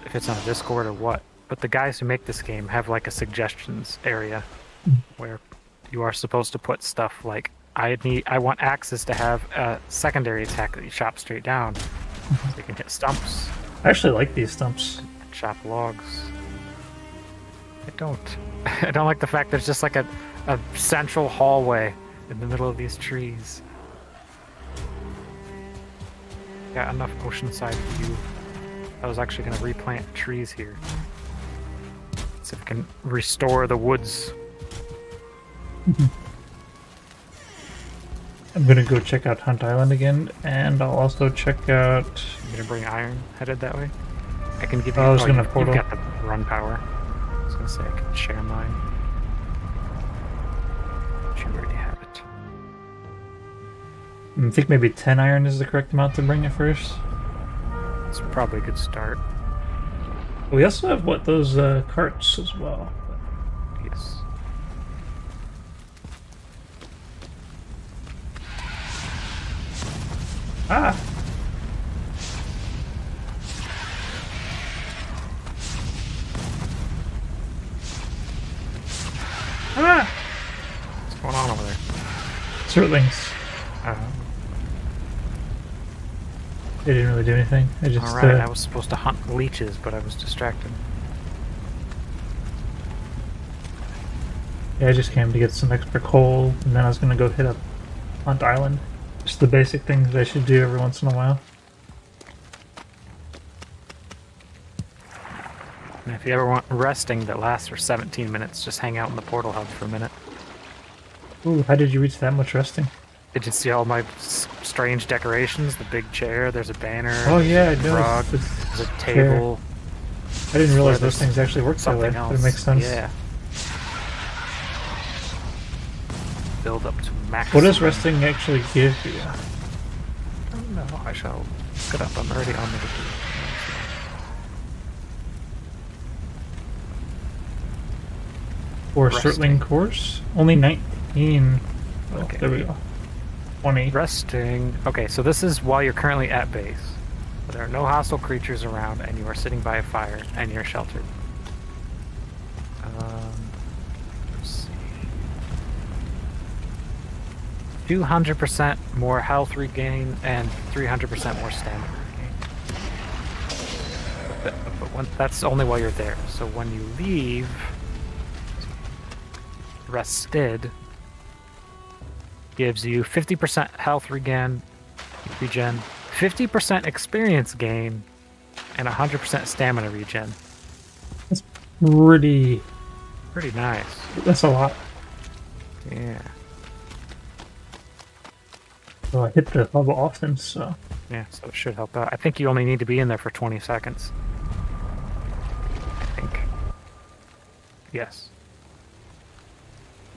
if it's on a Discord or what. But the guys who make this game have like a suggestions area where you are supposed to put stuff like I want axes to have a secondary attack that you chop straight down, so you can hit stumps. I actually like these stumps. Chop logs. I don't. I don't like the fact there's just like a central hallway in the middle of these trees. Got enough oceanside view. I was actually going to replant trees here. See if we can restore the woods. I'm gonna go check out Hunt Island again, and I'll also check out. I'm gonna bring iron headed that way. I can give you. Oh, I was gonna portal. You've got the run power. I was gonna say I can share mine. But you already have it. I think maybe 10 iron is the correct amount to bring at first. It's probably a good start. We also have what those carts as well. Yes. Ah. Ah! What's going on over there? Certlings. They didn't really do anything. I just. Alright, I was supposed to hunt leeches, but I was distracted. Yeah, I just came to get some extra coal, and then I was gonna go hit up Hunt Island. Just the basic things I should do every once in a while. And if you ever want resting that lasts for 17 minutes, just hang out in the portal hub for a minute. Ooh, how did you reach that much resting? Did you see all my strange decorations? The big chair, there's a banner. Oh yeah, I rug, noticed. there's a table. I didn't realize those things actually work that way, but it makes sense. Yeah. Build up to max. What does resting actually give you? I don't know. I shall look it up. I'm already on the For a Certling course? Only 19. Oh, Okay. there we go. 20. Resting. Okay, so this is while you're currently at base. There are no hostile creatures around, and you are sitting by a fire, and you're sheltered. Let's see. 200% more health regain and 300% more stamina regain. That's only while you're there. So when you leave, rested gives you 50% health regen, 50% experience gain, and 100% stamina regen. That's pretty nice. That's a lot. Yeah. So I hit the hub often, so. Yeah, so it should help out. I think you only need to be in there for 20 seconds. I think. Yes.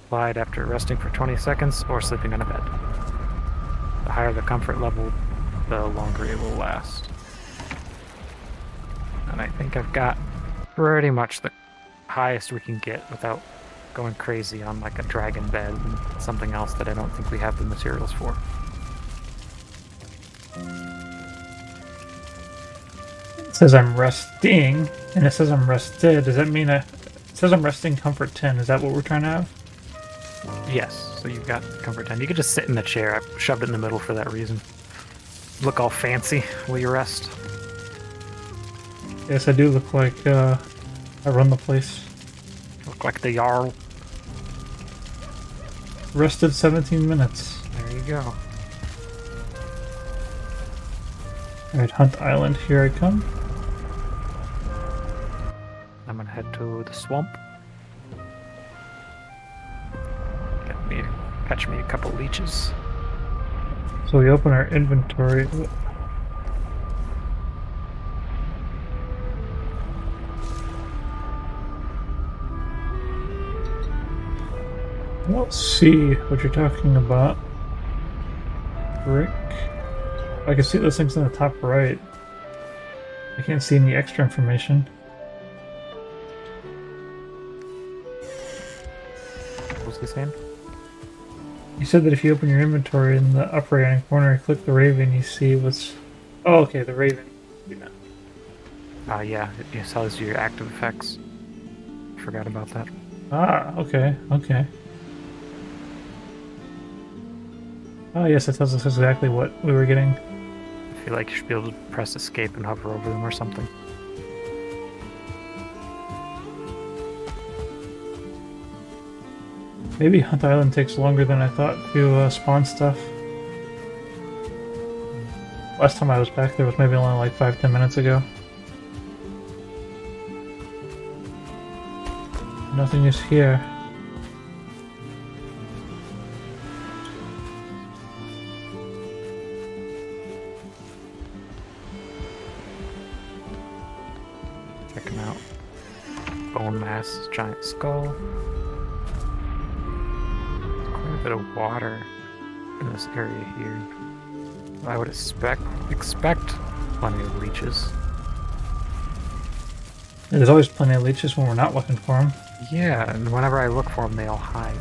Applied after resting for 20 seconds or sleeping on a bed. The higher the comfort level, the longer it will last. And I think I've got pretty much the highest we can get without going crazy on like a dragon bed and something else that I don't think we have the materials for. It says I'm resting, and it says I'm rested. Does that mean it says I'm resting comfort 10? Is that what we're trying to have? Yes, so you've got comfort 10. You could just sit in the chair. I shoved it in the middle for that reason. Look all fancy while you rest. Yes, I do look like I run the place. Look like the Jarl. Rested 17 minutes. There you go. Alright, Hunt Island, here I come. I'm gonna head to the swamp. Catch me a couple leeches. So we open our inventory. I don't see what you're talking about. Brick. I can see those things in the top right. I can't see any extra information. What was he saying? You said that if you open your inventory in the upper right hand corner, click the raven, you see what's... Oh, okay, the raven. Yeah, it tells you your active effects. Forgot about that. Ah, okay, okay. Oh, yes, it tells us exactly what we were getting. I feel like you should be able to press escape and hover over them or something. Maybe Hunt Island takes longer than I thought to spawn stuff. Last time I was back there was maybe only like 5-10 minutes ago. Nothing is here. bone mass, giant skull. Quite a bit of water in this area here. I would expect plenty of leeches. There's always plenty of leeches when we're not looking for them. Yeah, and whenever I look for them, they all hide.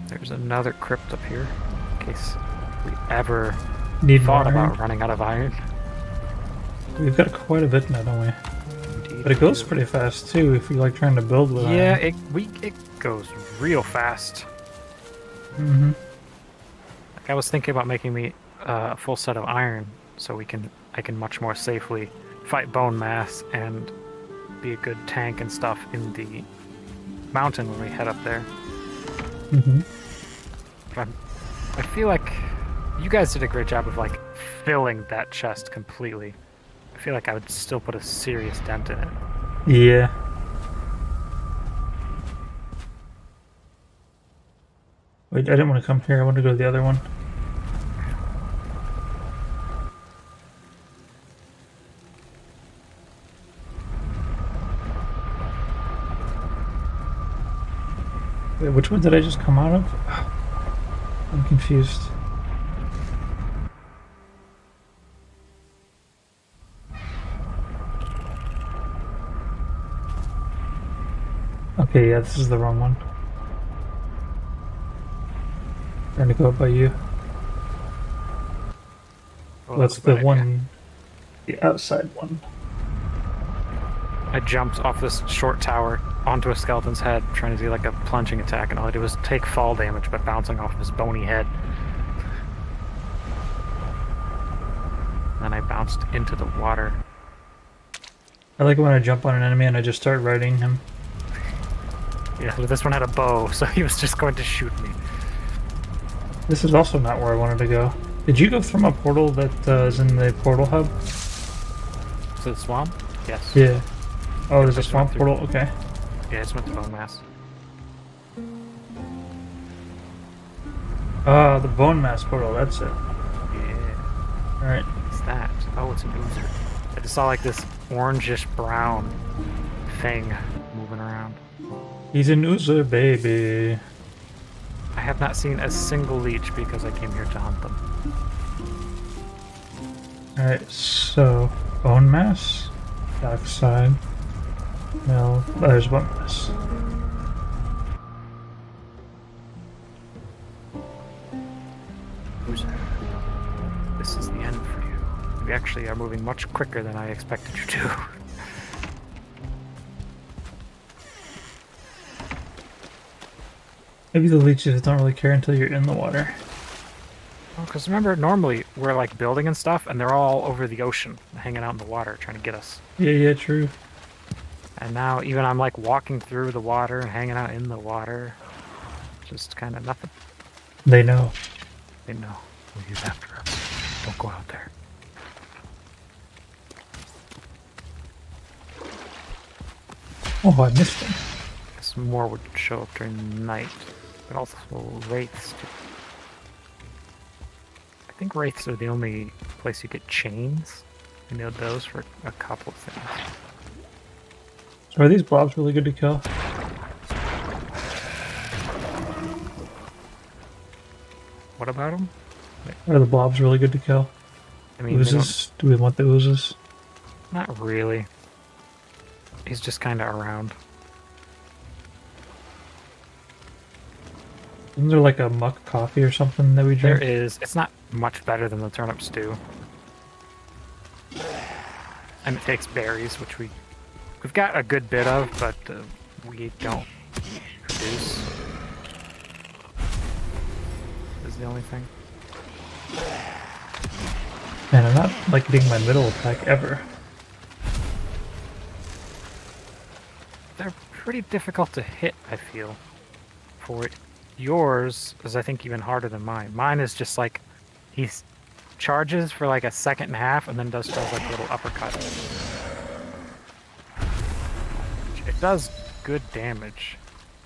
There's another crypt up here, in case we ever thought about running out of iron. We've got quite a bit now, don't we? Indeed, but it goes pretty fast too if you like trying to build with yeah, iron. it goes real fast. Mm-hmm. Like I was thinking about making me a full set of iron so I can much more safely fight bone mass and be a good tank and stuff in the mountain when we head up there. Mm-hmm. But I feel like you guys did a great job of like filling that chest completely. I feel like I would still put a serious dent in it. Yeah. Wait, I didn't want to come here. I want to go to the other one. Wait, which one did I just come out of? I'm confused. Okay, yeah, this is the wrong one. Trying to go up by you. Well, that's the one, the outside one. I jumped off this short tower onto a skeleton's head, trying to do like a plunging attack, and all I did was take fall damage by bouncing off of his bony head. Then I bounced into the water. I like it when I jump on an enemy and I just start riding him. Yeah, but this one had a bow, so he was just going to shoot me. This is also not where I wanted to go. Did you go from a portal that is in the portal hub? To the swamp? Yes. Yeah. Oh, there's a swamp portal? Okay. Yeah, I just went to bone mass. The bone mass portal, that's it. Yeah. Alright. What's that? Oh, it's an oozer. I just saw like this orangish brown thing moving around. He's an oozer, baby. I have not seen a single leech because I came here to hunt them. Alright, so bone mass, dark side. No, there's bone mass. This is the end for you. We actually are moving much quicker than I expected you to. Maybe the leeches don't really care until you're in the water. Because remember, normally we're like building and stuff, and they're all over the ocean, hanging out in the water, trying to get us. Yeah, true. And now even I'm like walking through the water and hanging out in the water. Just kind of nothing. They know. They know. He's after us. Don't go out there. Oh, I missed him. Guess more would show up during the night. But also wraiths too. I think wraiths are the only place you get chains. You need those for a couple of things. So are these blobs really good to kill? What about them? Are the blobs really good to kill? I mean, oozes? Do we want the oozes? Not really. He's just kind of around. Isn't there like a muck coffee or something that we drink? There is. It's not much better than the turnip stew. And it takes berries, which we've got a good bit of, but we don't produce. Is the only thing. Man, I'm not like getting my middle attack ever. They're pretty difficult to hit, I feel. For yours is, I think, even harder than mine. Mine is just like, he charges for like a second and a half and then does like a little uppercut. It does good damage,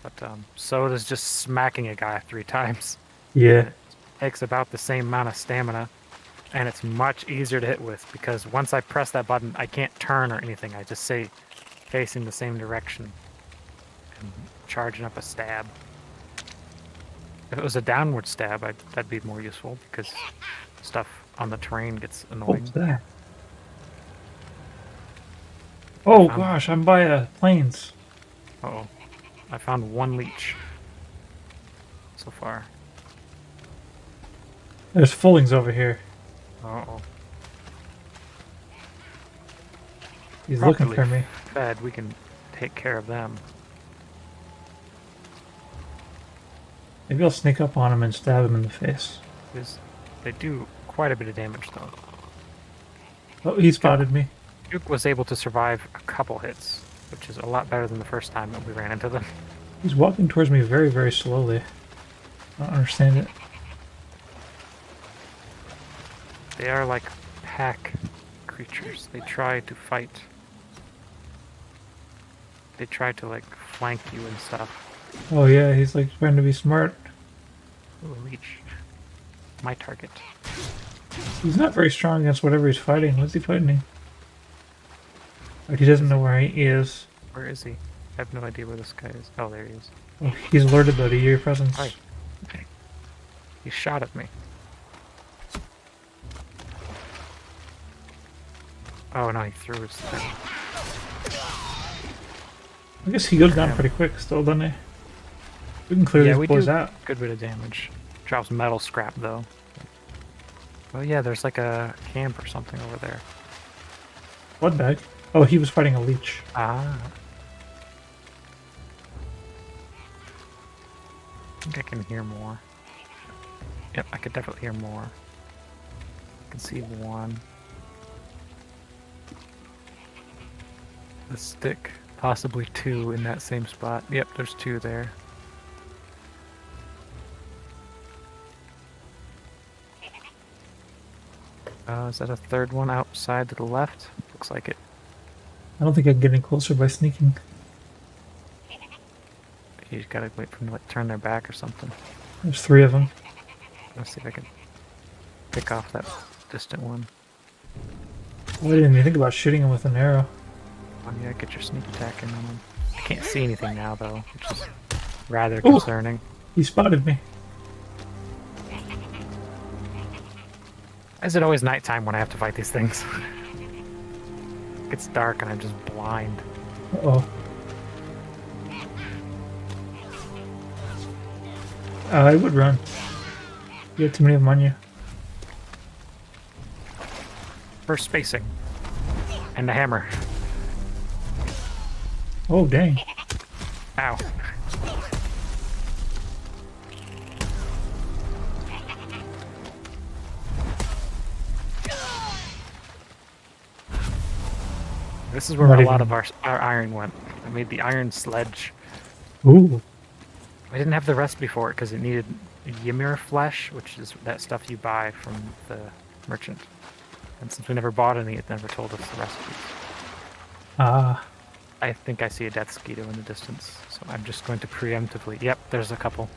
but so does just smacking a guy 3 times. Yeah. takes about the same amount of stamina, and it's much easier to hit with because once I press that button, I can't turn or anything. I just say facing the same direction and charging up a stab. If it was a downward stab, that'd be more useful because stuff on the terrain gets annoying. What's that? Oh gosh, I'm by planes. Uh-oh. I found one leech so far. There's fullings over here. Uh-oh. He's looking for me. Fed, we can take care of them. Maybe I'll sneak up on him and stab him in the face. They do quite a bit of damage, though. Oh, he spotted me. Duke was able to survive a couple hits, which is a lot better than the first time that we ran into them. He's walking towards me very, very slowly. I don't understand it. They are like pack creatures. They try to fight. They try to, like, flank you and stuff. Oh yeah, he's like trying to be smart. Ooh, a leech. My target. He's not very strong against whatever he's fighting. What's he fighting? Like, he doesn't know where he is. Where is he? I have no idea where this guy is. Oh, there he is. Oh, he's alerted though to your presence. Hi. He shot at me. Oh no, he threw his thing. I guess he goes down pretty quick still, doesn't he? We can clear these boys out. Good bit of damage. Drops metal scrap though. Oh yeah, there's like a camp or something over there. Blood bag? Oh, he was fighting a leech. Ah. I think I can hear more. Yep, I could definitely hear more. I can see one. The stick. Possibly two in that same spot. Yep, there's two there. Is that a third one outside to the left? Looks like it. I don't think I can get any closer by sneaking. You just gotta wait for them to like turn their back or something. There's three of them. Let's see if I can pick off that distant one. Oh, I didn't even think about shooting him with an arrow. Oh yeah, get your sneak attack in on him. I can't see anything now though, which is rather concerning. He spotted me. Why is it always nighttime when I have to fight these things? It's dark and I'm just blind. Uh-oh. I would run. You have too many of them on you. First spacing. And the hammer. Oh, dang. Ow. This is where a lot of our iron went. I made the iron sledge. Ooh. I didn't have the recipe for it because it needed Ymir flesh, which is that stuff you buy from the merchant. And since we never bought any, it never told us the recipes. Ah. I think I see a death mosquito in the distance, so I'm just going to preemptively... Yep, there's a couple.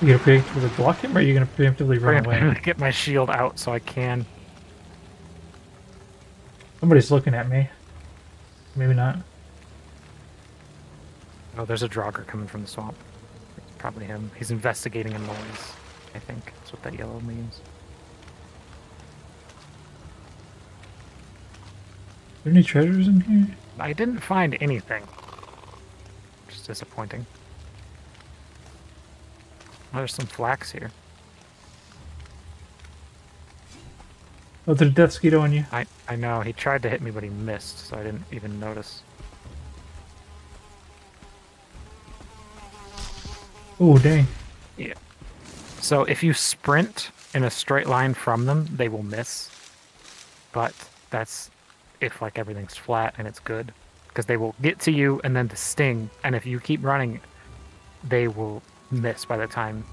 You gonna preemptively block him, or are you gonna preemptively run away? Get my shield out so I can. Somebody's looking at me. Maybe not. Oh, there's a Draugr coming from the swamp. It's probably him. He's investigating a noise, I think. That's what that yellow means. Are there any treasures in here? I didn't find anything. Which is disappointing. Oh, there's some flax here. Oh, there's a death mosquito on you. I know. He tried to hit me, but he missed, so I didn't even notice. Oh, dang. Yeah. So if you sprint in a straight line from them, they will miss. But that's if like everything's flat and it's good. Because they will get to you and then to sting. And if you keep running, they will miss by the time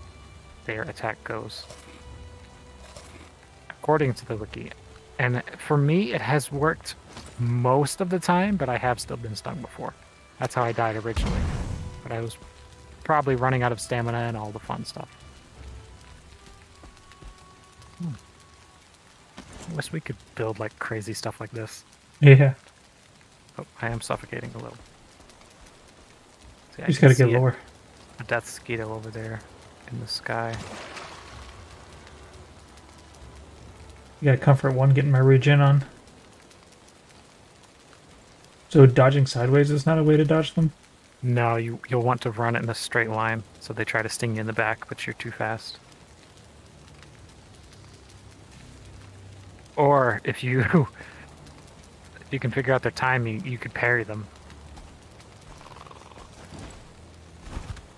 their attack goes. According to the wiki. And for me, it has worked most of the time, but I have still been stung before. That's how I died originally. But I was probably running out of stamina and all the fun stuff. I wish we could build like crazy stuff like this. Yeah, Oh, I am suffocating a little. See, you I just can gotta get see lower. a death mosquito over there in the sky. You gotta comfort one, getting my regen on. So dodging sideways is not a way to dodge them? No, you'll want to run it in a straight line, so they try to sting you in the back, but you're too fast. Or if you if you can figure out their timing, you could parry them.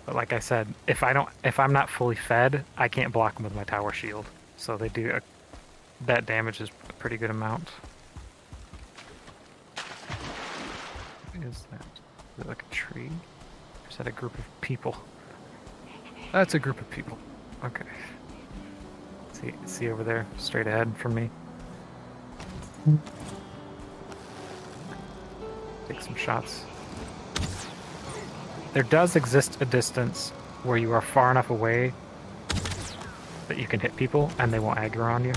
But like I said, if I'm not fully fed, I can't block them with my tower shield. So they do that damage is a pretty good amount. What is that? Is it like a tree? Or is that a group of people? That's a group of people. Okay. See over there, straight ahead from me. Take some shots. There does exist a distance where you are far enough away that you can hit people and they won't aggro on you.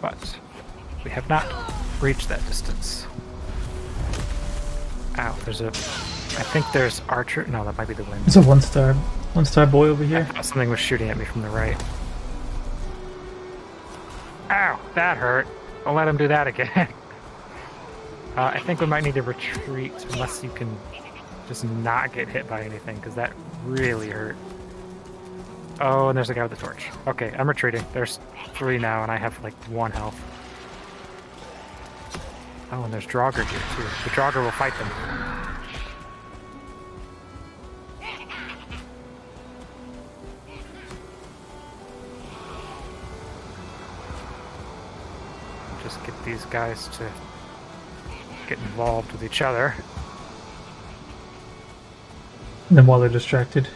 But we have not reached that distance. Ow, I think there's archer. No, that might be the wind. It's a one star boy over here. I thought something was shooting at me from the right. Ow, that hurt. Don't let him do that again. I think we might need to retreat unless you can just not get hit by anything, because that really hurt. Oh, and there's a guy with a torch. Okay, I'm retreating. There's 3 now, and I have like 1 health. Oh, and there's Draugr here too. The Draugr will fight them. Just get these guys to get involved with each other. And then while they're distracted.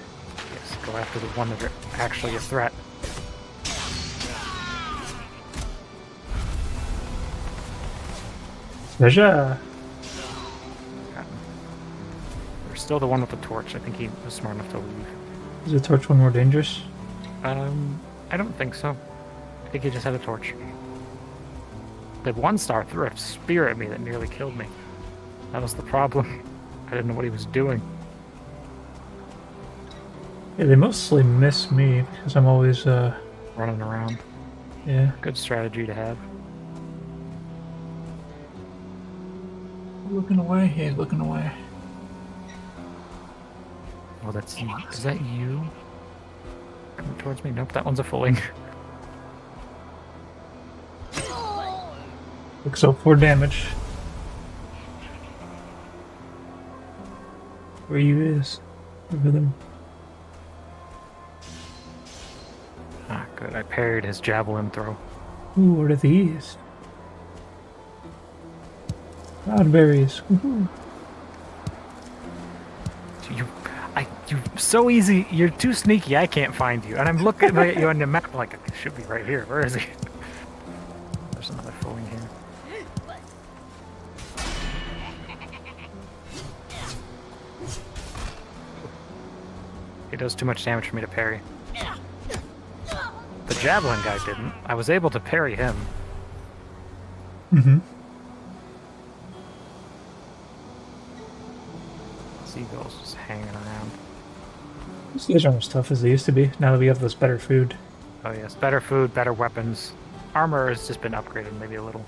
Yes, go after the one that are actually a threat. There's There's still the one with the torch. I think he was smart enough to leave. Is the torch one more dangerous? I don't think so. I think he just had a torch. The 1-star threw a spear at me that nearly killed me. That was the problem. I didn't know what he was doing. Yeah, they mostly miss me because I'm always Running around. yeah. Good strategy to have. Looking away, he's looking away. Oh, that's you. Is that you? Coming towards me? Nope, that one's a fulling. Looks up for damage. Where you is? Over there. Ah, good. I parried his javelin throw. Ooh, what are these? Cloudberries. Woohoo. You're so easy. You're too sneaky. I can't find you. And I'm looking at you on the map like, it should be right here. Where is he? There's another fulling here. He does too much damage for me to parry. The javelin guy didn't. I was able to parry him. Mm-hmm. Seagulls just hanging around. These guys aren't as tough as they used to be now that we have this better food. Oh yes, better food, better weapons. Armor has just been upgraded maybe a little.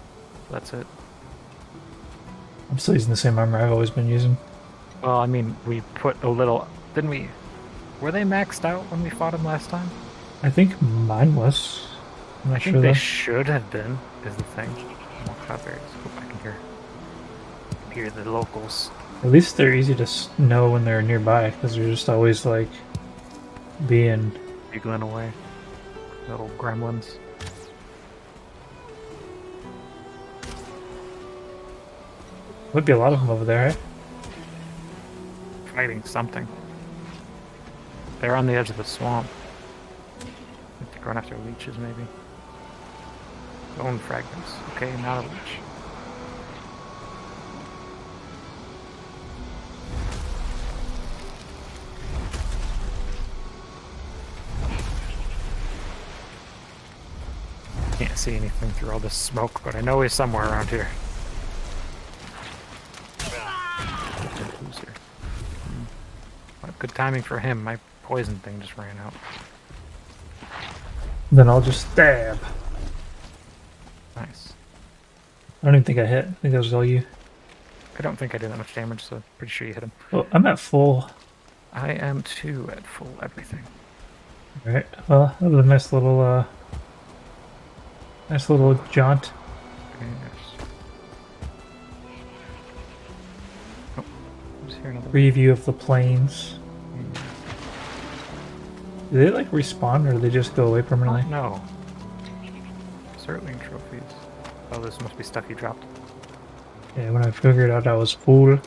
That's it. I'm still using the same armor I've always been using. Well, I mean, we put a little... Didn't we... Were they maxed out when we fought them last time? I think mine was. I'm not I sure think they though. should have been, is the thing. More cloudberries. Hope I can hear the locals. At least they're easy to know when they're nearby because they're just always like being. Giggling away. Little gremlins. Would be a lot of them over there, eh? Fighting something. They're on the edge of the swamp. I think going after leeches, maybe. Bone fragments. Okay, not a leech. can't see anything through all this smoke, but I know he's somewhere around here. Who's here? What good timing for him. My poison thing just ran out. Then I'll just stab. Nice. I don't even think I hit. I think that was all you. I don't think I did that much damage, so pretty sure you hit him. Well, I'm at full. I am too at full everything. Alright, well, that was a nice little jaunt. Yes. Oh, who's here another Preview of the plains. Do they like respawn or do they just go away permanently? Oh, no. Certainly trophies. Oh, this must be stuff you dropped. Yeah, when I figured out I was full.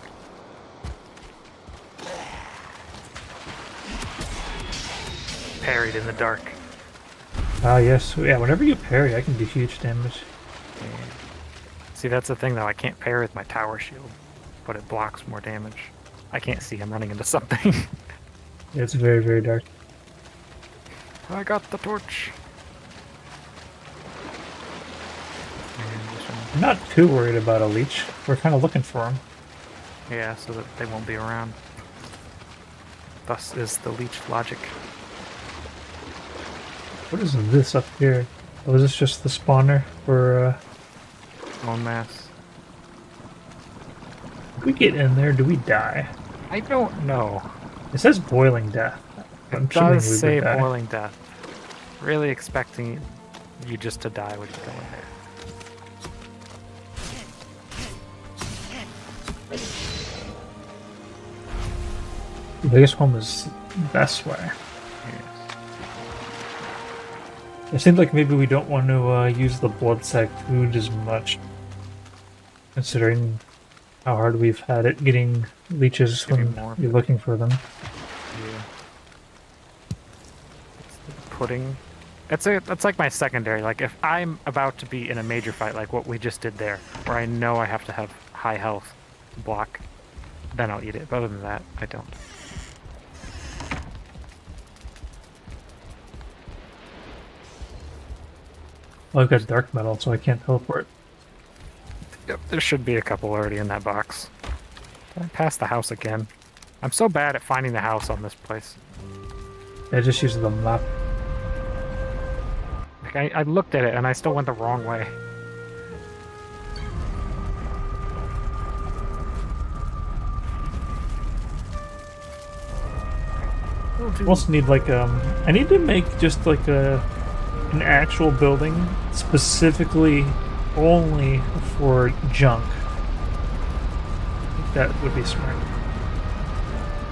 Parried in the dark. Ah, yes. Yeah, whenever you parry, I can do huge damage. Yeah. See, that's the thing though. I can't parry with my tower shield, but it blocks more damage. I can't see. I'm running into something. It's very, very dark. I got the torch. I'm not too worried about a leech. We're kind of looking for him. Yeah, so that they won't be around. Thus is the leech logic. What is this up here? Oh, is this just the spawner for, Bone mass. If we get in there, do we die? I don't know. It says boiling death. I'm It assuming does we would say die. boiling death. Really expecting you just to die when you go in there. The biggest home is this way. Yes. It seems like maybe we don't want to use the blood sac food as much, considering how hard we've had it getting leeches when you're looking for them. Yeah. It's the pudding. That's like my secondary. Like if I'm about to be in a major fight, like what we just did there, where I know I have to have high health to block, then I'll eat it. But other than that, I don't. Well, I've got dark metal, so I can't teleport. Yep, there should be a couple already in that box. Did I pass the house again? I'm so bad at finding the house on this place. I just use the map. Like I looked at it and I still went the wrong way. I also need like I need to make just like an actual building specifically only for junk. I think that would be smart.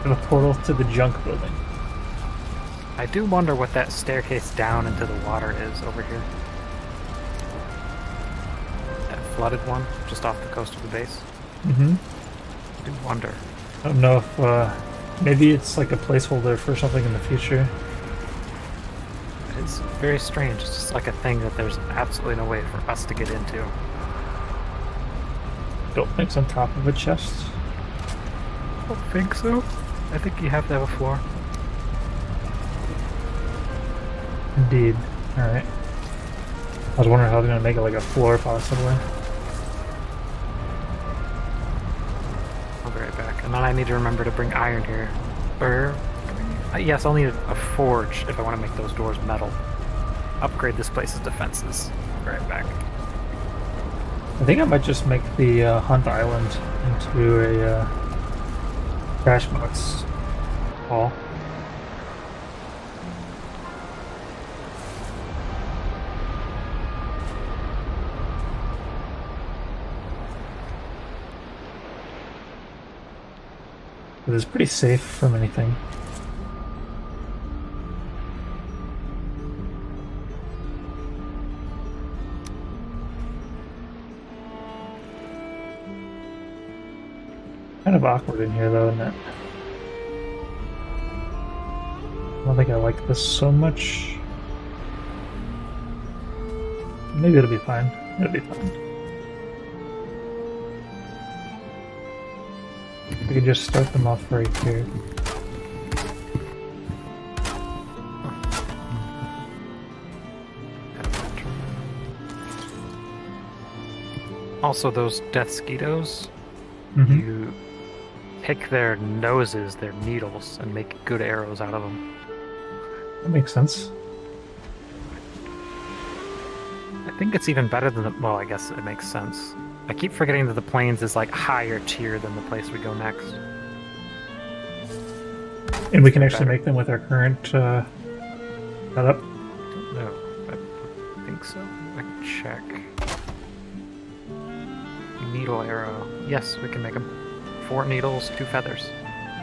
And a portal to the junk building. I do wonder what that staircase down into the water is over here. That flooded one, just off the coast of the base. Mm-hmm. I do wonder. I don't know if maybe it's like a placeholder for something in the future. It's very strange. It's just like a thing that there's absolutely no way for us to get into. Don't think it's on top of a chest. I don't think so. I think you have to have a floor. Indeed. Alright. I was wondering how they're gonna make it like a floor possibly. I'll be right back. And then I need to remember to bring iron here. Or, yes, I'll need a forge if I want to make those doors metal. Upgrade this place's defenses. I'll be right back. I think I might just make the Hunt Island into a crash box hall. But it's pretty safe from anything. Kind of awkward in here though, isn't it? I don't think I like this so much. Maybe it'll be fine. It'll be fine. We can just start them off right here. Also, those death skeetos, Mm-hmm. you pick their noses, their needles, and make good arrows out of them. That makes sense. I think it's even better than the. Well, I guess it makes sense. I keep forgetting that the plains is like higher tier than the place we go next. And we can They're actually better. make them with our current setup. No, I think so. I can check. Needle arrow. Yes, we can make them. 4 needles, 2 feathers.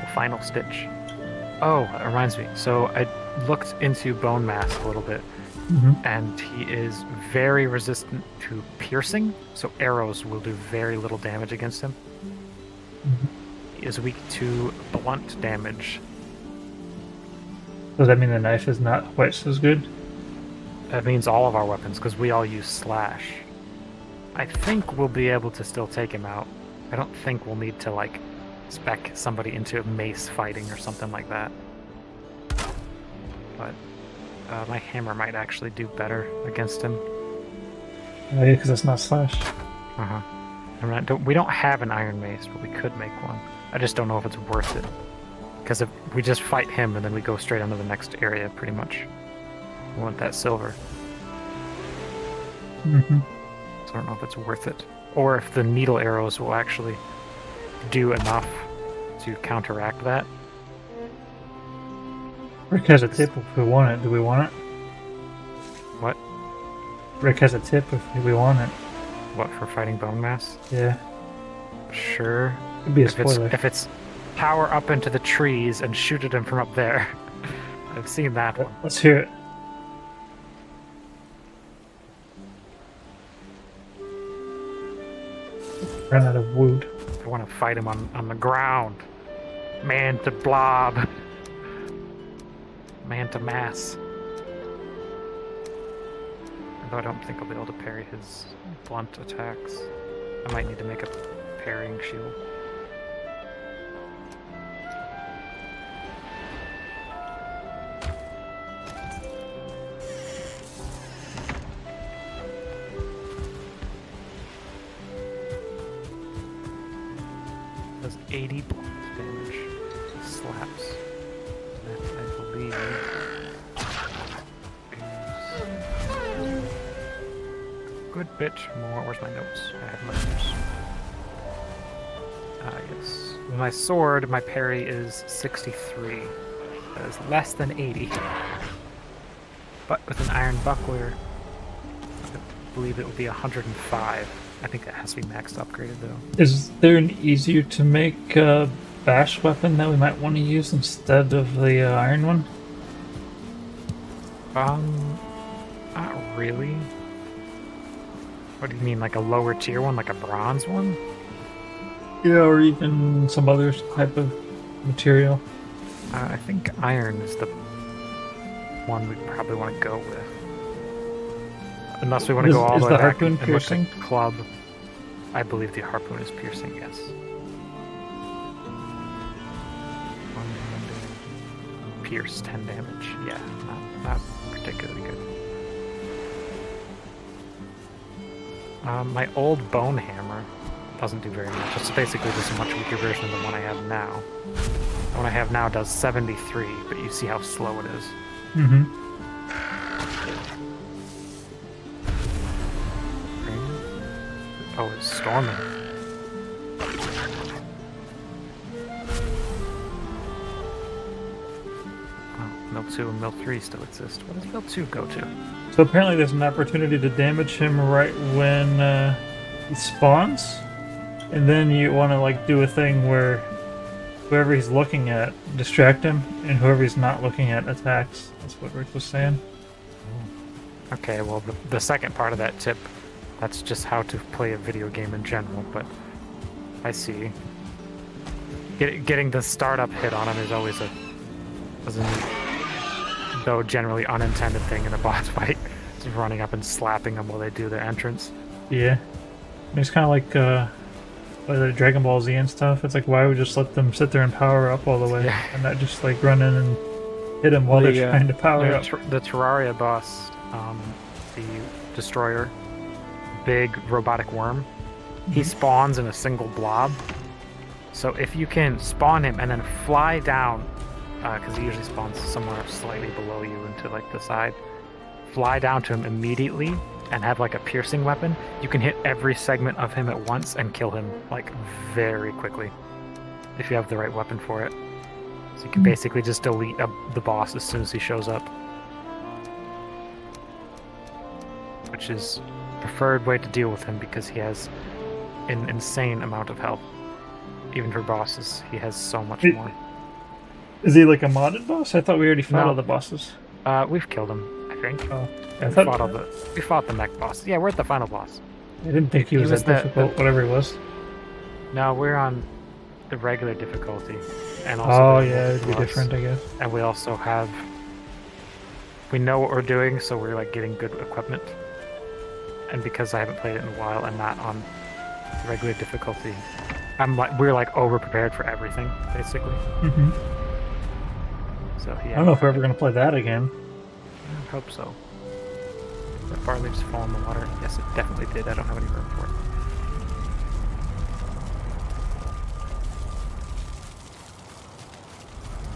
The final stitch. Oh, that reminds me. So I looked into bone mass a little bit, Mm-hmm. and he is very resistant to piercing, so arrows will do very little damage against him. Mm-hmm. He is weak to blunt damage. Does that mean the knife is not quite as good? That means all of our weapons, because we all use slash. I think we'll be able to still take him out. I don't think we'll need to, like, spec somebody into a mace fighting or something like that. But my hammer might actually do better against him. Oh, yeah, because it's not slash. Uh-huh. We don't have an iron mace, but we could make one. I just don't know if it's worth it. Because if we just fight him and then we go straight onto the next area, pretty much. We want that silver. Mm-hmm. So I don't know if it's worth it. Or if the needle arrows will actually do enough to counteract that. Rick has a tip if we want it. Do we want it? What? Rick has a tip if we want it. What, for fighting bone mass? Yeah. Sure. It'd be a If it's, spoiler. if it's power up into the trees and shoot at him from up there. I've seen that one. Let's hear it. Ran out of wood. I want to fight him on the ground. Man to blob. Man to mass. Although I don't think I'll be able to parry his blunt attacks. I might need to make a parrying shield. Does 80 blunt damage. Slaps. That, I believe, is a good bit more. Where's my notes? I have my notes. Yes. With my sword, my parry is 63. That is less than 80. But with an iron buckler, I believe it would be 105. I think that has to be maxed upgraded though. Is there an easier to make bash weapon that we might want to use instead of the iron one? Not really. What do you mean, like a lower tier one, like a bronze one? Yeah, or even some other type of material. I think iron is the one we probably want to go with. Unless we want to go all the way the back harpoon and look piercing? at club. I believe the harpoon is piercing, yes. Pierce, 10 damage. Yeah, not particularly good. My old bone hammer doesn't do very much. It's basically just a much weaker version of the one I have now. The one I have now does 73, but you see how slow it is. Mm-hmm. Oh, it's storming. Oh, Mill 2 and Mill 3 still exist. What does Mill 2 go to? So apparently there's an opportunity to damage him right when he spawns. And then you want to like do a thing where whoever he's looking at, distract him, and whoever he's not looking at attacks. That's what Rick was saying. Okay, well, the second part of that tip, that's just how to play a video game in general, but I see. Getting the startup hit on him is always a neat, though generally unintended thing in a boss fight. Just running up and slapping them while they do their entrance. Yeah. It's kind of like the Dragon Ball Z and stuff. It's like, why would we just let them sit there and power up all the way, Yeah. and not just like run in and hit them while they're trying to power up? The Terraria boss, the Destroyer, big robotic worm, he spawns in a single blob. So if you can spawn him and then fly down, because he usually spawns somewhere slightly below you into like the side, fly down to him immediately and have like a piercing weapon, you can hit every segment of him at once and kill him like very quickly if you have the right weapon for it. So you can basically just delete the boss as soon as he shows up, which is preferred way to deal with him because he has an insane amount of health. Even for bosses, he has so much more. Is he like a modded boss? I thought we already fought all the bosses. We've killed him, I think. Oh, yeah, we fought the mech boss. Yeah, we're at the final boss. I didn't think he was that difficult, whatever he was. No, we're on the regular difficulty. And also it'd be different, I guess. And we also have... We know what we're doing, so we're like getting good equipment. And because I haven't played it in a while and not on regular difficulty, we're like over prepared for everything, basically. So yeah. I don't know if we're ever gonna play that again. I hope so. That bar leaves fall in the water. Yes, it definitely did. I don't have any room for it.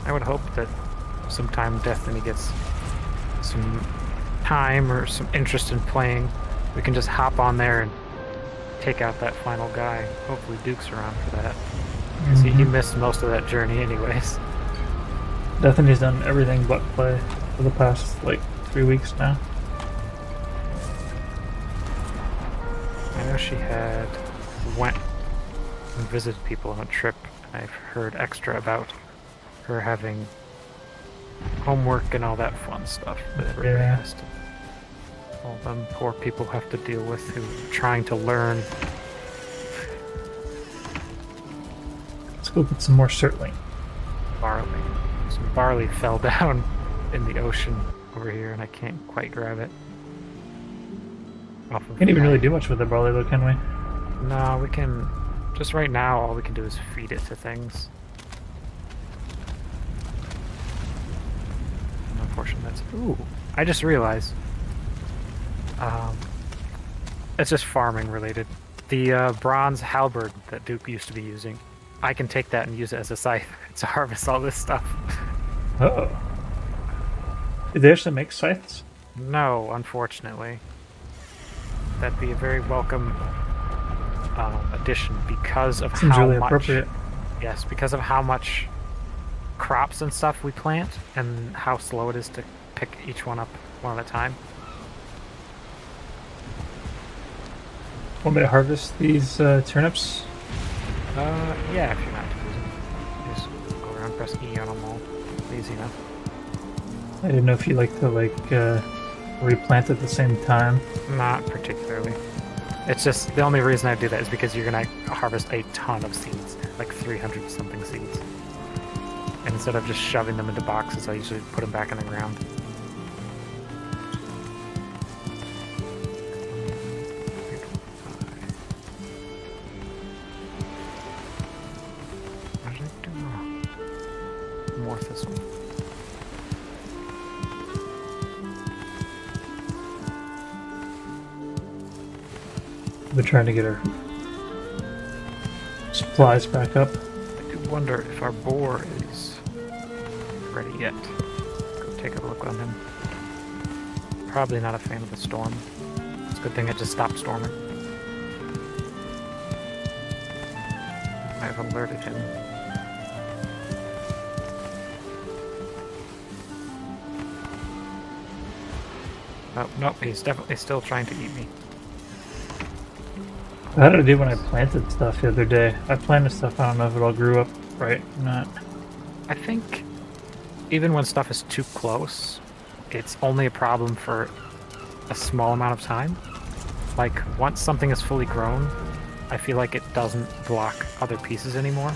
I would hope that sometime Destiny gets some time or some interest in playing, we can just hop on there and take out that final guy. Hopefully Duke's around for that. See, he missed most of that journey anyways. Destiny's done everything but play for the past, like, 3 weeks now. I know she went and visited people on a trip. I've heard extra about her having homework and all that fun stuff that everybody has to... All them poor people have to deal with who are trying to learn. Let's go get some more surtling. Barley. Some barley fell down in the ocean over here and I can't quite grab it. Can't even really do much with the barley though, can we? No, we can... Just right now, all we can do is feed it to things. Unfortunately, that's... Ooh! I just realized... it's just farming related. The bronze halberd that Duke used to be using, I can take that and use it as a scythe to harvest all this stuff. Uh-oh. Did they actually make scythes? No, unfortunately. That'd be a very welcome addition because of Seems how really much... appropriate. Yes, because of how much crops and stuff we plant and how slow it is to pick each one up one at a time. Want me to harvest these turnips? Yeah, if you're not too busy. Just go around, press E on them all. Easy enough. I didn't know if you like to, like, replant at the same time. Not particularly. It's just, the only reason I do that is because you're gonna harvest a ton of seeds. Like 300 something seeds. And instead of just shoving them into boxes, I usually put them back in the ground. We're trying to get our supplies back up. I do wonder if our boar is ready yet. Go take a look on him. Probably not a fan of the storm. It's a good thing I just stopped storming. I've alerted him. Oh, nope, he's definitely still trying to eat me. How did I do when I planted stuff the other day? I planted stuff, I don't know if it all grew up right or not. I think even when stuff is too close, it's only a problem for a small amount of time. Like, once something is fully grown, I feel like it doesn't block other pieces anymore.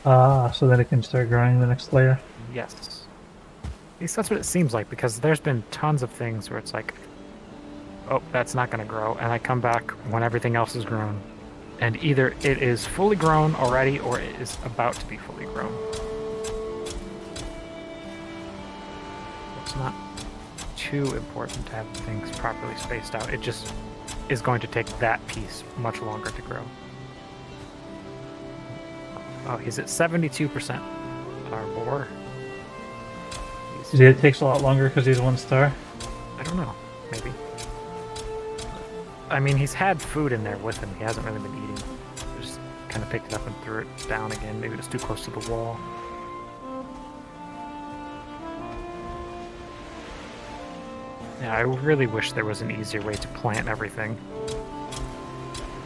Ah, so then it can start growing the next layer? Yes. At least that's what it seems like, because there's been tons of things where it's like, oh, that's not going to grow, and I come back when everything else is grown. And either it is fully grown already, or it is about to be fully grown. It's not too important to have things properly spaced out. It just is going to take that piece much longer to grow. Oh, he's at 72%. Our boar. It takes a lot longer because he's 1 star. I don't know. Maybe. I mean, he's had food in there with him. He hasn't really been eating. Just kind of picked it up and threw it down again. Maybe it was too close to the wall. Yeah, I really wish there was an easier way to plant everything.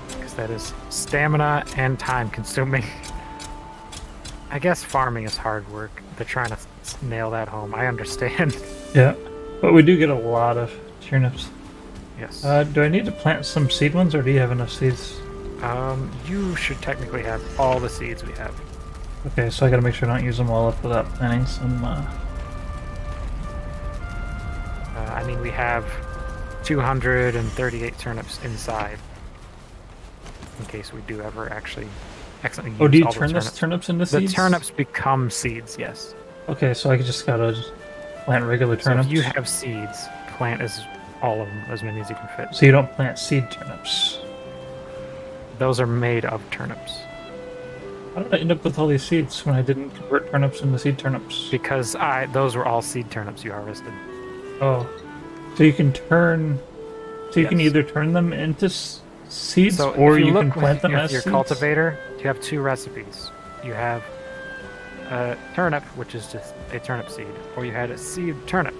Because that is stamina and time consuming. I guess farming is hard work. They're trying to nail that home. I understand. Yeah, but we do get a lot of turnips. Yes. Do I need to plant some seed ones, or do you have enough seeds? You should technically have all the seeds we have. Okay, so I gotta make sure I don't use them all up without planting some, I mean, we have 238 turnips inside. In case we do ever actually accidentally use Oh, do you all turn the the turnips into The seeds? turnips become seeds, yes. Okay, so I just gotta plant regular So turnips. if you have seeds, plant all of them, as many as you can fit. So you don't plant seed turnips. Those are made of turnips. How did I end up with all these seeds when I didn't convert turnips into seed turnips? Because those were all seed turnips you harvested. Oh, so you can turn. So you can Yes. either turn them into seeds, So or if you look can plant them with as your seeds. cultivator, you have 2 recipes. You have a turnip, which is just a turnip seed, or you had a seed turnip,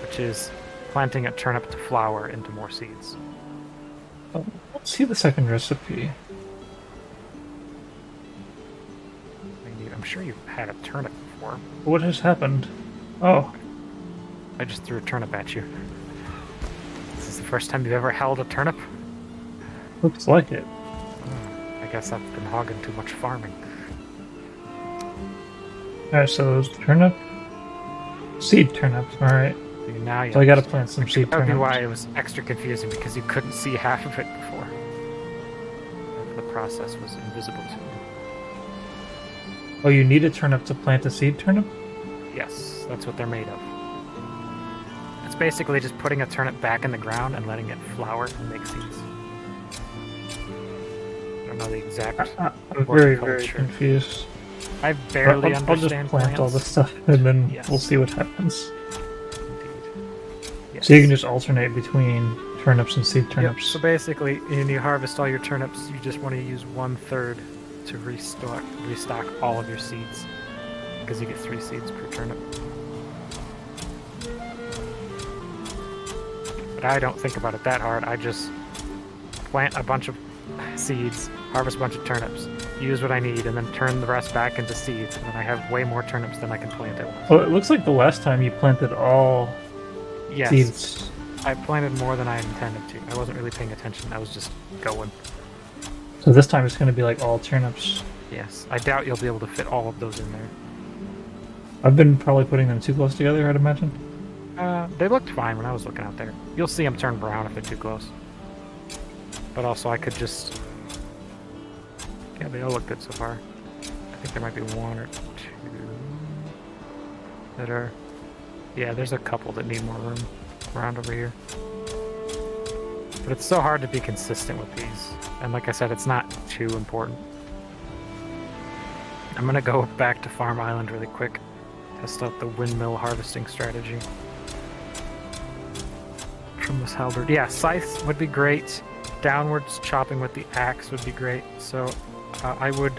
which is planting a turnip to flower into more seeds. Oh, let's see the second recipe. I'm sure you've had a turnip before. What has happened? Oh, I just threw a turnip at you. This is the first time you've ever held a turnip? looks like it. I guess I've been hogging too much farming. Alright, so those turnip. Seed turnips, alright. Now you So I gotta understand. plant some seed That would be turnips. why it was extra confusing, because you couldn't see half of it before. The process was invisible to you. Oh, you need a turnip to plant a seed turnip? Yes, that's what they're made of. It's basically just putting a turnip back in the ground and letting it flower and make seeds. I don't know the exact I'm very horticulture. confused. I barely I'll just understand plant plants. all this stuff and then Yes. we'll see what happens. Indeed. Yes. So you can just alternate between turnips and seed Yep, turnips. so basically, when you harvest all your turnips, you just want to use 1/3 to restock all of your seeds, because you get 3 seeds per turnip. But I don't think about it that hard. I just plant a bunch of seeds, harvest a bunch of turnips, use what I need, and then turn the rest back into seeds, and then I have way more turnips than I can plant at once. Well, it looks like the last time you planted all Yes, seeds. I planted more than I intended to. I wasn't really paying attention. I was just going. So this time it's going to be like all turnips. Yes, I doubt you'll be able to fit all of those in there. I've been probably putting them too close together, I'd imagine. They looked fine when I was looking out there. You'll see them turn brown if they're too close. But also I could just... Yeah, they all look good so far. I think there might be 1 or 2 that are... Yeah, there's a couple that need more room around over here. But it's so hard to be consistent with these. And like I said, it's not too important. I'm gonna go back to Farm Island really quick. Test out the windmill harvesting strategy. From this halberd. Yeah, scythe would be great. Downwards chopping with the axe would be great. So I would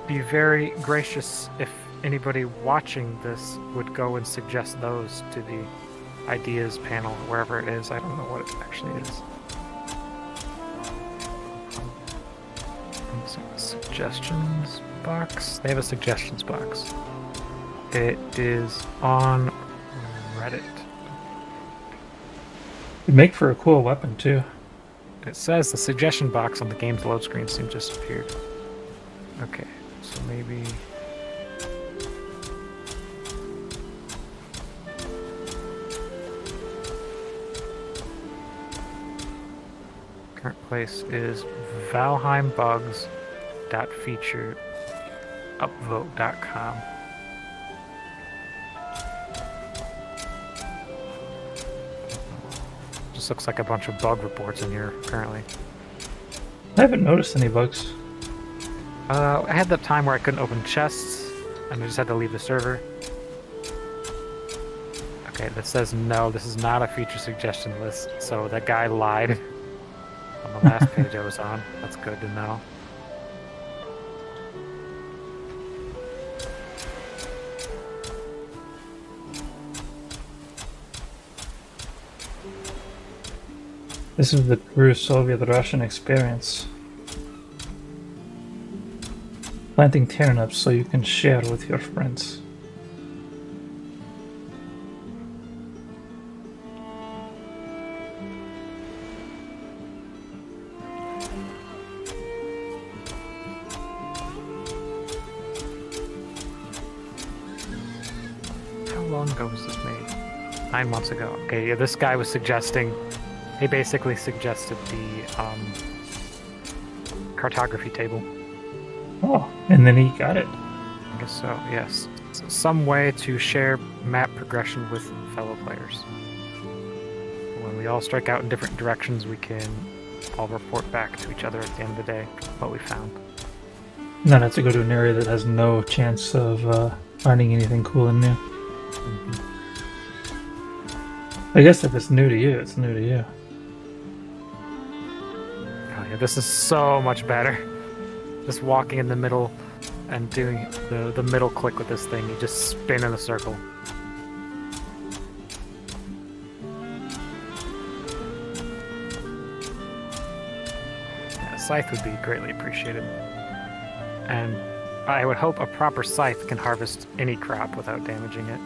be very gracious if anybody watching this would go and suggest those to the ideas panel, wherever it is. I don't know what it actually is. Suggestions box. They have a suggestions box. It is on Reddit. It'd make for a cool weapon too. It says the suggestion box on the game's load screen seems just appeared. Okay, so maybe... Current place is valheimbugs.featureupvote.com. Just looks like a bunch of bug reports in here currently. I haven't noticed any bugs. I had that time where I couldn't open chests, and I just had to leave the server. Okay, that says no, this is not a feature suggestion list, so that guy lied on the last page I was on. That's good to know. This is the true Soviet-Russian experience. Planting turnips so you can share with your friends. How long ago was this made? 9 months ago. Okay, yeah, this guy was suggesting... He basically suggested the cartography table. Oh, and then he got it. I guess so, yes. So some way to share map progression with fellow players. When we all strike out in different directions, we can all report back to each other at the end of the day what we found. And then I have to go to an area that has no chance of finding anything cool and new. Mm-hmm. I guess if it's new to you, it's new to you. Oh yeah, this is so much better. Just walking in the middle and doing the middle click with this thing, you just spin in a circle. Yeah, scythe would be greatly appreciated. And I would hope a proper scythe can harvest any crop without damaging it.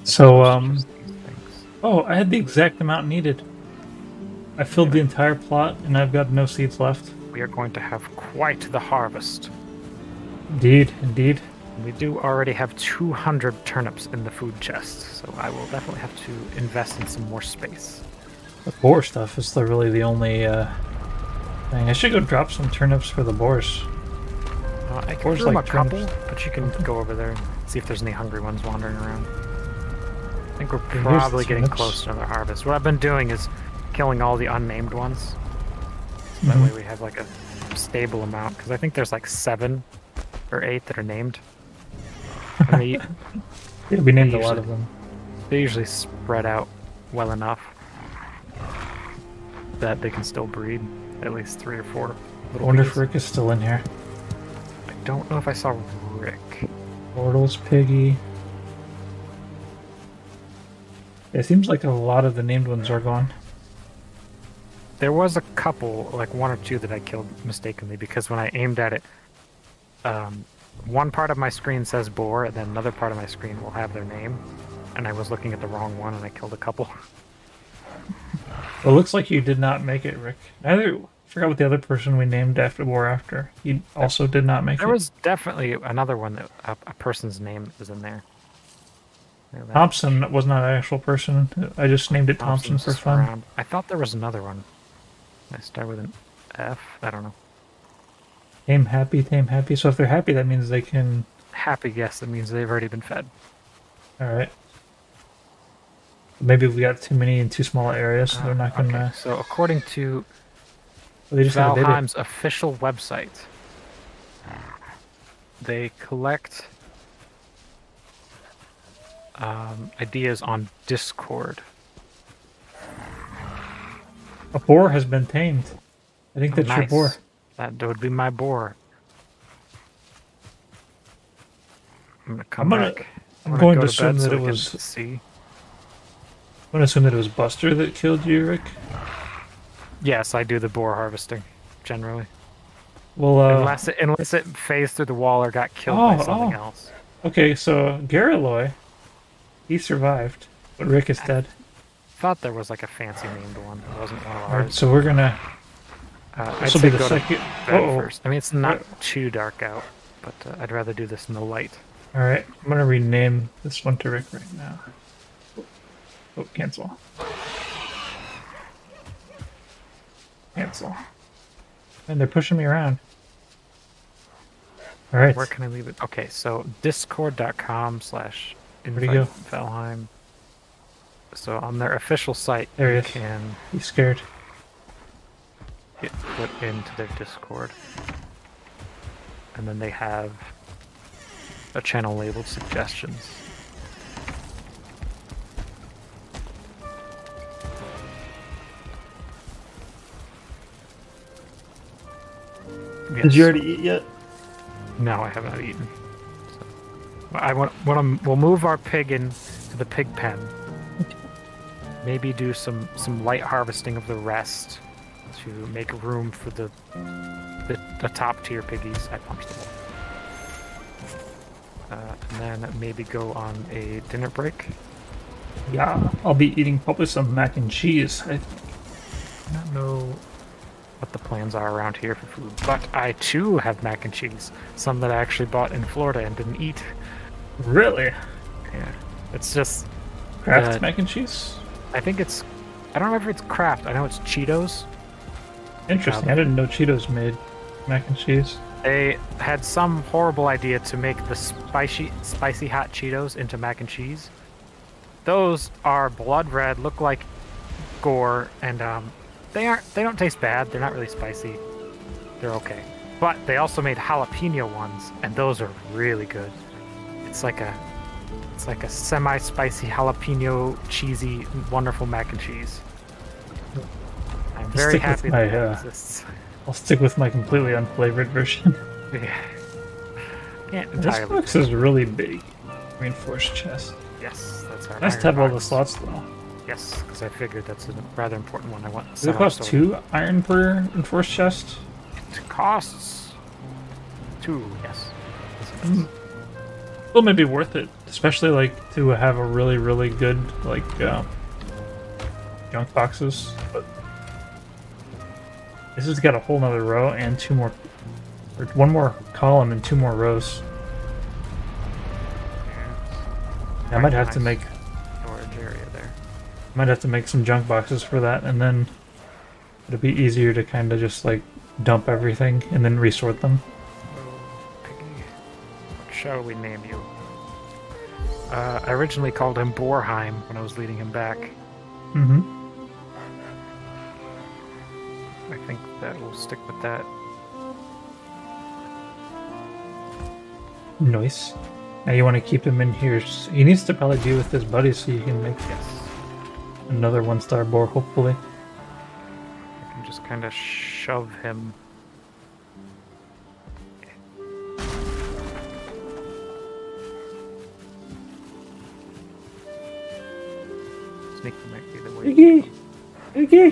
So, Just these things. oh, I had the exact amount needed. I filled the entire plot, and I've got no seeds left. We are going to have quite the harvest. Indeed, indeed. We do already have 200 turnips in the food chest, so I will definitely have to invest in some more space. The boar stuff is really the only thing. I should go drop some turnips for the boars. I can Boars throw them like a couple, turnips. but you can go over there and see if there's any hungry ones wandering around. I think we're Here's the probably getting turnips. close to another harvest. What I've been doing is killing all the unnamed ones. So that way we have like a stable amount, because I think there's like 7 or 8 that are named. And Yeah, we named a lot usually- of them. they usually spread out well enough that they can still breed at least 3 or 4 I little wonder if piggies. Rick is still in here. I don't know if I saw Rick. Bortles, Piggy. It seems like a lot of the named ones are gone. There was a couple, like 1 or 2 that I killed mistakenly, because when I aimed at it, one part of my screen says boar, and then another part of my screen will have their name, and I was looking at the wrong one, and I killed a couple. Well, it looks like you did not make it, Rick. I forgot what the other person we named after war after. He also did not make There it. was definitely another one that a person's name was in there. Yeah, that- Thompson was not an actual person. I just named it Thompson Thompson's for just fun. around. I thought there was another one. I start with an F. I don't know. Tame happy, tame happy. So if they're happy, that means they can. Happy, yes, that means they've already been fed. All right. Maybe we got too many in too small areas, so they're not Okay, gonna. so according to They just had a baby. Valheim's official website, they collect ideas on Discord. A boar has been tamed. I think that's your Nice. boar. That would be my boar. I'm gonna come I'm gonna- back. I'm gonna going go to bed assume so that it we can was. see. I'm gonna assume that it was Buster that killed you, Rick. Yes, I do the boar harvesting generally, Well, unless it phased through the wall or got killed Oh, by something oh. else. okay, so Garaloy, he survived, but Rick is dead. Thought there was like a fancy named one. It wasn't one of All right, ours. so we're gonna. I'd This will say be the go to second. bed Uh-oh. first. I mean, it's not Right. too dark out, but I'd rather do this in the light. All right, I'm gonna rename this one to Rick right now. Oh, cancel. Cancel. And they're pushing me around. All right. Where can I leave it? Okay, so discord.com/invite Where'd he go? Valheim. So on their official site, There he you is. can He's scared. get put into their Discord. And then they have a channel labeled suggestions. Yes. Did you already eat yet? No, I have not eaten. So, we'll move our pig into the pig pen. Maybe do some light harvesting of the rest to make room for the top tier piggies. I punched them all. And then maybe go on a dinner break. Yeah, I'll be eating probably some mac and cheese. I don't know what the plans are around here for food, but I too have mac and cheese. Some that I actually bought in Florida and didn't eat. Really? Yeah, it's just Kraft mac and cheese? I think it's. I don't remember if it's Kraft. I know it's Cheetos. Interesting. I didn't know Cheetos made mac and cheese. They had some horrible idea to make the spicy hot Cheetos into mac and cheese. Those are blood red, look like gore, and they don't taste bad. They're not really spicy. They're okay. But they also made jalapeno ones, and those are really good. It's like a semi-spicy jalapeno cheesy wonderful mac and cheese. I'm very happy that it exists. I'll stick with my completely unflavored version. Yeah. Can't This entirely. box is really big. Reinforced chest. Yes, that's our Nice to iron have all the box. slots though. Yes, because I figured that's a rather important one. I want. Does it cost 2 iron per enforced chest? It costs 2. Yes. Still may be worth it, especially like to have a really, really good like junk boxes. But this has got a whole nother row and 2 more, or 1 more column and 2 more rows. I might have to make storage area there. Might have to make some junk boxes for that, and then it'll be easier to kind of just like dump everything and then resort them. Piggy, what shall we name you? I originally called him Borheim when I was leading him back. Mm-hmm. I think that we'll stick with that. Nice. Now you want to keep him in here. He needs to probably be with his buddies so you can make another 1-star boar, hopefully. I can just kind of shove him. Sneak might be the way. Piggy! Piggy!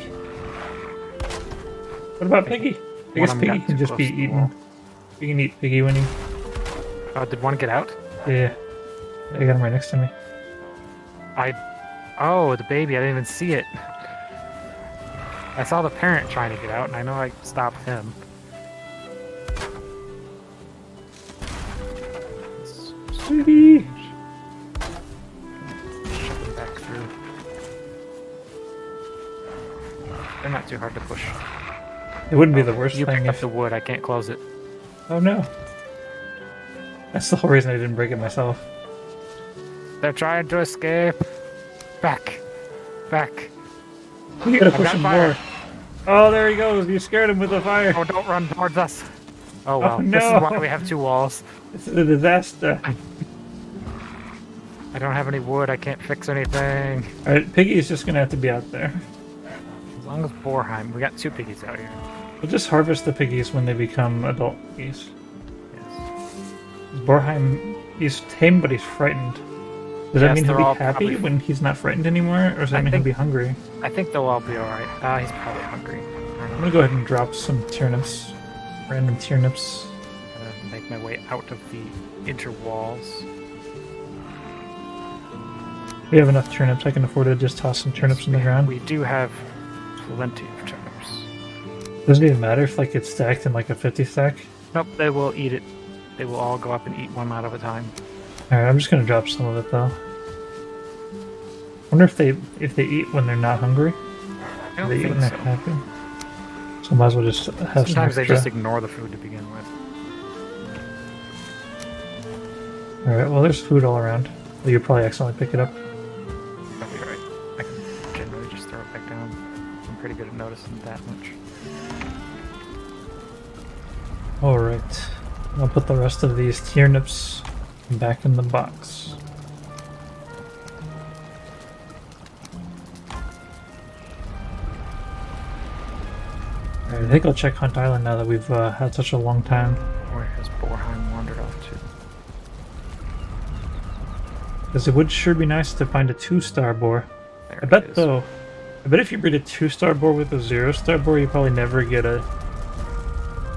What about Piggy? I guess One of 'em Piggy got can too just be close to the eaten. wall. You can eat Piggy when you... Did one get out? Yeah. I got him right next to me. Oh, the baby, I didn't even see it. I saw the parent trying to get out, and I know I stopped him. Piggy! Shove him back through. They're not too hard to push. It wouldn't be the worst You thing picked up if... the wood, I can't close it. Oh no. That's the whole reason I didn't break it myself. They're trying to escape. Back. Back. You gotta I've push got him fire. more. Oh, there he goes. You scared him with the fire. Oh, don't run towards us. Oh, well. Oh, This is no. why we have 2 walls. It's a disaster. I don't have any wood. I can't fix anything. Alright, Piggy's just gonna have to be out there. As long as Borheim. We got 2 piggies out here. We'll just harvest the piggies when they become adult piggies. Yes. Borheim, he's tame, but he's frightened. Does that Yes, mean he'll they're be all happy probably- when he's not frightened anymore? Or does that I mean he'll think- be hungry? I think they'll all be alright. He's probably hungry. I'm gonna go ahead and drop some turnips. Random turnips. Gonna make my way out of the inter walls. We have enough turnips. I can afford to just toss some turnips in the ground. We do have plenty of turnips. Doesn't even matter if like it's stacked in like a 50 stack. Nope, they will eat it. They will all go up and eat one out of a time. Alright, I'm just gonna drop some of it though. Wonder if they eat when they're not hungry. I don't They eat think when they're so. happy. So might as well just have Sometimes some they just extra. ignore the food to begin with. Alright, well there's food all around. Well, you probably accidentally pick it up. That'll be right. noticing that much. Alright. I'll put the rest of these turnips back in the box. Alright, I think I'll check Hunt Island now that we've had such a long time. Where has Valheim wandered off to? Because it would sure be nice to find a 2-star boar. There I bet it is. though, I bet if you breed a 2-star boar with a 0-star boar, you probably never get a...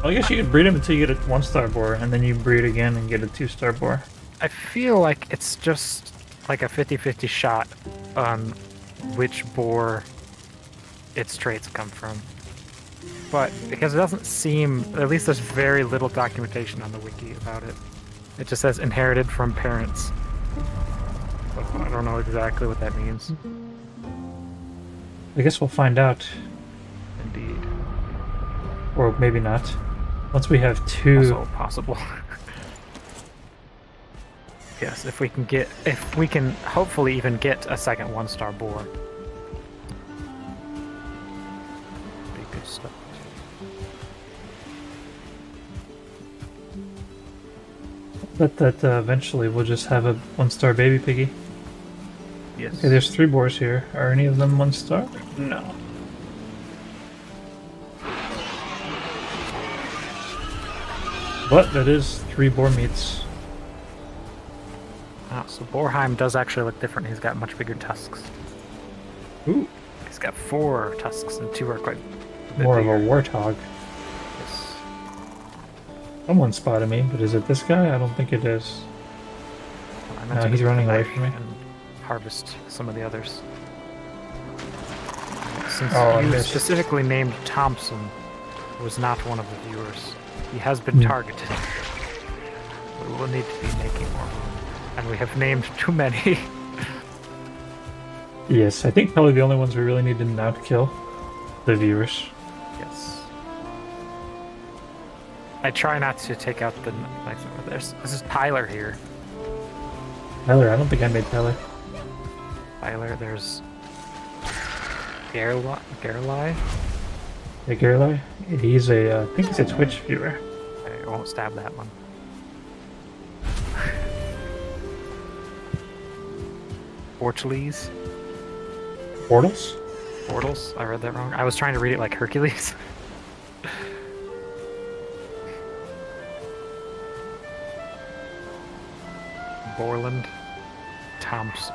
Well, I guess you could breed them until you get a 1-star boar, and then you breed again and get a 2-star boar. I feel like it's just like a 50-50 shot on which boar its traits come from. But because it doesn't seem, at least there's very little documentation on the wiki about it. It just says inherited from parents. But I don't know exactly what that means. I guess we'll find out. Indeed. Or maybe not. Once we have 2... Also possible. Yes, if we can hopefully even get a second 1-star boar. Be good stuff. Bet that eventually we'll just have a 1-star baby piggy. Yes. Okay, there's 3 boars here. Are any of them 1-star? No. But that is 3 boar meats. Oh, so Valheim does actually look different. He's got much bigger tusks. Ooh, He's got 4 tusks and 2 are quite a bit more bigger. of a warthog. Yes. Someone spotted me, but is it this guy? I don't think it is. I meant No, to he's get the running away knife from me. and harvest some of the others. Since Oh, I you missed. specifically named Thompson, who was not one of the viewers, he has been targeted. We will need to be making more room. And we have named too many. Yes, I think probably the only ones we really need to now kill. The viewers. Yes. I try not to take out the... This is Tyler here. Tyler, I don't think I made Tyler. Tyler, there's... Garlai? Hey, Gerli? He's a, I think he's a Twitch viewer. I won't stab that one. Portuguese? Portals? Bortles? I read that wrong. I was trying to read it like Hercules. Borland. Thompson.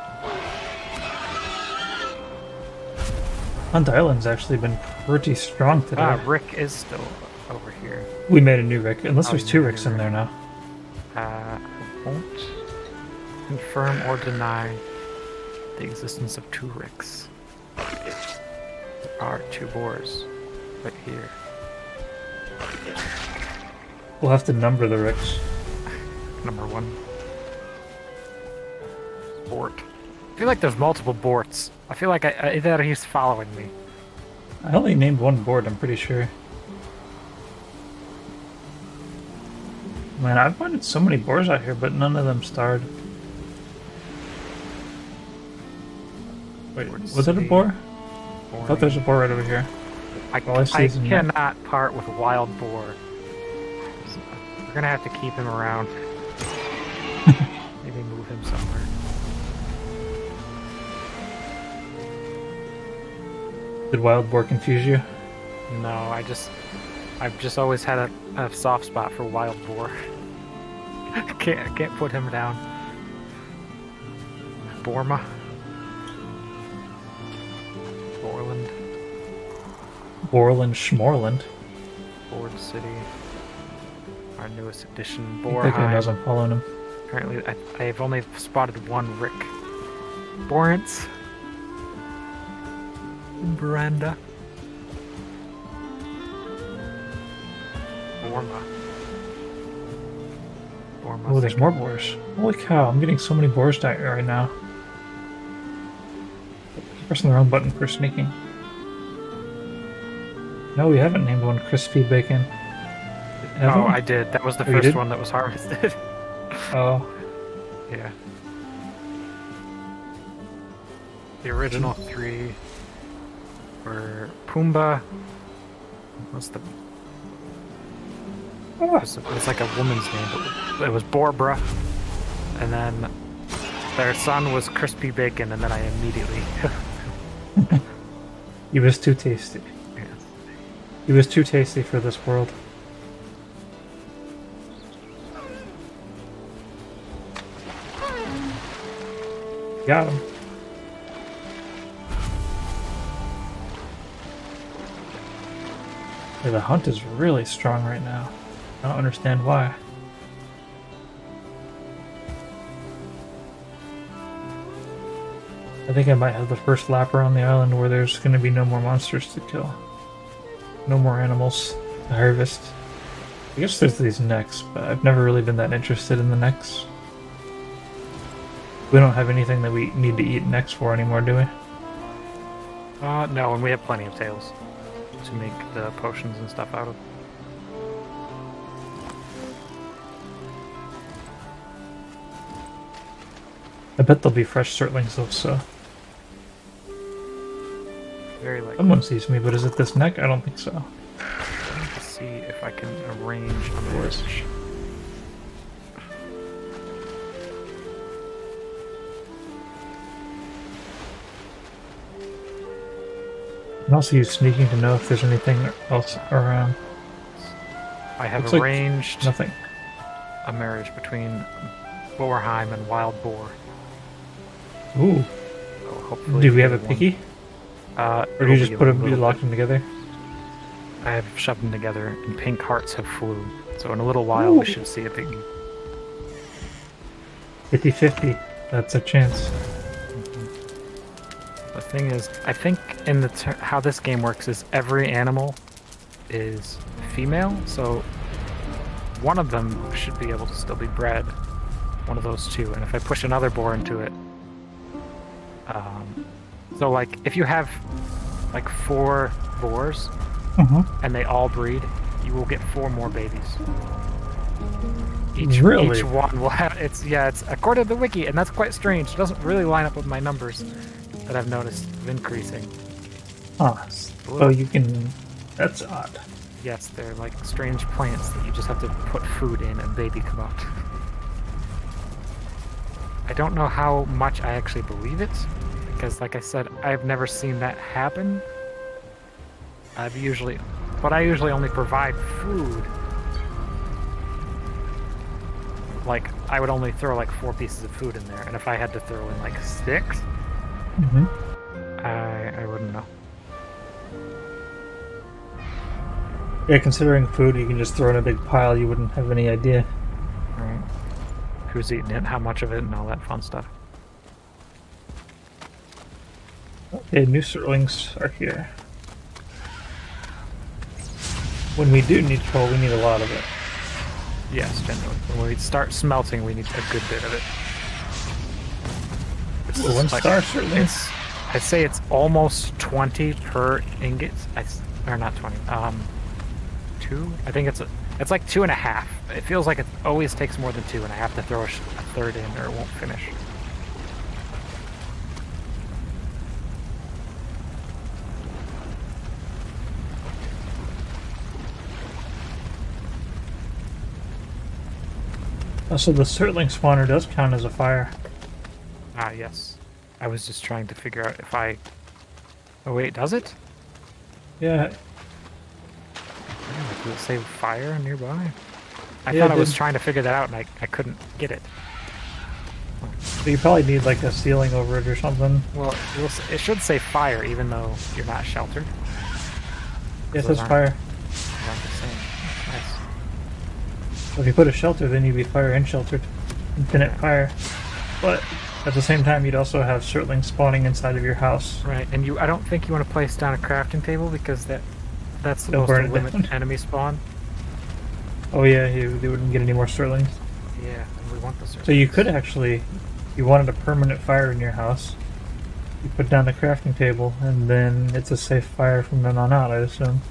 Hunt Island's actually been pretty strong today. Ah, Rick is still over here. We made a new Rick, unless Oh, there's you 2 made a Ricks new in there Rick. now. I won't confirm or deny the existence of 2 Ricks. There are 2 boars right here. We'll have to number the Ricks. Number 1. Bort. I feel like there's multiple Borts. I feel like either he's following me. I only named 1 board, I'm pretty sure. Man, I've wanted so many boars out here, but none of them starred. Wait, was it a boar? I thought there's a boar right over here. All I see I is a net. cannot part with wild boar. We're gonna have to keep him around. Maybe move him somewhere. Did wild boar confuse you? No, I've just always had a soft spot for wild boar. I can't put him down. Borma. Borland. Borland Schmorland. Board City. Our newest addition, I think that guy knows Borheim. I'm following him. Apparently, I've only spotted 1 Rick. Borrance. Branda. Borma. Borma. Oh, there's more boars. Holy cow, I'm getting so many boars down here right now. Pressing the wrong button for sneaking. No, we haven't named one Crispy Bacon. Have Oh, we? I did. That was the Oh, you first did? one that was harvested. Oh, Yeah. The original 3. were Pumbaa. What's the? It's like a woman's name, but it was Borbra, and then their son was Crispy Bacon, and then I immediately. He was too tasty. Yes. He was too tasty for this world. Got him. Yeah, the hunt is really strong right now. I don't understand why. I think I might have the first lap around the island where there's going to be no more monsters to kill. No more animals to harvest. I guess there's these necks, but I've never really been that interested in the necks. We don't have anything that we need to eat necks for anymore, do we? No, and we have plenty of tails to make the potions and stuff out of. I bet there'll be fresh surtlings also. Very likely. Someone sees me, but is it this neck? I don't think so. Let's see if I can arrange a marriage. I can also use sneaking to know if there's anything else around. I have Looks arranged like nothing. a marriage between Valheim and wild boar. Ooh. So hopefully Do we have a one- picky? Or do you it'll just be put a them, you little lock bit- them together? I have shoved them together, and pink hearts have flew. So in a little while, Ooh. we should see a piggy. 50-50. That's a chance. The thing is, I think in the how this game works is every animal is female, so one of them should be able to still be bred. One of those two, and if I push another boar into it, so like if you have like 4 boars and they all breed, you will get 4 more babies. Really? Each one will have it's according to the wiki, and that's quite strange. It doesn't really line up with my numbers that I've noticed of increasing. Huh. So you can... That's odd. Yes, they're like strange plants that you just have to put food in and baby come out. I don't know how much I actually believe it, because like I said, I've never seen that happen. I usually only provide food. Like, I would only throw like 4 pieces of food in there, and if I had to throw in like 6, I wouldn't know. Yeah, considering food you can just throw in a big pile, you wouldn't have any idea. Right. Who's eating it, how much of it, and all that fun stuff. Okay, new surtlings are here. When we do need coal, we need a lot of it. Yes, generally. When we start smelting, we need a good bit of it. This Ooh, is 1 like- star surtlings. I'd say it's almost 20 per ingot. Or not 20. 2? I think it's like 2.5. It feels like it always takes more than 2, and I have to throw a third in or it won't finish. Also, the surtling spawner does count as a fire. Ah, yes. I was just trying to figure out if I... Oh wait, does it? Yeah, Does it say fire nearby? I Yeah, thought it I was did. trying to figure that out and I couldn't get it. so you probably need like a ceiling over it or something. Well, it should say fire even though you're not sheltered. Yes, Those it's aren't- fire. those aren't the same. Nice. So if you put a shelter, then you'd be fire and sheltered. Infinite fire. But at the same time, you'd also have surtlings spawning inside of your house. Right, and I don't think you want to place down a crafting table because that's They'll supposed to burn it limit down. enemy spawn. Oh yeah, they wouldn't get any more surtlings. Yeah, and we want the So you could actually, if you wanted a permanent fire in your house, you put down the crafting table, and then it's a safe fire from then on out, I assume.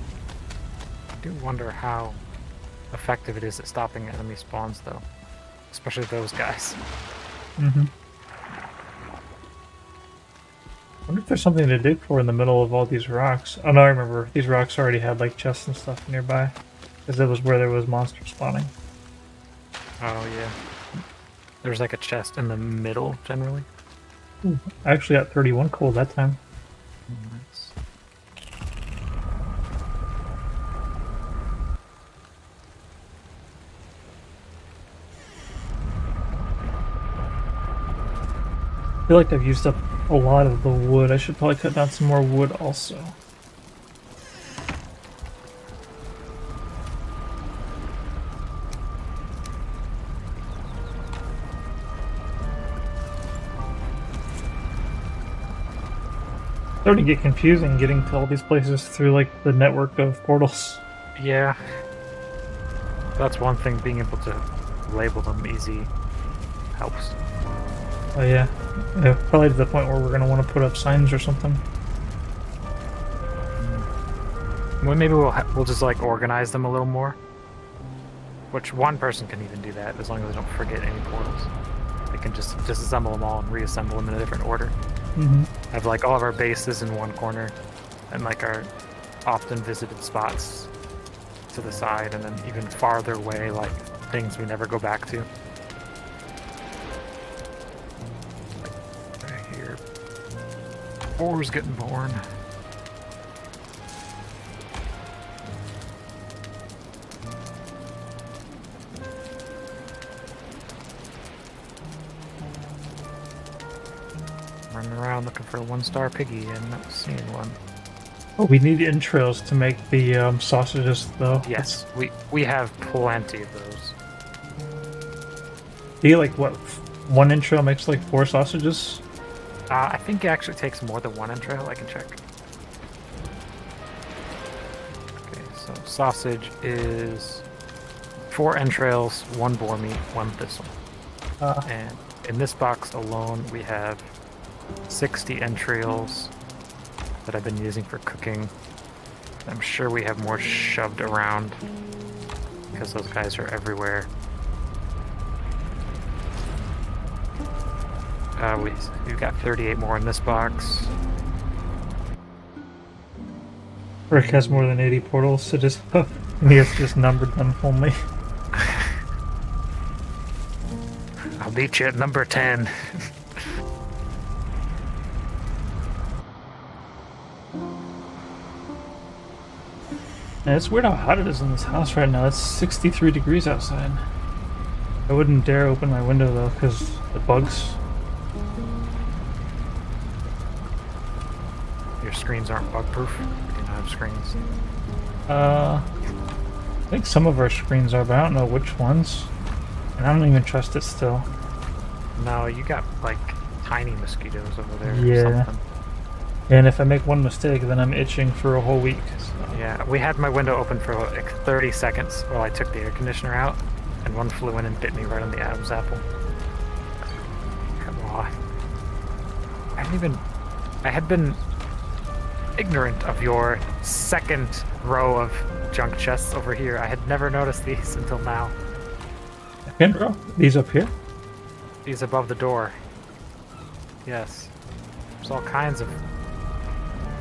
I do wonder how effective it is at stopping enemy spawns, though. Especially those guys. Mm-hmm. wonder if there's something to dig for in the middle of all these rocks. Oh no, I remember. These rocks already had like chests and stuff nearby. Because that was where there was monsters spawning. Oh, yeah. There's like a chest in the middle, generally. Ooh, I actually got 31 coal that time. Nice. I feel like I've used up a lot of the wood. I should probably cut down some more wood also. Starting to get confusing getting to all these places through like the network of portals. Yeah. That's one thing, being able to label them easy helps. Oh yeah. Yeah, probably to the point where we're gonna want to put up signs or something. Well, maybe we'll just like organize them a little more. Which one person can even do that, as long as they don't forget any portals. They can just disassemble them all and reassemble them in a different order. Mm-hmm. Have like all of our bases in one corner, and like our often visited spots to the side, and then even farther away, like things we never go back to. Like right here. Boar's getting born. Running around looking for a 1-star piggy and not seeing one. Oh, we need entrails to make the sausages, though. Yes, we have plenty of those. Do you like what? One entrail makes like 4 sausages? I think it actually takes more than 1 entrail. I can check. Okay, so sausage is 4 entrails, 1 boar meat, 1 thistle. And in this box alone, we have 60 entrails that I've been using for cooking. I'm sure we have more shoved around because those guys are everywhere. We've got 38 more in this box. Rick has more than 80 portals, so just he has just numbered them only. I'll beat you at number 10. And it's weird how hot it is in this house right now. It's 63 degrees outside. I wouldn't dare open my window though, because the bugs. Your screens aren't bug-proof? We do not have screens. I think some of our screens are, but I don't know which ones. And I don't even trust it still. No, you got like tiny mosquitoes over there Yeah. or something. And if I make one mistake, then I'm itching for a whole week. So. Yeah, we had my window open for like 30 seconds while I took the air conditioner out, and one flew in and bit me right on the Adam's apple. Come on. I had been ignorant of your second row of junk chests over here. I had never noticed these until now. Second row? These up here? These above the door. Yes. There's all kinds of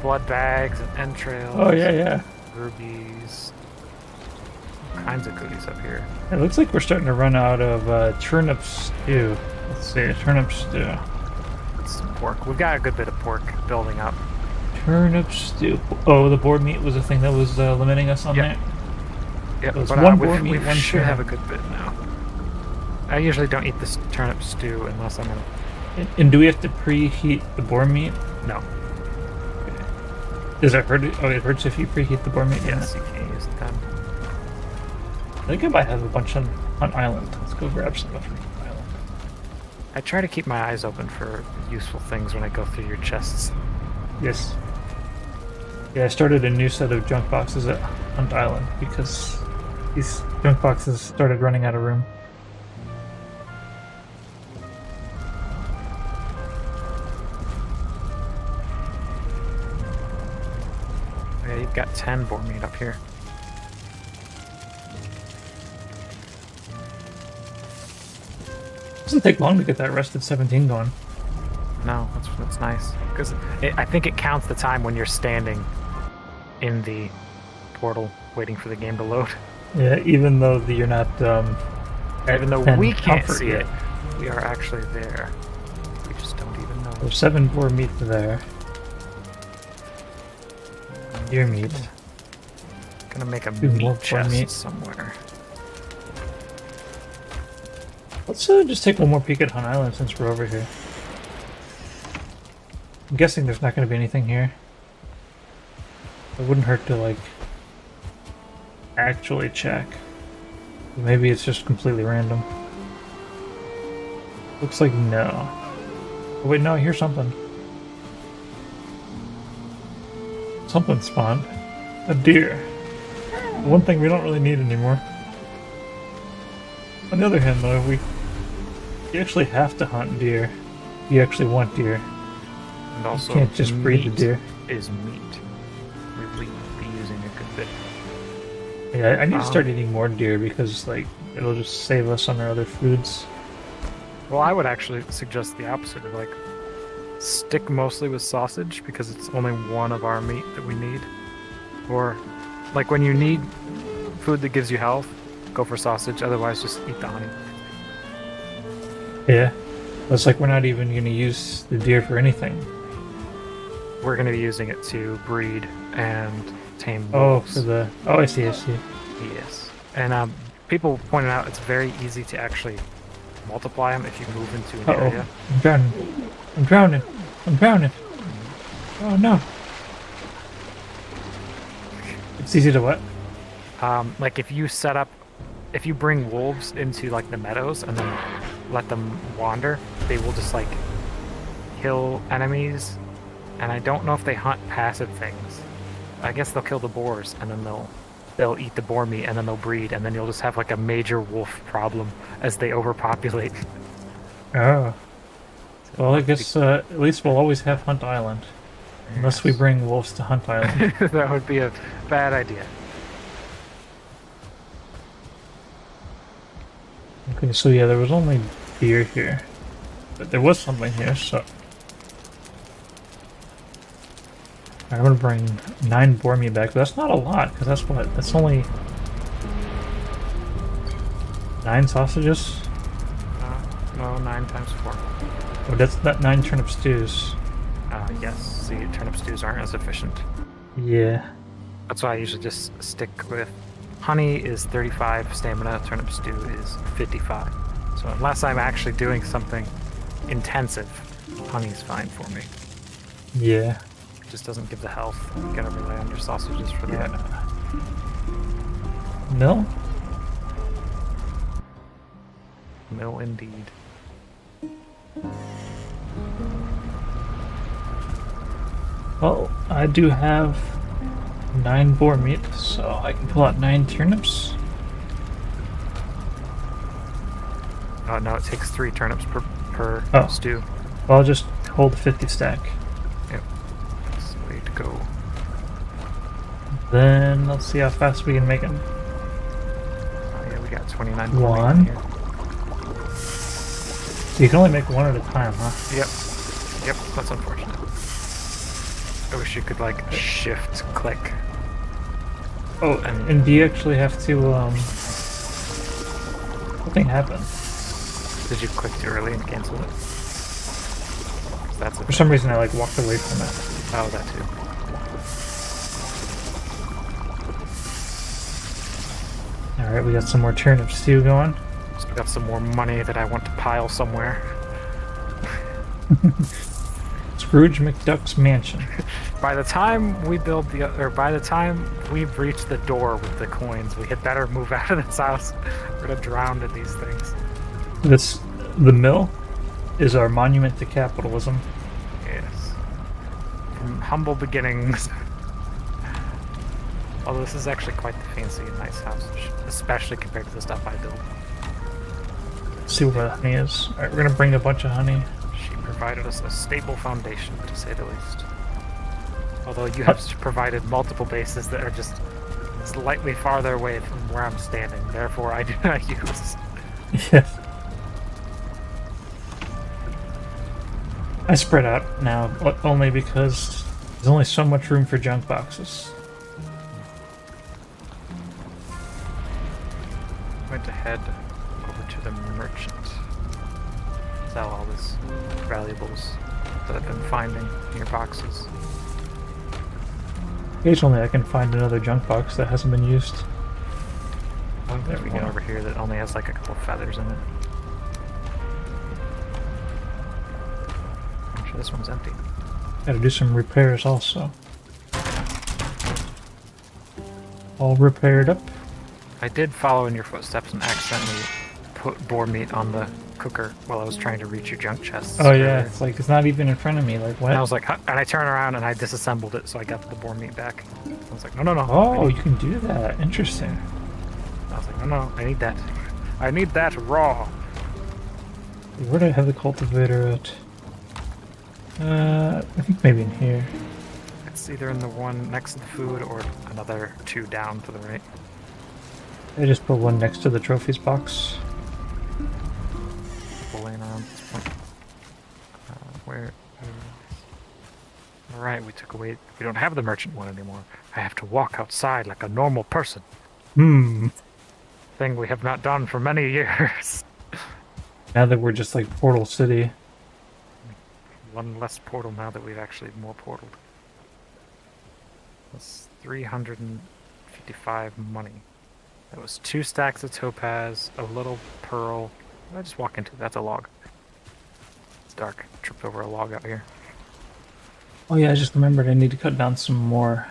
blood bags and entrails. Oh yeah, yeah. Rubies. All kinds of goodies up here. It looks like we're starting to run out of turnip stew. Let's see, turnip stew. That's some pork. We've got a good bit of pork building up. Turnip stew. Oh, the boar meat was the thing that was limiting us on that? Yeah, It's but one boar meat, we one should turnip. have a good bit now. I usually don't eat this turnip stew unless I'm gonna... And do we have to preheat the boar meat? No. Does it hurt? Oh, it hurts if you preheat the boar meat? Yes, you can use the gun. I think I might have a bunch on island. Let's go grab some from island. I try to keep my eyes open for useful things when I go through your chests. Yes. Yeah, I started a new set of junk boxes at Hunt Island because these junk boxes started running out of room. Yeah, you've got 10 boar meat up here. Doesn't take long to get that rested 17 going. No, that's nice. Because I think it counts the time when you're standing in the portal waiting for the game to load. Yeah, even though you're not at Even though 10 we can't comfort see yet. it, we are actually there. We just don't even know. There's 7 boar meat there. Deer meat. Gonna make a 2 more meat boar chest meat. somewhere. Let's just take one more peek at Hunt Island since we're over here. I'm guessing there's not going to be anything here. It wouldn't hurt to, like, actually check. Maybe it's just completely random. Looks like no. Oh, wait, no, I hear something. Something spawned. A deer. One thing we don't really need anymore. On the other hand, though, you actually have to hunt deer. You actually want deer. And also, You can't just breed the meat deer. is meat. We'd be using a good bit. Yeah, I need to start eating more deer because, like, it'll just save us on our other foods. Well, I would actually suggest the opposite of, like, stick mostly with sausage because it's only one of our meat that we need. Or, like, when you need food that gives you health, go for sausage, otherwise just eat the honey. Yeah. It's like we're not even going to use the deer for anything. We're going to be using it to breed and tame Oh, wolves. for the... Oh, I see, I see. Yes. And people pointed out it's very easy to actually multiply them if you move into an Uh-oh. area. I'm drowning. I'm drowning. I'm drowning. Oh, no. It's easy to what? Like if you bring wolves into like the meadows and then let them wander, they will just like kill enemies. And I don't know if they hunt passive things. I guess they'll kill the boars and then they'll eat the boar meat and then they'll breed and then you'll just have like a major wolf problem as they overpopulate. Oh. Well, I guess at least we'll always have Hunt Island. Unless we bring wolves to Hunt Island. That would be a bad idea. Okay, so yeah, there was only deer here. But there was something here, so... I'm gonna bring 9 boar meat back, but that's not a lot, because that's what? That's only... 9 sausages? No, 9 times 4. Oh, that's not 9 turnip stews. Yes, see, turnip stews aren't as efficient. Yeah. That's why I usually just stick with honey is 35 stamina, turnip stew is 55. So unless I'm actually doing something intensive, honey's fine for me. Yeah. It just doesn't give the health. You gotta rely on your sausages for that. Mill? Mill indeed. Well, I do have 9 boar meat, so I can pull out 9 turnips. Oh no, it takes 3 turnips per Oh. stew. Well, I'll just hold 50 stack. Yep, that's the way to go. Then let's see how fast we can make them. Oh yeah, we got 29 One. here. So you can only make one at a time, huh? Yep. Yep, that's unfortunate. I wish you could like shift click. Oh, and do you actually have to, Something happened. Did you click too early and cancel it? 'Cause that's a For some reason I like walked away from it. Oh, that too. Alright, we got some more turnip stew going. Still got some more money that I want to pile somewhere. Scrooge McDuck's mansion. By the time we by the time we reach the door with the coins, we had better move out of this house. We're gonna drown in these things. The mill is our monument to capitalism. Yes. From humble beginnings. Although this is actually quite the fancy and nice house, especially compared to the stuff I built. Let's see where the honey is. Alright, we're gonna bring a bunch of honey. She provided us a stable foundation, to say the least. Although you have provided multiple bases that are just slightly farther away from where I'm standing, therefore I do not use. Yes. I spread out now, only because there's only so much room for junk boxes. I'm going to head over to the merchant. Sell all these valuables that I've been finding near boxes. Occasionally I can find another junk box that hasn't been used. Oh, There there's we one go. over here that only has like a couple feathers in it. I'm sure this one's empty. Gotta do some repairs also. All repaired up. I did follow in your footsteps and accidentally put boar meat on the cooker while I was trying to reach your junk chests. Oh yeah, earlier. it's like it's not even in front of me. Like what? And I was like, huh? And I turned around and I disassembled it, so I got the boar meat back. I was like, no, no, no. Oh, you can do that. Interesting. I was like, no, no, I need that. I need that raw. Where do I have the cultivator at? I think maybe in here. It's either in the one next to the food or another two down to the right. I just put one next to the trophies box. Laying around at this point. Where? Alright, we took away. We don't have the merchant one anymore. I have to walk outside like a normal person. Hmm. Thing we have not done for many years. Now that we're just like Portal City. One less portal now that we've actually more portaled. That's 355 money. That was 2 stacks of topaz, a little pearl. What did I just walk into? That's a log. It's dark. Tripped over a log out here. Oh yeah, I just remembered I need to cut down some more.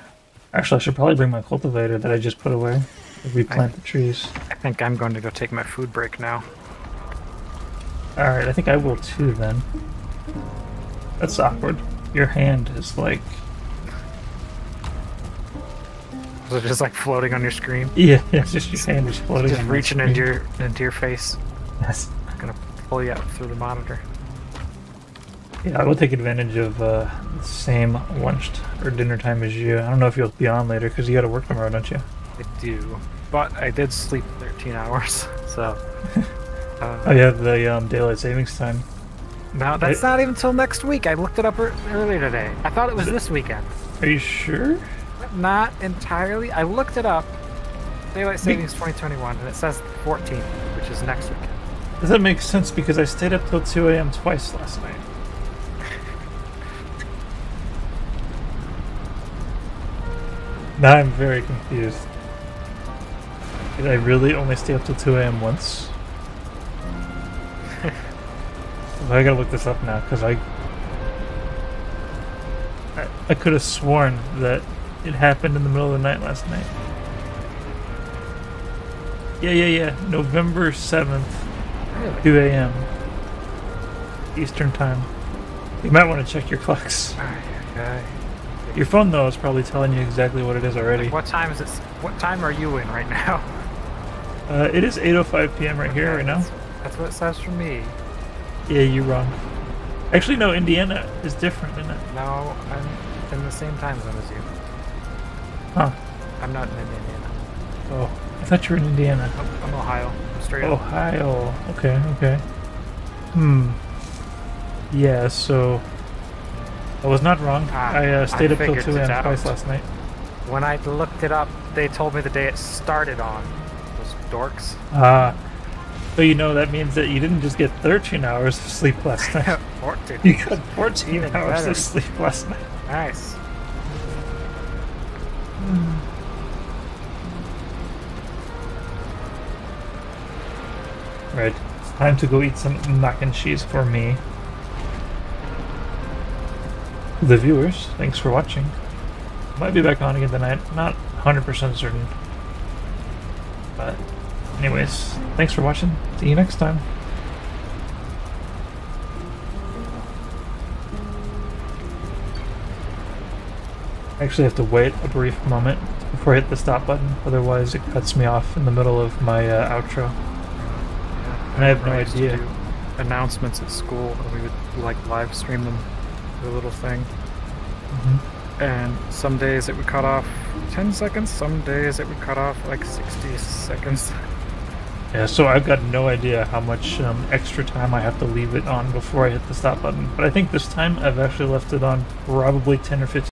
Actually, I should probably bring my cultivator that I just put away. Replant the trees. I think I'm going to go take my food break now. Alright, I think I will too then. That's awkward. Your hand is like... Was it just like floating on your screen? Yeah, it's just your hand is floating. Just on my reaching screen. into your face. Yes. Gonna pull you out through the monitor. Yeah, I will take advantage of the same lunch or dinner time as you. I don't know if you'll be on later because you got to work tomorrow, don't you? I do, but I did sleep 13 hours, so. Oh yeah, the daylight savings time. No, that's not even till next week. I looked it up earlier today. I thought it was this weekend. Are you sure? Not entirely. I looked it up. Daylight savings 2021, and it says 14th, which is next weekend. Does that make sense? Because I stayed up till 2 a.m. twice last night. Now I'm very confused. Did I really only stay up till 2 a.m. once? I gotta look this up now, because I could have sworn that it happened in the middle of the night last night. Yeah. November 7th, Really? 2 a.m. Eastern time. You might want to check your clocks. Okay. Your phone, though, is probably telling you exactly what it is already. What time is it? What time are you in right now? It is 8:05 p.m. right here, right now. That's what it says for me. Yeah, you're wrong. Actually, no, Indiana is different, isn't it? No, I'm in the same time zone as you. Huh. I'm not in Indiana. Oh, I thought you were in Indiana. I'm Ohio. I'm straight up. Ohio. Okay. Yeah, so I was not wrong. I stayed up till figured 2 it a.m. out. twice last night. When I looked it up, they told me the day it started on. Those dorks. So you know that means that you didn't just get 13 hours of sleep last night. 14. You got 14 Even hours better. of sleep last night. Nice. Right, it's time to go eat some mac and cheese for me. The viewers, thanks for watching. Might be back on again tonight, not 100% certain. But anyways, thanks for watching. See you next time. I actually have to wait a brief moment before I hit the stop button, otherwise it cuts me off in the middle of my outro. And I have no used to idea. do announcements at school, and we would like live stream them, the little thing. And some days it would cut off 10 seconds, some days it would cut off like 60 seconds. Yeah, so I've got no idea how much extra time I have to leave it on before I hit the stop button. But I think this time I've actually left it on probably 10 or 15